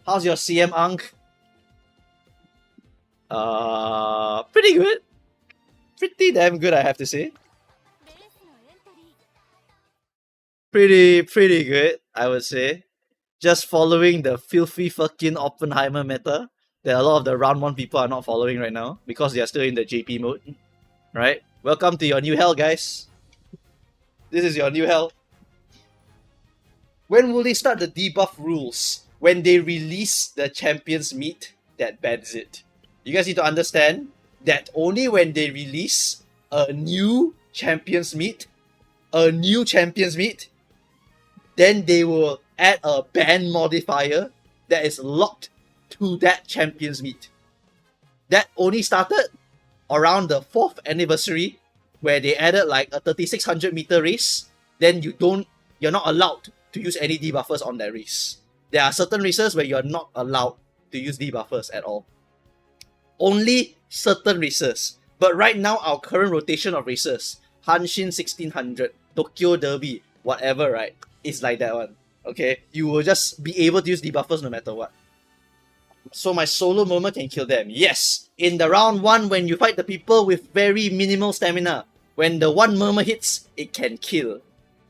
How's your CM, Ankh? Pretty good. Pretty damn good, I have to say. Pretty good, I would say. Just following the filthy fucking Oppenheimer meta that a lot of the round 1 people are not following right now because they are still in the JP mode. Right? Welcome to your new hell, guys. This is your new hell. When will they start the debuff rules? When they release the Champions Meet that bans it. You guys need to understand that only when they release a new Champions Meet, then they will add a ban modifier that is locked to that Champions Meet. That only started around the 4th anniversary where they added like a 3600 meter race. Then you're not allowed to use any debuffers on that race. There are certain races where you're not allowed to use debuffers at all. Only certain races. But right now, our current rotation of races, Hanshin 1600, Tokyo Derby, whatever, right? It's like that one. Okay? You will just be able to use debuffers no matter what. So my solo Murmur can kill them. Yes! In the round 1, when you fight the people with very minimal stamina, when the 1 Murmur hits, it can kill.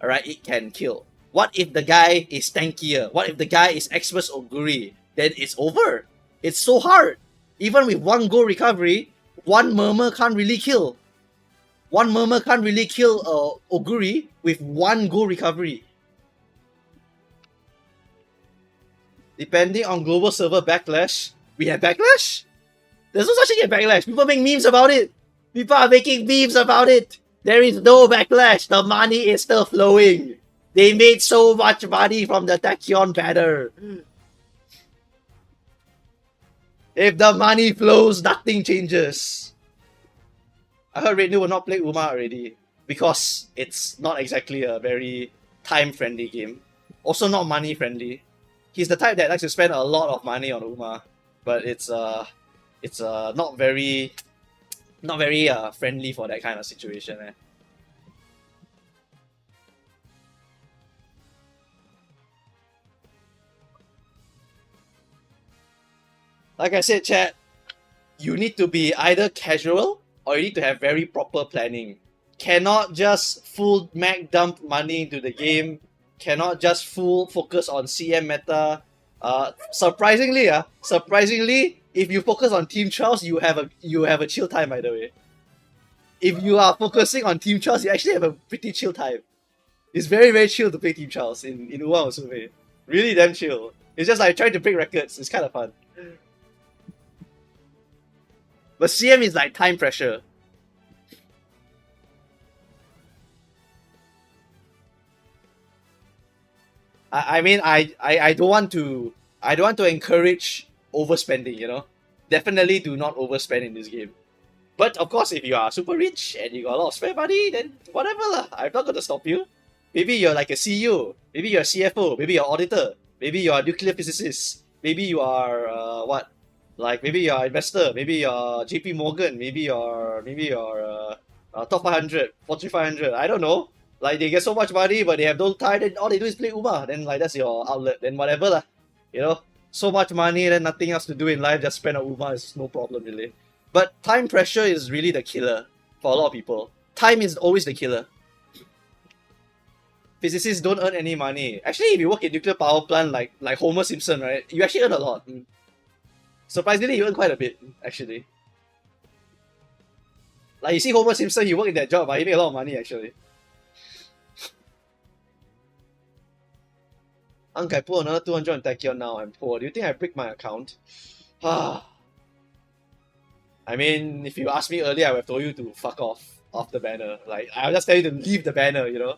Alright? It can kill. What if the guy is tankier? What if the guy is Xmas Oguri? Then it's over. It's so hard. Even with 1 go recovery, 1 Murmur can't really kill. 1 Murmur can't really kill Oguri with 1 go recovery. Depending on global server backlash, we have backlash? There's no such thing as backlash. People make memes about it. People are making memes about it. There is no backlash. The money is still flowing. They made so much money from the Tachyon banner. If the money flows, nothing changes. I heard Rednu will not play Uma already because it's not exactly a very time-friendly game. Also not money-friendly. He's the type that likes to spend a lot of money on Uma, but it's not very friendly for that kind of situation. Like I said, chat, you need to be either casual or you need to have very proper planning. Cannot just full mag dump money into the game. Cannot just full focus on CM meta. Surprisingly, if you focus on team trials, you have a chill time, by the way. If you are focusing on team trials, you actually have a pretty chill time. It's very, very chill to play team trials in Uma Musume. Really damn chill. It's just like trying to break records. It's kind of fun. But CM is like time pressure. I mean I don't want to encourage overspending, you know. Definitely do not overspend in this game. But of course, if you are super rich and you got a lot of spare money, then whatever lah. I'm not gonna stop you. Maybe you're like a CEO. Maybe you're a CFO. Maybe you're an auditor. Maybe you're a nuclear physicist. Maybe you are what? Like maybe you're an investor. Maybe you're JP Morgan. Maybe you're top 500, Fortune 500. I don't know. Like they get so much money, but they have no time. Then all they do is play Uma. Then like that's your outlet. Then whatever lah. You know, so much money, then nothing else to do in life. Just spend on Uma is no problem really. But time pressure is really the killer for a lot of people. Time is always the killer. Physicists don't earn any money. Actually, if you work in nuclear power plant like Homer Simpson, right, you actually earn a lot. Surprisingly, you earn quite a bit, actually. Like you see Homer Simpson, he work in that job, but he make a lot of money actually. Unc, I pull another 200 on Tachyon now. I'm poor. Do you think I break my account? I mean, if you asked me earlier, I would have told you to fuck off the banner. Like, I'll just tell you to leave the banner, you know?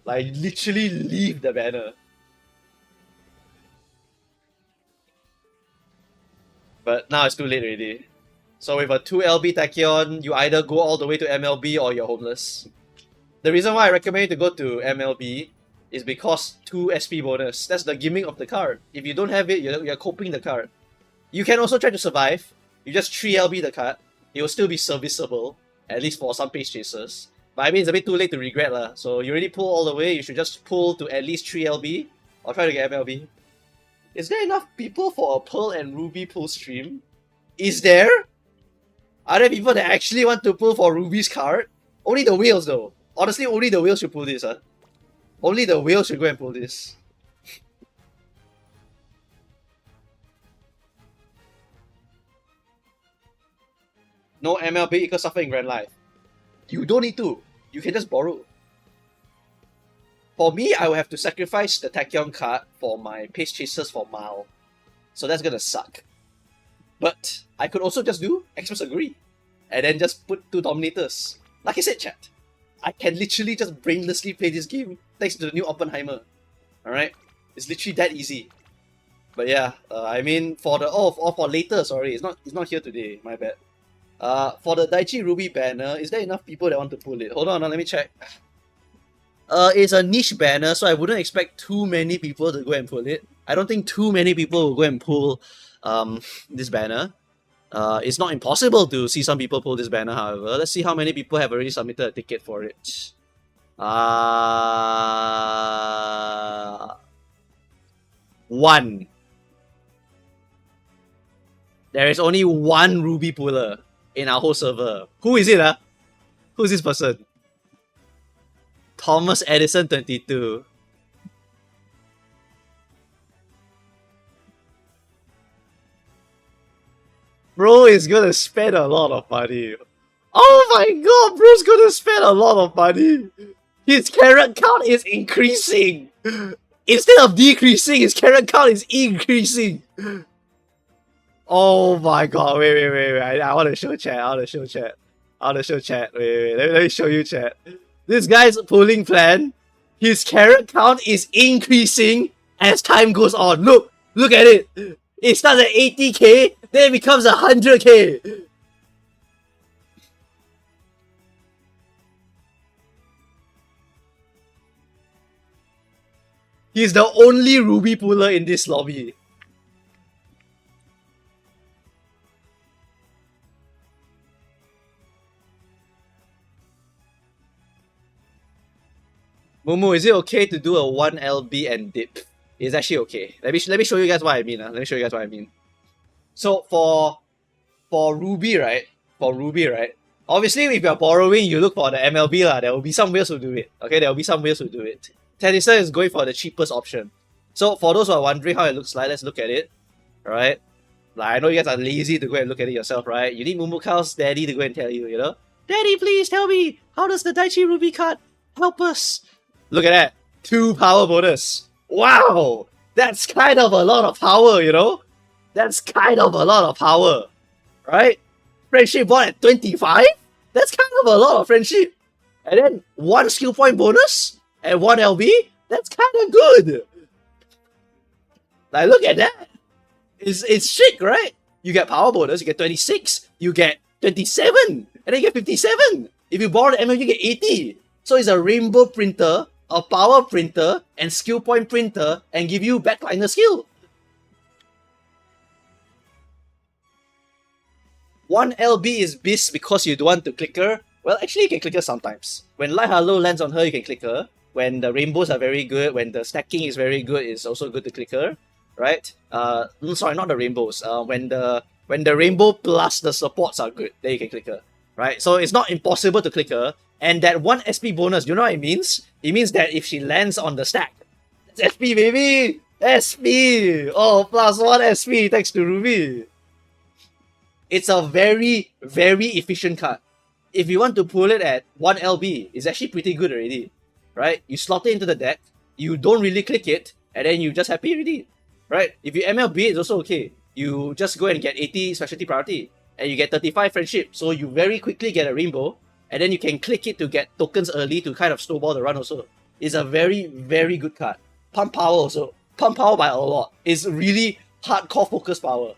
Like, literally leave the banner. But now it's too late already. So with a 2 LB Tachyon, you either go all the way to MLB or you're homeless. The reason why I recommend you to go to MLB is because 2 SP bonus. That's the gimmick of the card. If you don't have it, you're coping the card. You can also try to survive. You just 3 LB the card. It will still be serviceable, at least for some pace chasers. But I mean, it's a bit too late to regret lah. So you already pull all the way, you should just pull to at least 3 LB, or try to get MLB. Is there enough people for a Pearl and Ruby pull stream? Is there? Are there people that actually want to pull for Ruby's card? Only the whales though. Honestly, only the whales should pull this, huh? Only the whales should go and pull this. No MLB equals suffer in Grand Life. You don't need to. You can just borrow. For me, I will have to sacrifice the Tachyon card for my Pace Chasers for Mile. So that's gonna suck. But I could also just do Express Agree. And then just put 2 Dominators. Like I said, chat. I can literally just brainlessly play this game thanks to the new Oppenheimer. Alright? It's literally that easy. But yeah, I mean for the for later, sorry, it's not here today, my bad. For the Daichi Ruby banner, is there enough people that want to pull it? Hold on, let me check. It's a niche banner, so I wouldn't expect too many people to go and pull it. I don't think too many people will go and pull this banner. It's not impossible to see some people pull this banner, however. Let's see how many people have already submitted a ticket for it. 1. There is only 1 Ruby puller in our whole server. Who is it? Who's this person? Thomas Edison 22. Bro is gonna spend a lot of money. Oh my god, bro's gonna spend a lot of money. His carrot count is increasing. Instead of decreasing, his carrot count is increasing. Oh my god, wait. I want to show chat. Wait. Let me show you chat. This guy's pulling plan, his carrot count is increasing as time goes on. Look at it. It starts at 80k, then it becomes 100k. He's the only Ruby puller in this lobby. Mumu, is it okay to do a 1 LB and dip? It's actually okay. Let me show you guys what I mean. So for Ruby, right? Obviously, if you're borrowing, you look for the MLB lah. There will be some ways to do it. Okay, there will be some ways to do it. Tennyson is going for the cheapest option. So for those who are wondering how it looks like, let's look at it. Alright? Like, I know you guys are lazy to go and look at it yourself, right? You need Mumukal's daddy to go and tell you, you know? Daddy, please tell me, how does the Daichi Ruby card help us? Look at that. 2 power bonus. Wow! That's kind of a lot of power, you know? That's kind of a lot of power, right? Friendship bond at 25? That's kind of a lot of friendship. And then 1 skill point bonus and 1 LB? That's kind of good. Like, look at that. It's sick, right? You get power bonus, you get 26, you get 27, and then you get 57. If you borrow the ML, you get 80. So it's a rainbow printer, a power printer, and skill point printer, and give you backliner skill. 1 LB is bis because you don't want to click her. Well, actually, you can click her sometimes. When Light Hello lands on her, you can click her. When the rainbows are very good, when the stacking is very good, it's also good to click her, right? Sorry, not the rainbows. When the rainbow plus the supports are good, then you can click her, right? So it's not impossible to click her. And that 1 SP bonus, you know what it means? It means that if she lands on the stack, that's SP, baby! SP! Oh, +1 SP thanks to Ruby. It's a very, very efficient card. If you want to pull it at 1 LB, it's actually pretty good already, right? You slot it into the deck, you don't really click it, and then you just happy already, right? If you MLB, it's also okay. You just go and get 80 specialty priority, and you get 35 friendship, so you very quickly get a rainbow, and then you can click it to get tokens early to kind of snowball the run also. It's a very, very good card. Pump power also. Pump power by a lot. It's really hardcore focus power.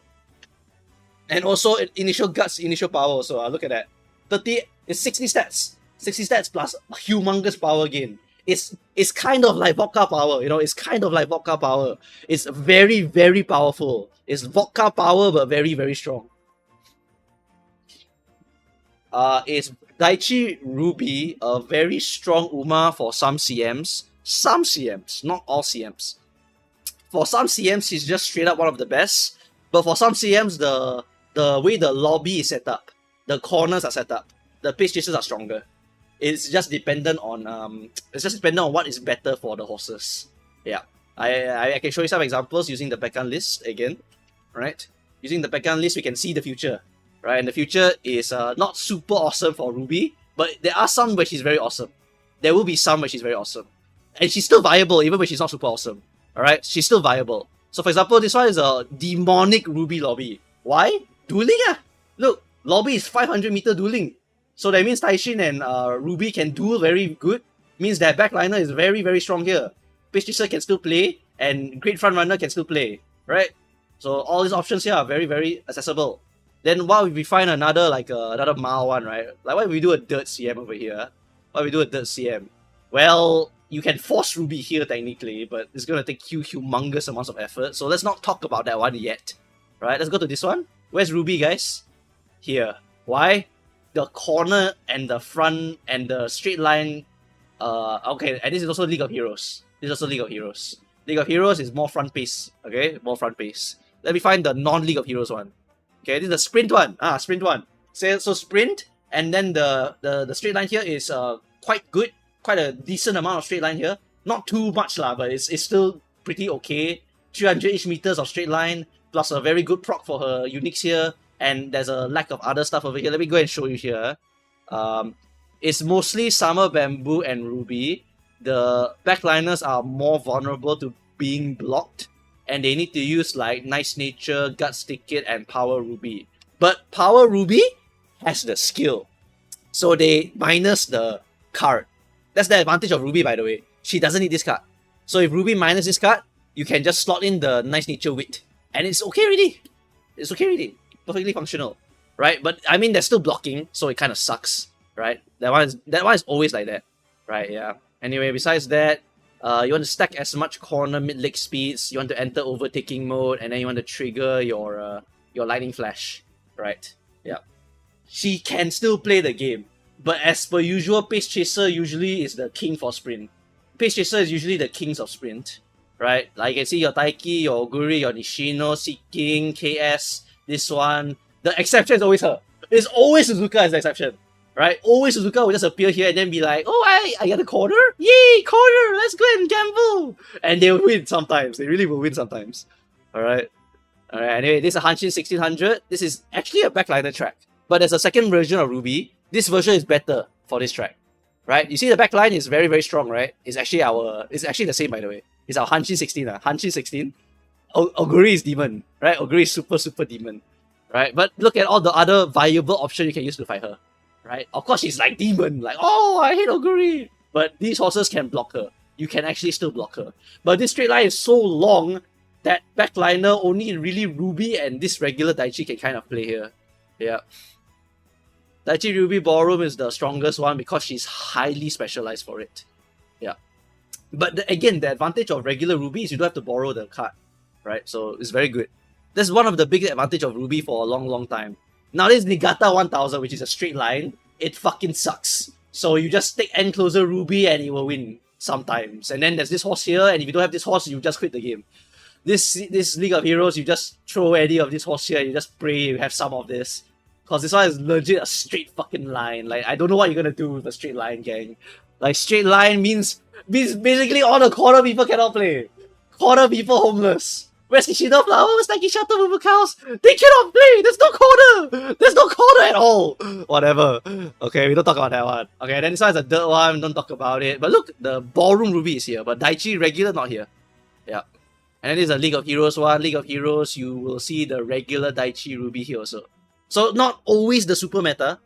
And also initial guts, initial power also. Look at that. 30 is 60 stats. 60 stats plus humongous power gain. It's kind of like vodka power, you know, it's kind of like vodka power. It's very, very powerful. It's vodka power but very, very strong. It's Daichi Ruby, a very strong Uma for some CMs. Some CMs, not all CMs. For some CMs, he's just straight up one of the best. But for some CMs, the way the lobby is set up, the corners are set up, the pace chasers are stronger. It's just dependent on what is better for the horses. Yeah, I can show you some examples using the background list again, right? Using the background list, we can see the future, right? And the future is not super awesome for Ruby, but there are some where she's very awesome. There will be some where she's very awesome, and she's still viable even when she's not super awesome. All right, she's still viable. So for example, this one is a demonic Ruby lobby. Why? Dueling ah! Look, lobby is 500 meter dueling. So that means Taishin and Ruby can duel very good. Means that backliner is very, very strong here. Pace Chaser can still play, and Great Front Runner can still play, right? So all these options here are very, very accessible. Then why would we find another another Mao one, right? Like why would we do a dirt CM over here? Why would we do a dirt CM? Well, you can force Ruby here technically, but it's gonna take you humongous amounts of effort. So let's not talk about that one yet. Right? Let's go to this one. Where's Ruby, guys? Here. Why? The corner and the front and the straight line. Okay, and this is also League of Heroes. This is also League of Heroes. League of Heroes is more front pace. Okay, more front pace. Let me find the non-League of Heroes one. Okay, this is the sprint one. Sprint one. So sprint, and then the straight line here is quite good. Quite a decent amount of straight line here. Not too much lah, but it's still pretty okay. 300-ish meters of straight line, plus a very good proc for her uniques here. And there's a lack of other stuff over here. Let me go and show you here. It's mostly Summer Bamboo and Ruby. The backliners are more vulnerable to being blocked, and they need to use like Nice Nature, Guts Ticket, and Power Ruby. But Power Ruby has the skill, so they minus the card. That's the advantage of Ruby, by the way. She doesn't need this card. So if Ruby minus this card, you can just slot in the Nice Nature Wit, and it's okay already. It's okay already. Perfectly functional, right? But I mean, they're still blocking, so it kind of sucks, right? That one is always like that, right? Yeah. Anyway, besides that, you want to stack as much corner mid-leg speeds. You want to enter overtaking mode, and then you want to trigger your lightning flash, right? Yeah. She can still play the game, but as per usual, Pace Chaser usually is the king for sprint. Pace Chaser is usually the kings of sprint, right? Like you can see your Taiki, your Oguri, your Nishino, Seeking, KS. This one, the exception is always her. It's always Suzuka as the exception, right? Always Suzuka will just appear here and then be like, oh, I get a corner? Yay, corner! Let's go and gamble! And they'll win sometimes. They really will win sometimes. Alright. Anyway, this is a Hanshin 1600. This is actually a backliner track. But there's a second version of Ruby. This version is better for this track. Right? You see the backline is very, very strong, right? It's actually the same, by the way. It's our Hanshin 16. Hanshin 16. Oguri is demon, right? Oguri is super demon, right? But look at all the other viable options you can use to fight her, right? Of course, she's like demon, like, oh, I hate Oguri. But these horses can block her. You can actually still block her. But this straight line is so long that backliner only really Ruby and this regular Daichi can kind of play here. Yeah. Daichi Ruby Ballroom is the strongest one because she's highly specialized for it. Yeah. But again, the advantage of regular Ruby is you don't have to borrow the card, right? So it's very good. That's one of the biggest advantage of Ruby for a long time. Now this Nigata 1000, which is a straight line, it fucking sucks. So you just take N closer Ruby and it will win sometimes. And then there's this horse here, and if you don't have this horse, you just quit the game. This League of Heroes, you just throw any of this horse here, you just pray you have some of this. Because this one is legit a straight fucking line. Like, I don't know what you're gonna do with a straight line, gang. Like, straight line means basically all the quarter people cannot play. Quarter people homeless. Where's Kishida Flower? Where's Nakishata Mumukaos? They cannot play! There's no corner! There's no corner at all! Whatever. Okay, we don't talk about that one. Okay, then this one is a dirt one, don't talk about it. But look, the Ballroom Ruby is here, but Daichi regular not here. Yeah. And then there's a League of Heroes one. League of Heroes, you will see the regular Daichi Ruby here also. So not always the super meta.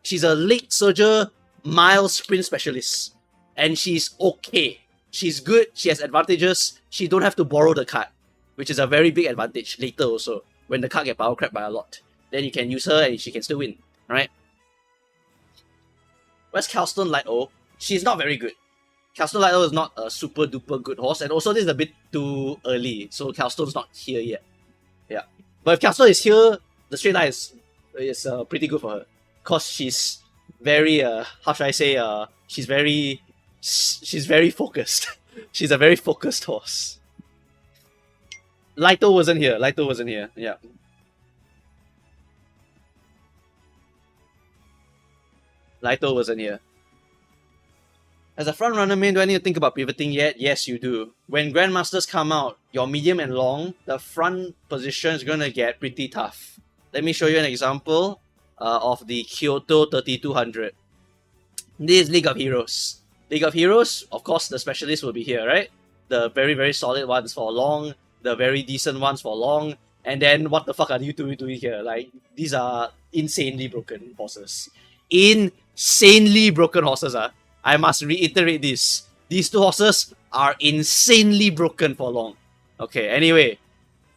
She's a late surger, mild sprint specialist. And she's okay. She's good, she has advantages, she don't have to borrow the card, which is a very big advantage later also, when the card get power crept by a lot. Then you can use her and she can still win, right? Where's Calstone Light O? She's not very good. Calstone Light O is not a super duper good horse, and also this is a bit too early, so Calstone's not here yet. Yeah. But if Calstone is here, the straight line is pretty good for her. Because she's very, how should I say, she's very focused. She's a very focused horse. Lighto wasn't here. Yeah. Lighto wasn't here. As a front runner main, do I need to think about pivoting yet? Yes, you do. When Grandmasters come out, your medium and long, the front position is going to get pretty tough. Let me show you an example of the Kyoto 3200. This is League of Heroes. League of Heroes, of course, the specialists will be here, right? The very solid ones for long, the very decent ones for long, and then what the fuck are you doing here? Like, these are insanely broken horses. Insanely broken horses, I must reiterate this. These two horses are insanely broken for long. Okay, anyway,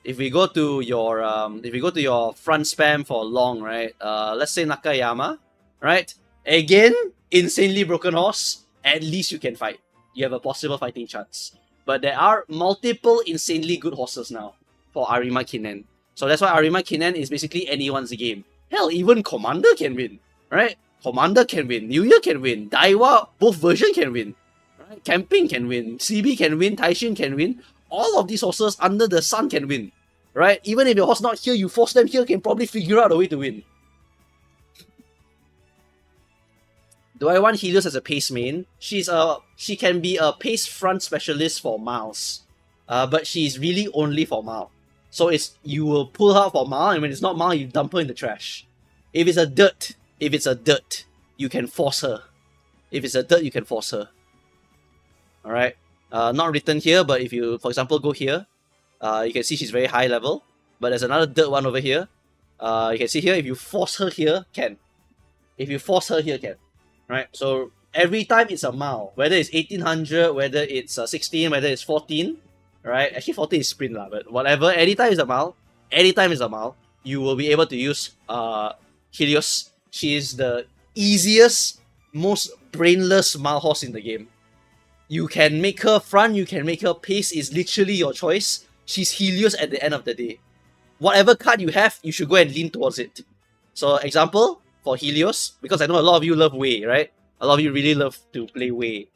if we go to your front spam for long, right? Let's say Nakayama, right? Again, insanely broken horse. At least you can fight. You have a possible fighting chance. But there are multiple insanely good horses now for Arima Kinen. So that's why Arima Kinen is basically anyone's game. Hell, even Commander can win, right? Commander can win, New Year can win, Daiwa, both version can win, right? Camping can win, CB can win, Taishin can win. All of these horses under the sun can win, right? Even if your horse not here, you force them here, can probably figure out a way to win. Do I want Helios as a pace main? She can be a pace front specialist for miles, but she's really only for mile. So you will pull her for mile, and when it's not mile, you dump her in the trash. If it's a dirt, you can force her. Alright? Not written here, but if you, for example, go here, you can see she's very high level. But there's another dirt one over here. You can see here, if you force her here, can. Right? So every time it's a mile, whether it's 1800, whether it's 16, whether it's 14, right? Actually 14 is sprint lah, but whatever, anytime is a mile, you will be able to use Helios. She is the easiest, most brainless mile horse in the game. You can make her front, you can make her pace, is literally your choice. She's Helios at the end of the day. Whatever card you have, you should go and lean towards it. So example, for Helios, because I know a lot of you love Wei, right? A lot of you really love to play Wei.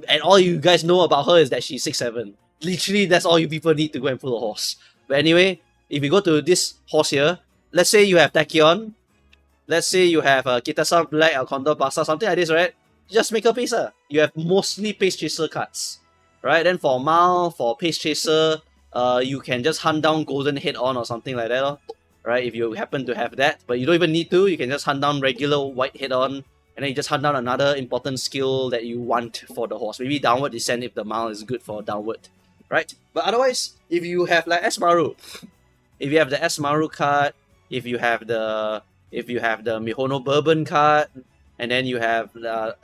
And all you guys know about her is that she's 6'7". Literally, that's all you people need to go and pull a horse. But anyway, if you go to this horse here, let's say you have Tachyon, let's say you have Kitasan Black, Alcondor Basa, something like this, right? Just make a pacer. You have mostly pace chaser cards, right? Then for Mal, for pace chaser, you can just hunt down Golden Head On or something like that, right? If you happen to have that, but you don't even need to, you can just hunt down regular White Head On, and then you just hunt down another important skill that you want for the horse. Maybe Downward Descent if the Mal is good for downward. right? But otherwise, if you have like Esmaru, if you have the Esmaru card, if you have the Mihono Bourbon card, and then you have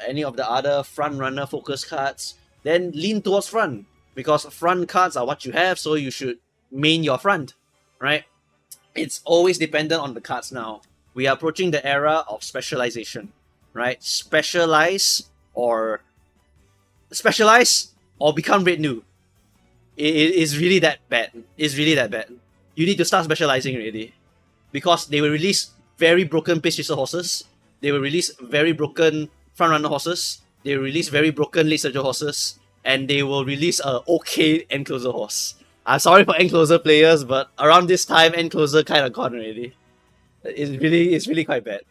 any of the other front runner focus cards, then lean towards front, because front cards are what you have, so you should main your front, right? It's always dependent on the cards now. We are approaching the era of specialization, right? Specialize or become red new. It is really that bad. It's really that bad. You need to start specializing already, because they will release very broken pace chaser horses. They will release very broken front runner horses. They will release very broken late surger horses, and they will release a okay end closer horse. I'm sorry for end closer players, but around this time, end closer kind of gone already. It's really quite bad.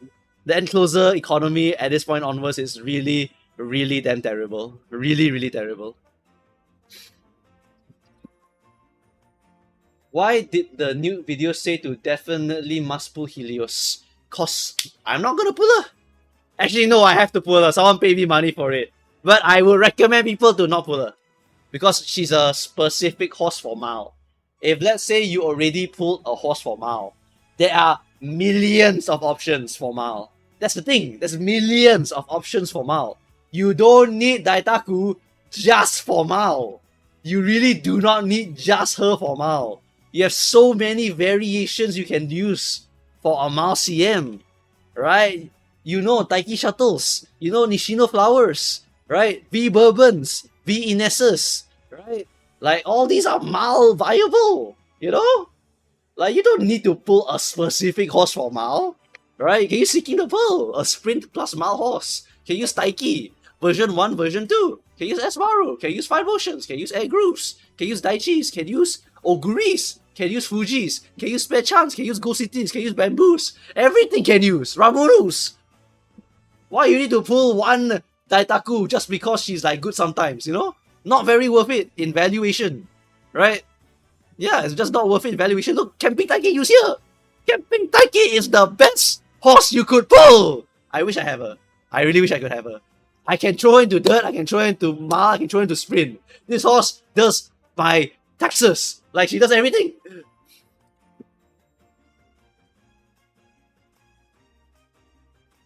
The end closer economy at this point onwards is really, really damn terrible. Really, really terrible. Why did the new video say to definitely must pull Helios? Cause I'm not gonna pull her. Actually, no, I have to pull her. Someone pay me money for it. But I would recommend people to not pull her, because she's a specific horse for Mao. If let's say you already pulled a horse for Mao, there are millions of options for Mao. That's the thing. There's millions of options for Mao. You don't need Daitaku just for Mao. You really do not need just her for Mao. You have so many variations you can use for a Mao CM, right? You know Taiki Shuttles, you know Nishino Flowers, right? V Bourbons, V Inesses, right? Like, all these are Mao viable, you know? Like, you don't need to pull a specific horse for Mao, right? You can use Seeking the Pearl, a sprint plus Mao horse. You can use Taiki, version 1, version 2. You can use Esmaru, can use Five Oceans, can use Air Grooves, can use Daichis, can use Oguris, can use Fujis, can use Spare Chance, can use Ghost Cities, can use Bamboos. Everything can use. Ramonus. Why you need to pull one Daitaku just because she's like good sometimes, you know? Not very worth it in valuation, right? Yeah, it's just not worth it in valuation. Look, Camping Taiki use here. Camping Taiki is the best horse you could pull. I wish I have her. I really wish I could have her. I can throw into dirt, I can throw into Ma, I can throw into sprint. This horse does my taxes. Like, she does everything.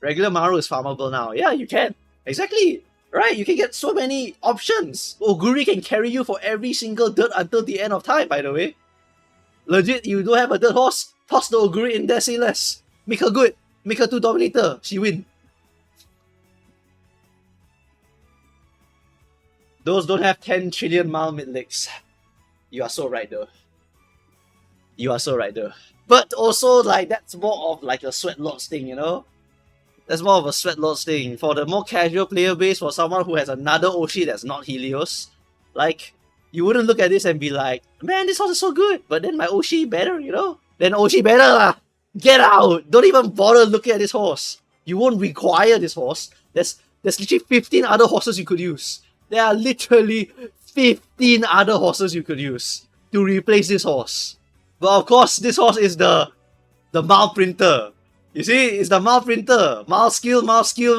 Regular Maru is farmable now. Yeah, you can. Exactly. Right, you can get so many options. Oguri can carry you for every single dirt until the end of time, by the way. Legit, you don't have a dirt horse, toss the Oguri in there, say less. Make her good. Make her 2 Dominator. She win. Those don't have 10 trillion mile mid-legs. You are so right though. You are so right though. But also, like, that's more of like a Sweat Lords thing, you know? That's more of a Sweat Lords thing. For the more casual player base, for someone who has another Oshi that's not Helios, like, you wouldn't look at this and be like, man, this horse is so good, but then my Oshi better, you know? Then Oshi better lah! Get out! Don't even bother looking at this horse. You won't require this horse. There's literally 15 other horses you could use. There are literally 15 other horses you could use to replace this horse. But of course, this horse is the Mal Printer. You see, it's the Mal Printer. Mal skill,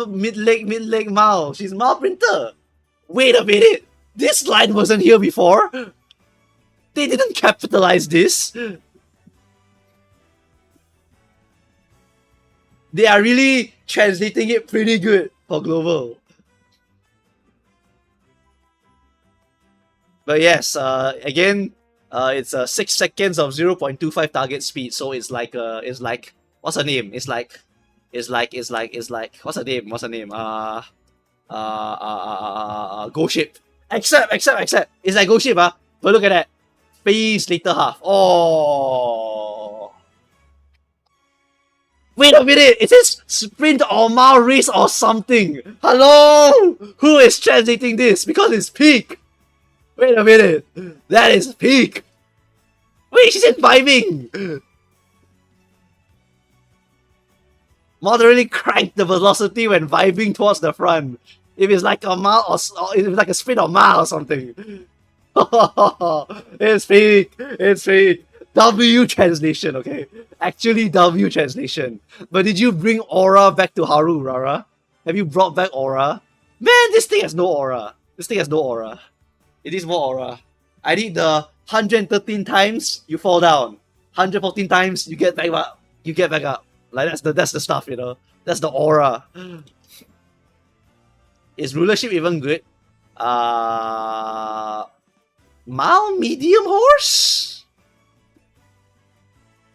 mid-leg, Mal. She's Mal Printer. Wait a minute. This line wasn't here before. They didn't capitalize this. They are really translating it pretty good for global. But yes, again, it's 6 seconds of 0.25 target speed, so it's like what's her name? It's like what's her name? Ghost Ship. Except it's like Ghost Ship, but look at that. Phase later half. Oh. Wait a minute, is this sprint or mile race or something? Hello? Who is translating this? Because it's peak. Wait a minute, that is peak. Wait, she said vibing. Moderately crank the velocity when vibing towards the front. If it's like a mile or if it's like a sprint or mile or something. It's peak. It's peak. W translation, okay? Actually W translation. But did you bring aura back to Haru, Rara? Have you brought back aura? Man, this thing has no aura. This thing has no aura. It is more aura. I need the 113 times you fall down, 114 times you get back up. You get back up. Like that's the stuff, you know. That's the aura. Is rulership even good? Mild medium horse?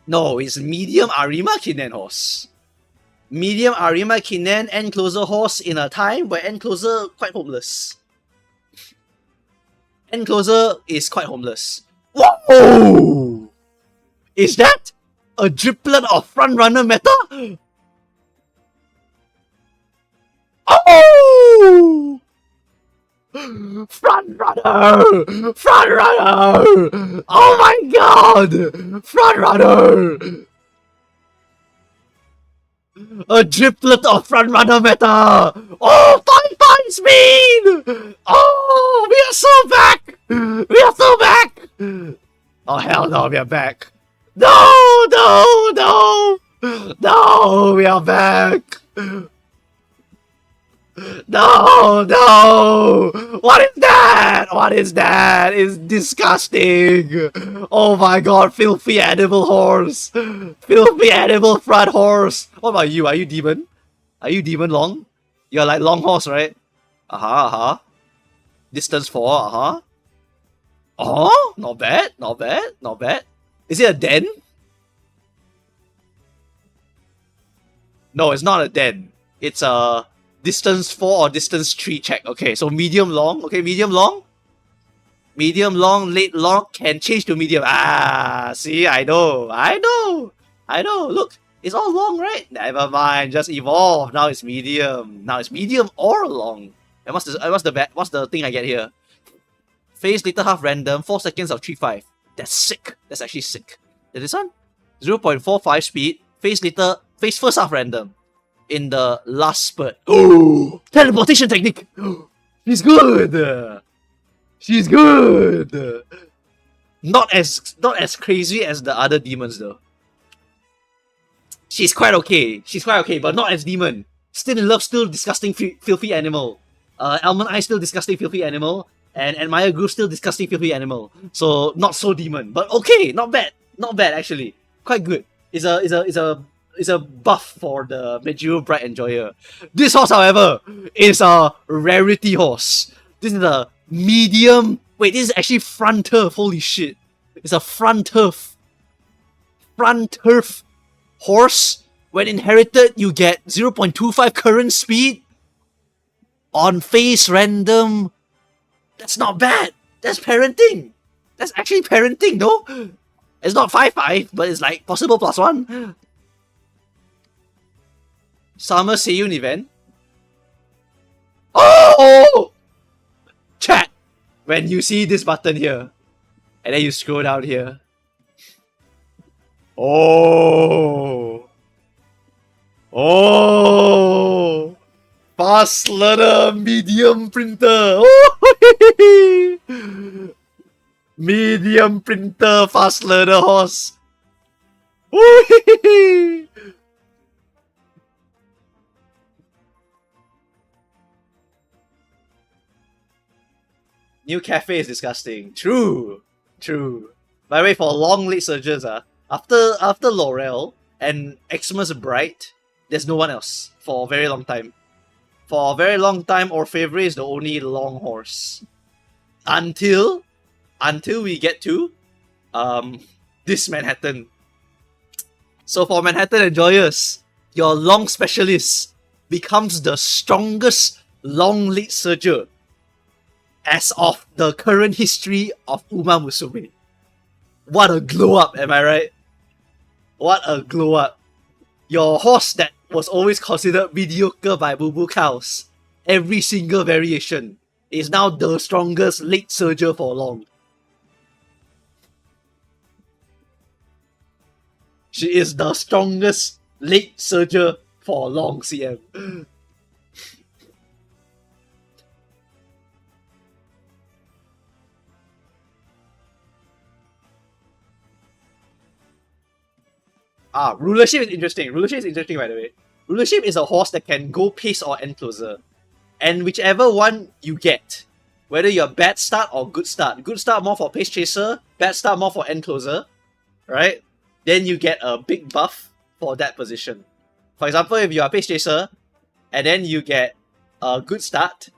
No, it's medium Arima Kinnen horse. Medium Arima Kinnen end closer horse in a time where end closer quite homeless. End closer is quite homeless. Whoa! Is that a driplet of front runner meta? Oh! Front runner! Front runner! Oh my god! Front runner! A driplet of front runner meta! Oh, 5 speed! Oh, we are so back! We are so back! Oh hell no, we are back! No, no, no! No, we are back! No, no! What is that? What is that? It's disgusting! Oh my god, filthy animal horse! Filthy animal front horse! What about you? Are you demon? Are you demon long? You're like long horse, right? Uh-huh. Distance 4, uh-huh. Oh, not bad, not bad, not bad. Is it a den? No, it's not a den. It's a distance 4 or distance 3 check. Okay, so medium long. Okay, medium long. Medium long, late long can change to medium. Ah, see, I know. Look, it's all long, right? Never mind, just evolve. Now it's medium. Now it's medium or long. And what's the thing I get here? Phase later half random, 4 seconds of 3-5. That's sick. That's actually sick. Is this one? 0.45 speed, phase first half random. In the last spurt. Oh! Teleportation technique! She's good! She's good! Not as crazy as the other demons though. She's quite okay. But not as demon. Still in love, still disgusting, filthy animal. Almond Eye still disgusting, filthy animal. And Admire Groove still disgusting, filthy animal. So not so demon, but okay, not bad actually, quite good. It's a buff for the Medieval Bright Enjoyer. This horse, however, is a rarity horse. This is a medium. Wait, this is actually front turf. Holy shit! It's a front turf horse. When inherited, you get 0.25 current speed on phase random. That's not bad. That's parenting. That's actually parenting, no? It's not 5-5, but it's like possible +1. Summer Seiyun event. Oh! Chat! When you see this button here, and then you scroll down here. Oh! Oh! Fast learner medium printer. Oh! Medium printer fast learner horse. Oh! New cafe is disgusting. True. By the way, for long late surges, after Laurel and Xmas Bright, there's no one else for a very long time. For a very long time, Orfevre is the only long horse. Until we get to this Manhattan. So for Manhattan enjoyers, your long specialist becomes the strongest long late surger as of the current history of Uma Musume. What a glow up, am I right? What a glow up. Your horse that was always considered mediocre by Boo Boo Cows, every single variation, is now the strongest late surger for long. She is the strongest late surger for long, CM. Rulership is interesting. Rulership is interesting, by the way. Rulership is a horse that can go pace or end closer. And whichever one you get, whether you're bad start or good start. Good start more for pace chaser, bad start more for end closer, right? Then you get a big buff for that position. For example, if you are pace chaser and then you get a good start,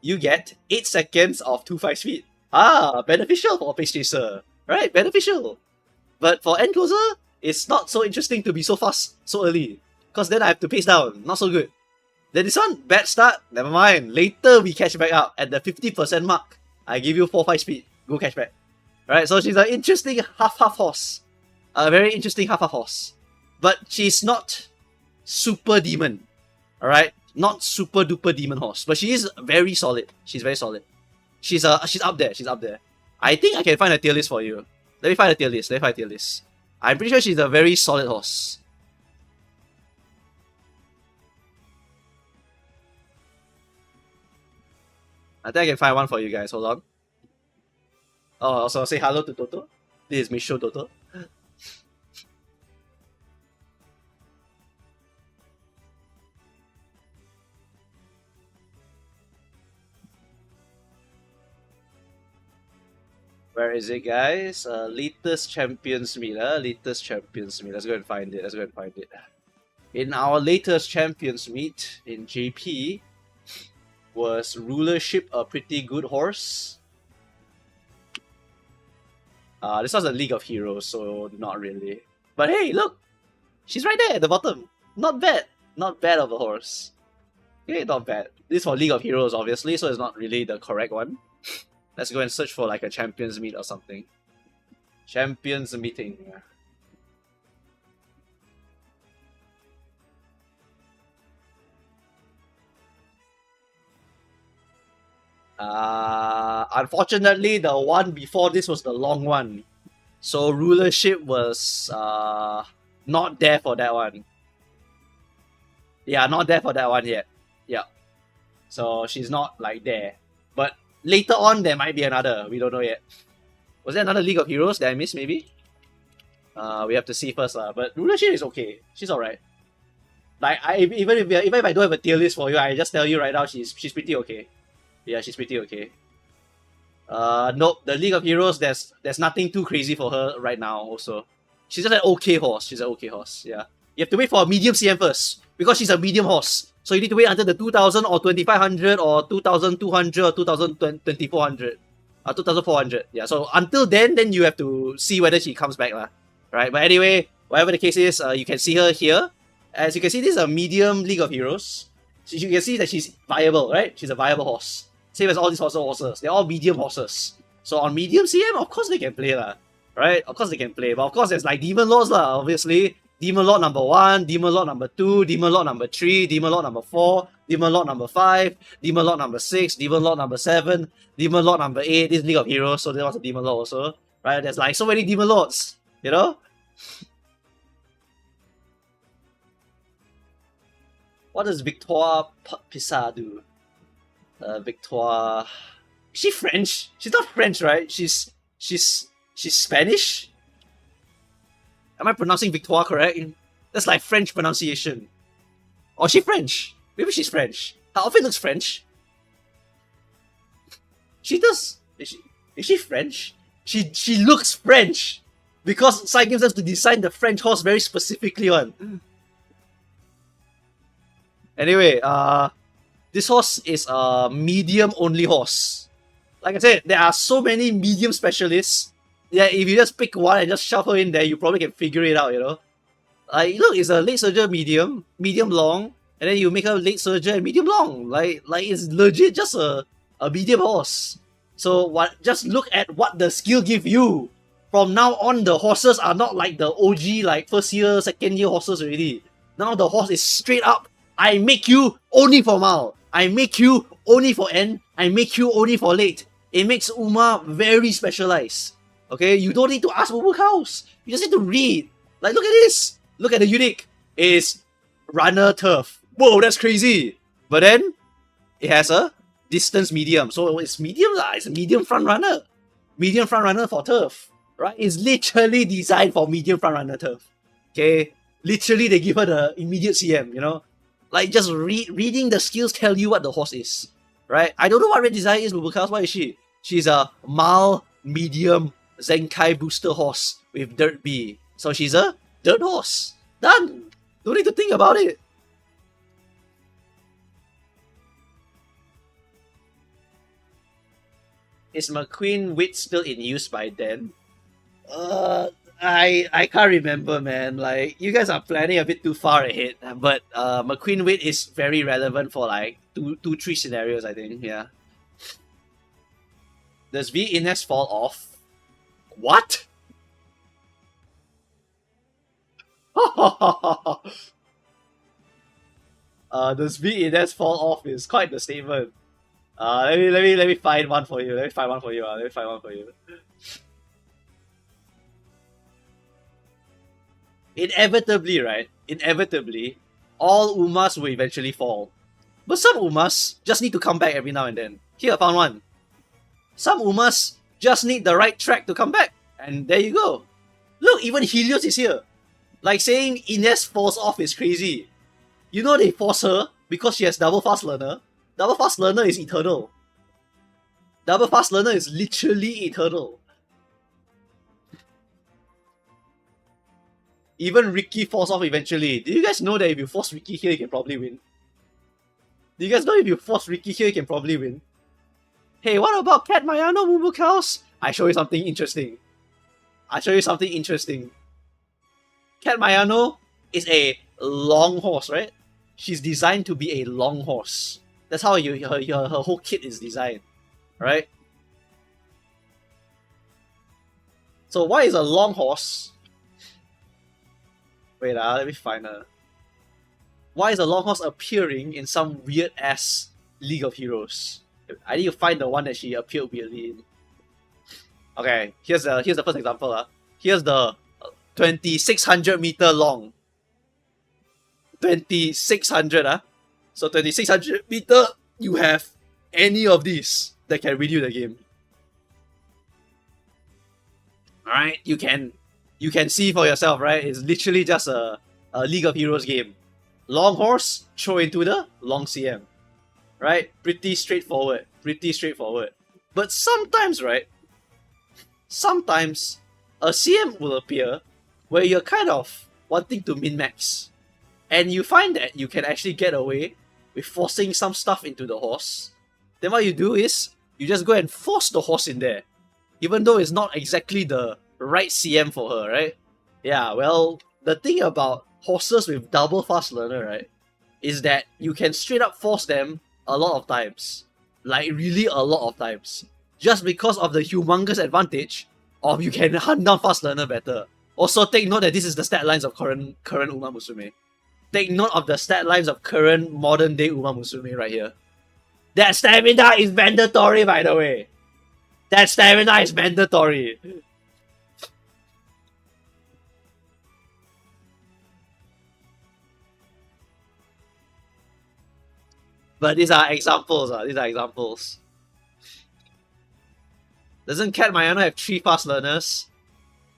you get 8 seconds of 2-5 speed. Ah, beneficial for a pace chaser, right? Beneficial. But for end closer, it's not so interesting to be so fast so early, because then I have to pace down. Not so good. Then this one, bad start, never mind. Later we catch back up at the 50% mark. I give you 4-5 speed. Go catch back. Right, so she's an interesting half-half horse. A very interesting half-half horse. But she's not super demon. Alright? Not super duper demon horse. But she is very solid. She's very solid. She's up there. She's up there. I think I can find a tier list for you. Let me find a tier list. I'm pretty sure she's a very solid horse. I think I can find one for you guys. Hold on. Oh, also say hello to Toto. This is Misho Toto. Where is it, guys? Latest Champions Meet. Latest Champions Meet. Let's go and find it. In our latest Champions Meet in JP, was Rulership a pretty good horse? This was a League of Heroes, so not really. But hey, look! She's right there at the bottom. Not bad. Not bad of a horse. Okay, not bad. This is for League of Heroes, obviously, so it's not really the correct one. Let's go and search for like a Champions Meet or something. Champions Meeting. Unfortunately, the one before this was the long one. So Rulership was not there for that one. Yeah, not there for that one yet. Yeah. So she's not like there. But later on, there might be another. We don't know yet. Was there another League of Heroes that I missed, maybe? We have to see first. But Rulership is okay. She's alright. Like, even if I don't have a tier list for you, I just tell you right now, she's pretty okay. Yeah, she's pretty okay. Nope, the League of Heroes, there's nothing too crazy for her right now also. She's just an okay horse. Yeah. You have to wait for a medium CM first, because she's a medium horse. So you need to wait until the 2000 or 2500 or 2200 or 2400. 2400. Yeah, so until then you have to see whether she comes back. Right, but anyway, whatever the case is, you can see her here. As you can see, this is a medium League of Heroes. So you can see that she's viable, right? She's a viable horse. Same as all these horses. They're all medium horses. So on medium CM, of course they can play, right? Of course they can play. But of course, there's like Demon Lords, obviously. Demon Lord number 1, Demon Lord number 2, Demon Lord number 3, Demon Lord number 4, Demon Lord number 5, Demon Lord number 6, Demon Lord number 7, Demon Lord number 8. This is League of Heroes, so there was a Demon Lord also. Right? There's like so many Demon Lords, you know? What does Victoire Pissard do? Victoire... Is she French? She's not French, right? She's Spanish? Am I pronouncing Victoire correct? That's like French pronunciation. Or is she French? Maybe she's French. Her outfit looks French. She does. Is she French? She looks French! Because Side Games has to design the French horse very specifically one. Anyway, this horse is a medium only horse. Like I said, there are so many medium specialists. Yeah, if you just pick one and just shove her in there, you probably can figure it out, you know. Like, look, it's a late surger medium long, and then you make her late surger and medium long. Like it's legit just a medium horse. So just look at what the skill give you. From now on, the horses are not like the OG, like first year, second year horses already. Now the horse is straight up. I make you only for Mal. I make you only for N. I make you only for late. It makes Uma very specialized. Okay, you don't need to ask for book house. You just need to read. Like, look at this. Look at the unique. It's runner turf. Whoa, that's crazy. But then it has a distance medium. So it's medium. It's a medium front runner. Medium front runner for turf. Right? It's literally designed for medium front runner turf. Okay? Literally, they give her the immediate CM, you know? Like, just reading the skills tell you what the horse is. right? I don't know what Red Desire is, Bubukals. What is she? She's a mild, medium Zenkai booster horse with Dirt B. So she's a Dirt horse. Done! Don't need to think about it. Is McQueen Wit still in use by then? I can't remember, man. Like, you guys are planning a bit too far ahead, but McQueen Wit is very relevant for like three scenarios, I think. Yeah. Does V Ines fall off? What? Does V Ines fall off is quite the statement. Let me find one for you. Let me find one for you. Let me find one for you. Inevitably, right? Inevitably, all Umas will eventually fall. But some Umas just need to come back every now and then. Here, I found one. Some Umas just need the right track to come back. And there you go. Look, even Helios is here. Like saying Ines falls off is crazy. You know they force her because she has double fast learner. Double fast learner is eternal. Double fast learner is literally eternal. Even Ricky falls off eventually. Do you guys know that if you force Ricky here, you can probably win? Do you guys know if you force Ricky here, you can probably win? Hey, what about Cat Mayano Bubukals? I show you something interesting. I show you something interesting. Cat Mayano is a long horse, right? She's designed to be a long horse. That's how her whole kit is designed, right? So why is a long horse? Wait, let me find her. Why is a long horse appearing in some weird ass League of Heroes? I need to find the one that she appeared weirdly in. Okay, here's the first example. Here's the 2600 meter long. 2600 So 2600 meter, you have any of these that can win you the game. Alright, you can see for yourself, right? It's literally just a League of Heroes game. Long horse, throw into the long CM. Right? Pretty straightforward. Pretty straightforward. But sometimes, right? Sometimes a CM will appear where you're kind of wanting to min-max. And you find that you can actually get away with forcing some stuff into the horse. Then what you do is, you just go and force the horse in there. Even though it's not exactly the right CM for her, right? Yeah, well, the thing about horses with double fast learner, right, is that you can straight up force them a lot of times. Like, really a lot of times. Just because of the humongous advantage of you can hunt down fast learner better. Also, take note that this is the stat lines of current Uma Musume. Take note of the stat lines of current modern day Uma Musume right here. That stamina is mandatory, by the way. That stamina is mandatory. But these are examples. These are examples. Doesn't Cat Mayano have 3 fast learners?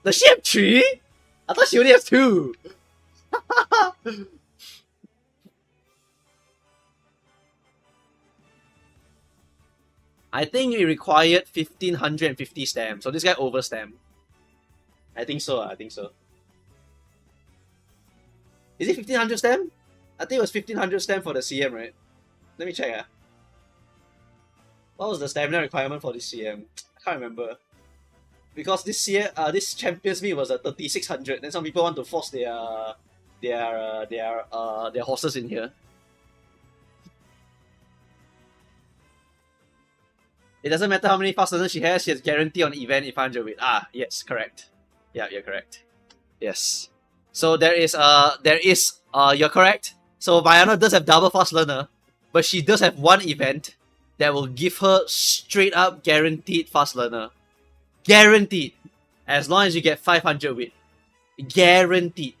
Does she have 3? I thought she only has 2. I think it required 1550 stamps. So this guy overstamped. I think so. I think so. Is it 1500 stamp? I think it was 1500 stamp for the CM, right? Let me check. What was the stamina requirement for this CM? I can't remember. Because this CM, this Champions Meet was a 3600. Then some people want to force their horses in here. It doesn't matter how many fast learners she has guarantee on event if 500 weight. Ah, yes, correct. Yeah, you're correct. Yes. So you're correct. So Mayano does have double fast learner, but she does have one event that will give her straight up guaranteed fast learner. Guaranteed. As long as you get 500 weight. Guaranteed.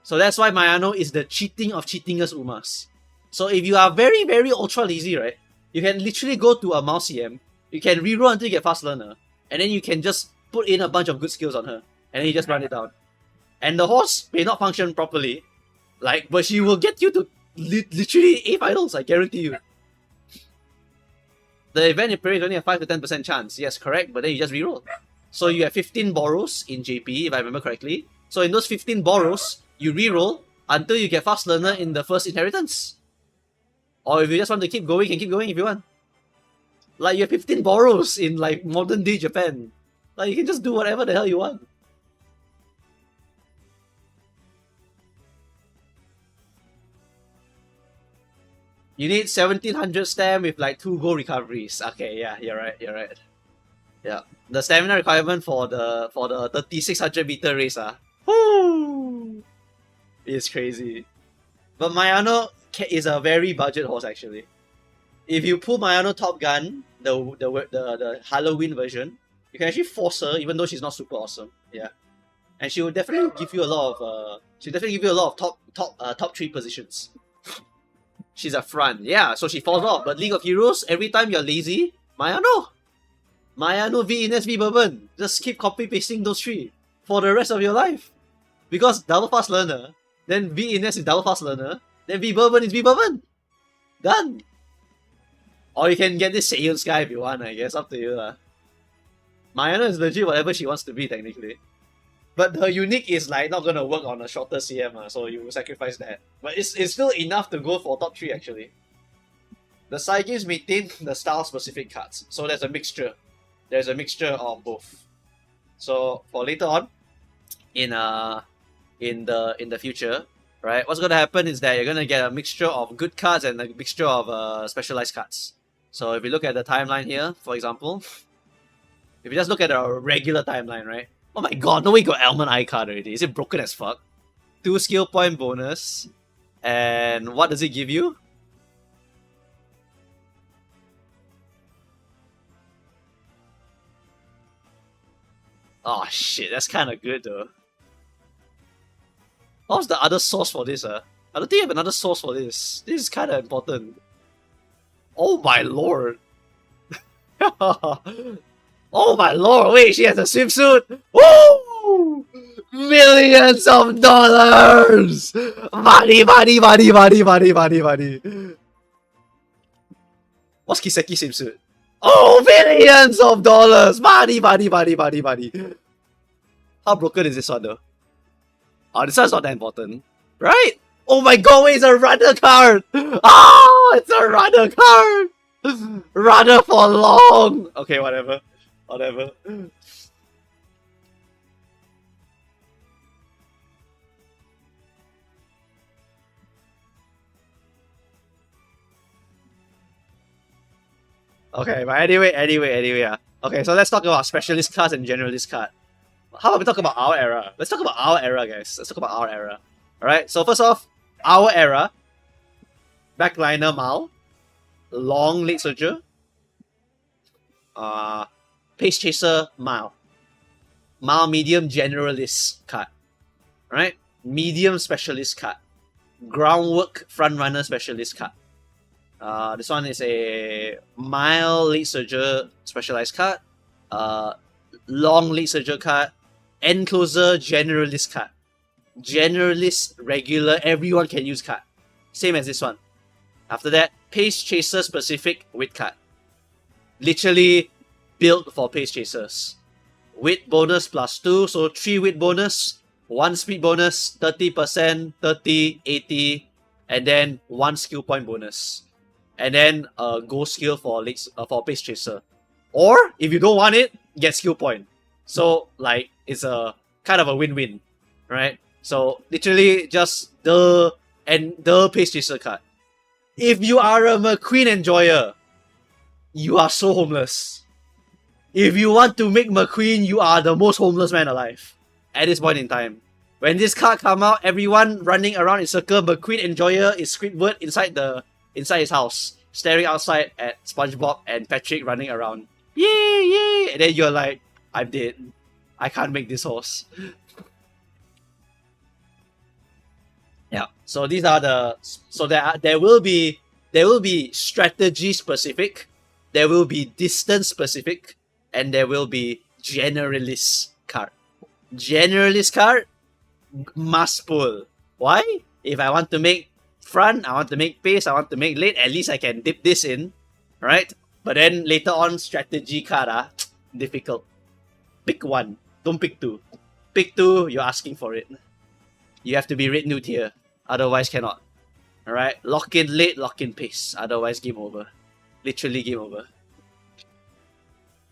So that's why Mayano is the cheating of cheatingest Umas. So if you are very, very ultra lazy, right? You can literally go to a mouse CM, you can reroll until you get fast learner, and then you can just put in a bunch of good skills on her, and then you just run it down. And the horse may not function properly, but she will get you to literally A finals, I guarantee you. The event in period is only a 5 to 10% chance. Yes, correct, but then you just reroll. So you have 15 borrows in JP, if I remember correctly. So in those 15 borrows, you reroll until you get fast learner in the first inheritance. Or if you just want to keep going, you can keep going if you want. Like, you have 15 borrows in, like, modern day Japan. Like, you can just do whatever the hell you want. You need 1700 stam with, like, 2 gold recoveries. Okay, yeah, you're right. Yeah. The stamina requirement for the 3600 meter race, whoo, is crazy. But Mayano is a very budget horse, actually. If you pull Mayano Top Gun, the Halloween version, you can actually force her, even though she's not super awesome. Yeah, and she will definitely give you a lot of top 3 positions. She's a front, yeah. So she falls off. But League of Heroes, every time you're lazy, Mayano, V Ines, V Bourbon, just keep copy pasting those 3 for the rest of your life, because double fast learner, then V Ines is double fast learner, then V Bourbon is V Bourbon. Done. Or you can get this Seiyon Sky if you want, I guess. Up to you. Mayano is legit whatever she wants to be, technically. But her unique is like not gonna work on a shorter CM, so you sacrifice that. But it's still enough to go for top 3, actually. The side games maintain the style-specific cards, so there's a mixture. There's a mixture of both. So for later on, in the future, right, what's gonna happen is that you're gonna get a mixture of good cards and a mixture of specialized cards. So if you look at the timeline here, for example, if you just look at a regular timeline, right? Oh my god, no way got Almond Eye card already. Is it broken as fuck? 2 skill point bonus. And what does it give you? Oh shit, that's kind of good though. What's the other source for this? I don't think I have another source for this. This is kind of important. Oh my lord. Oh my lord, wait, she has a swimsuit! Woo! Millions of dollars! Money! What's Kiseki swimsuit? Oh, millions of dollars! Money! How broken is this one though? Oh, this one's not that important. Right? Oh my god, wait, it's a runner card! Oh, it's a runner card! Runner for long! Okay, whatever. Okay, but anyway, okay, so let's talk about specialist cards and generalist card. How about we talk about our era? Let's talk about our era, guys. Let's talk about our era. Alright, so first off, our era. Backliner Mal. Long Late Surger. Pace Chaser Mal. Mal medium generalist card. Right? Medium specialist card. Groundwork frontrunner specialist card. This one is a mild late surger specialized card. Long late surger card. Encloser generalist card. Generalist regular everyone can use card. Same as this one. After that, Pace Chaser specific wit card. Literally built for Pace Chasers. Wit bonus +2, so 3 wit bonus, 1 speed bonus, 30%, 30, 80, and then 1 skill point bonus. And then a go skill for Pace Chaser. Or, if you don't want it, get skill point. So, like, it's a kind of a win-win, right? So, literally just the Pace Chaser card. If you are a McQueen enjoyer, you are so homeless. If you want to make McQueen, you are the most homeless man alive. At this point in time. When this card come out, everyone running around in circle, McQueen enjoyer is Squidward inside his house, staring outside at SpongeBob and Patrick running around. Yay! And then you're like, I'm dead. I can't make this horse. Yeah. So these are the there will be strategy specific, there will be distance specific, and there will be generalist card. Generalist card must pull. Why? If I want to make front, I want to make pace, I want to make late, at least I can dip this in, right? But then later on, strategy card, difficult. Pick one. Don't pick two. Pick two, you're asking for it. You have to be red new tier. Otherwise cannot. Alright? Lock in late, lock in pace. Otherwise game over. Literally game over.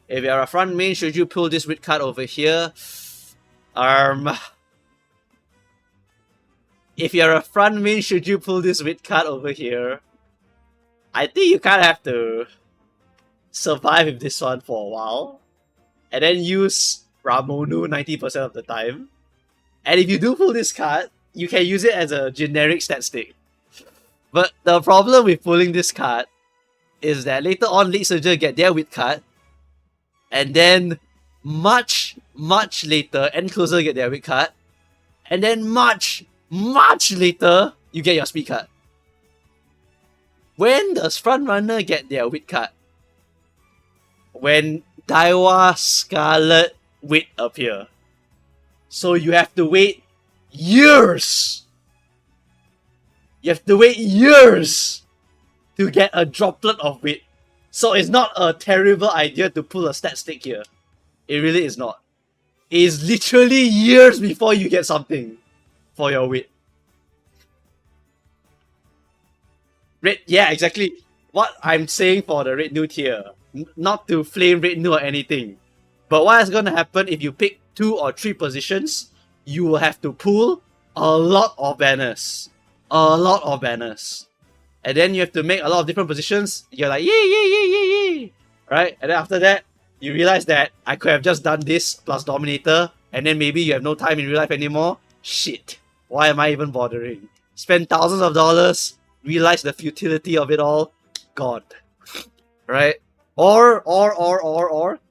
If you're a front main, should you pull this red card over here? If you're a front main, should you pull this red card over here? I think you kind of have to survive with this one for a while. And then use Ramonu 90% of the time. And if you do pull this card, you can use it as a generic stat stick. But the problem with pulling this card is that later on, Lead Surger get their wit card. And then much later, End Closer get their wit card. And then much later, you get your speed card. When does Frontrunner get their wit card? When Daiwa Scarlet Wit appear. So you have to wait years. You have to wait years to get a droplet of wit. So it's not a terrible idea to pull a stat stick here. It really is not. It is literally years before you get something for your wit. Red, yeah, exactly. What I'm saying for the red new tier. Not to flame red new or anything. But what is going to happen if you pick 2 or 3 positions, you will have to pull a lot of banners. A lot of banners. And then you have to make a lot of different positions. You're like, yay. Right? And then after that, you realize that I could have just done this plus Dominator. And then maybe you have no time in real life anymore. Shit. Why am I even bothering? Spend thousands of dollars. Realize the futility of it all. God. Right? Or,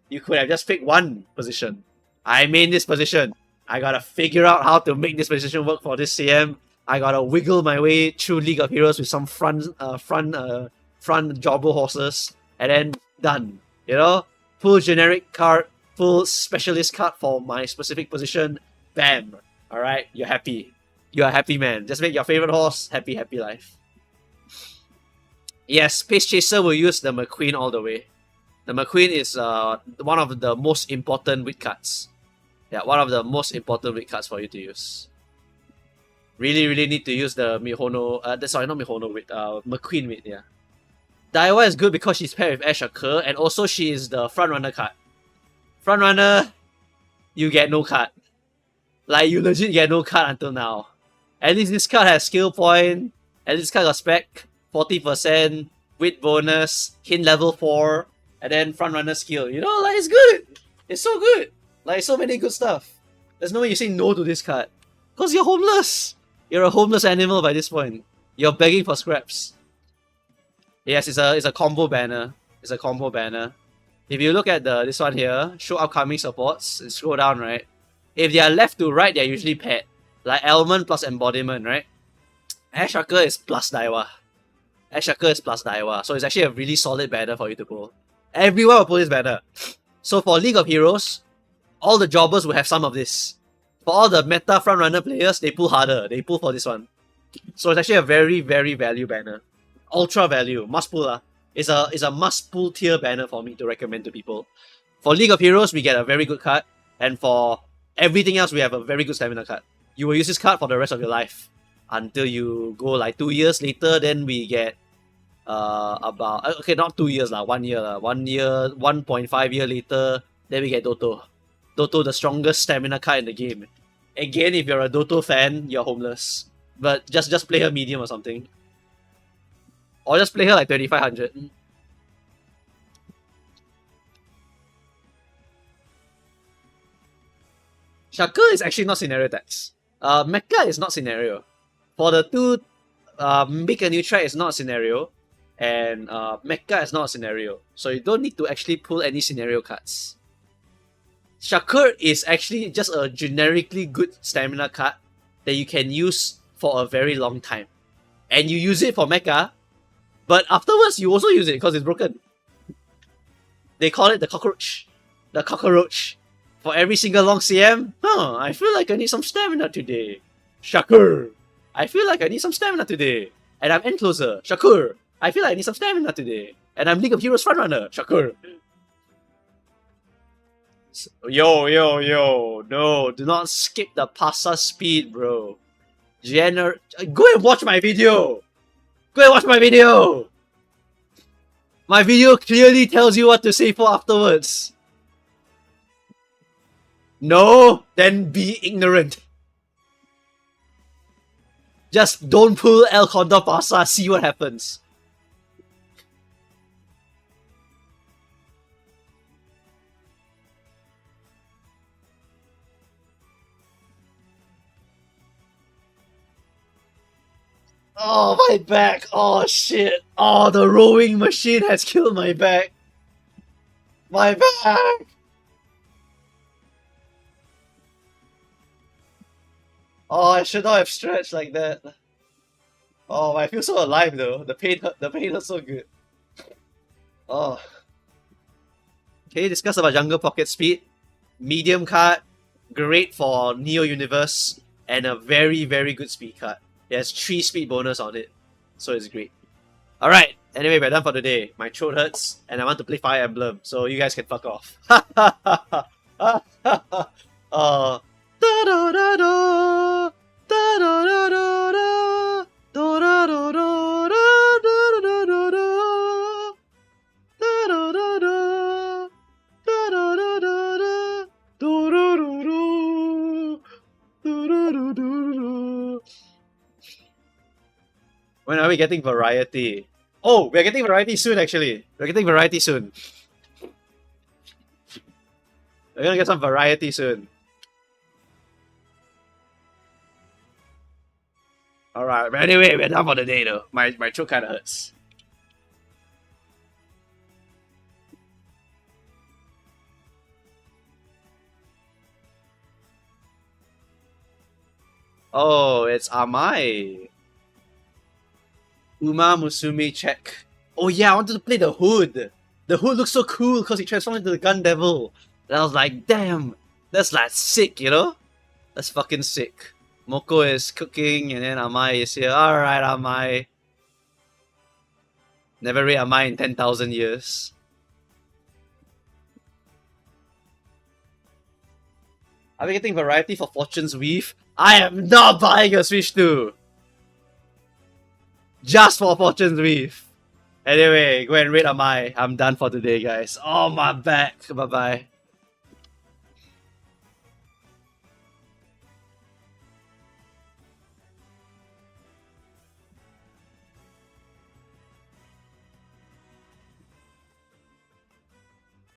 you could have just picked one position. I main this position. I gotta figure out how to make this position work for this CM. I gotta wiggle my way through League of Heroes with some front jobber horses, and then done. You know, full generic card, full specialist card for my specific position. Bam. All right, you're happy. You're a happy man. Just make your favorite horse happy life. Yes, Pace Chaser will use the McQueen all the way. The McQueen is one of the most important wit cards. Yeah, one of the most important wit cards for you to use. Really need to use the Mihono, sorry, not Mihono wit, McQueen wit, yeah. Daiwa is good because she's paired with Ashaka, and also she is the Frontrunner card. Frontrunner, you get no card. Like, you legit get no card until now. At least this card has skill point, at least this card got spec, 40%, wit bonus, hint level 4, and then Frontrunner skill. You know, like, it's good! It's so good! Like, so many good stuff. There's no way you say no to this card. Because you're homeless! You're a homeless animal by this point. You're begging for scraps. Yes, it's a combo banner. It's a combo banner. If you look at this one here, show upcoming supports, and scroll down, right? If they are left to right, they're usually paired. Like Element plus Embodiment, right? Ashaka is plus Daiwa. Ashaka is plus Daiwa. So it's actually a really solid banner for you to pull. Everyone will pull this banner. So for League of Heroes, all the jobbers will have some of this. For all the meta frontrunner players, they pull harder. They pull for this one. So it's actually a very value banner. Ultra value. Must pull. It's a must pull tier banner for me to recommend to people. For League of Heroes, we get a very good card. And for everything else, we have a very good stamina card. You will use this card for the rest of your life. Until you go like 2 years later, then we get about... Okay, not 2 years, 1 year. 1 year, 1.5 year later, then we get Doto. Doto, the strongest stamina card in the game. Again, if you're a Doto fan, you're homeless. But just play her medium or something. Or just play her like 2500. Shaka is actually not scenario tax. Mecha is not scenario. For the two, make a new track is not a scenario. And Mecha is not a scenario. So you don't need to actually pull any scenario cards. Shakur is actually just a generically good stamina card that you can use for a very long time. And you use it for mecha, but afterwards you also use it because it's broken. They call it the cockroach. The cockroach. For every single long CM, I feel like I need some stamina today. Shakur. I feel like I need some stamina today. And I'm end closer. Shakur. I feel like I need some stamina today. And I'm League of Heroes frontrunner, Shakur. Yo. No, do not skip the pasta speed, bro. Go and watch my video. Go and watch my video. My video clearly tells you what to say for afterwards. No, then be ignorant. Just don't pull El Condor Pasa, see what happens. Oh, my back. Oh, shit. Oh, the rowing machine has killed my back. My back. Oh, I should not have stretched like that. Oh, I feel so alive though. The pain hurts so good. Oh. Okay, discuss about Jungle Pocket Speed. Medium card, great for Neo Universe, and a very, very good speed card. It has 3 speed bonus on it, so it's great. Alright, anyway, we're done for today. My throat hurts, and I want to play Fire Emblem, so you guys can fuck off. When are we getting variety? Oh, we're getting variety soon, actually. We're getting variety soon. We're gonna get some variety soon. Alright, but anyway, we're done for the day though. My throat kinda hurts. Oh, it's Amai. Uma Musume check. Oh yeah, I wanted to play the Hood. The Hood looks so cool because he transformed into the Gun Devil. And I was like, damn, that's like sick, you know? That's fucking sick. Moko is cooking and then Amai is here. Alright, Amai. Never read Amai in 10,000 years. Are we getting variety for Fortune's Weave? I am not buying a Switch 2! Just for Fortune's Weave. Anyway, go and rate Amai. I'm done for today, guys. Oh, my back. Bye-bye.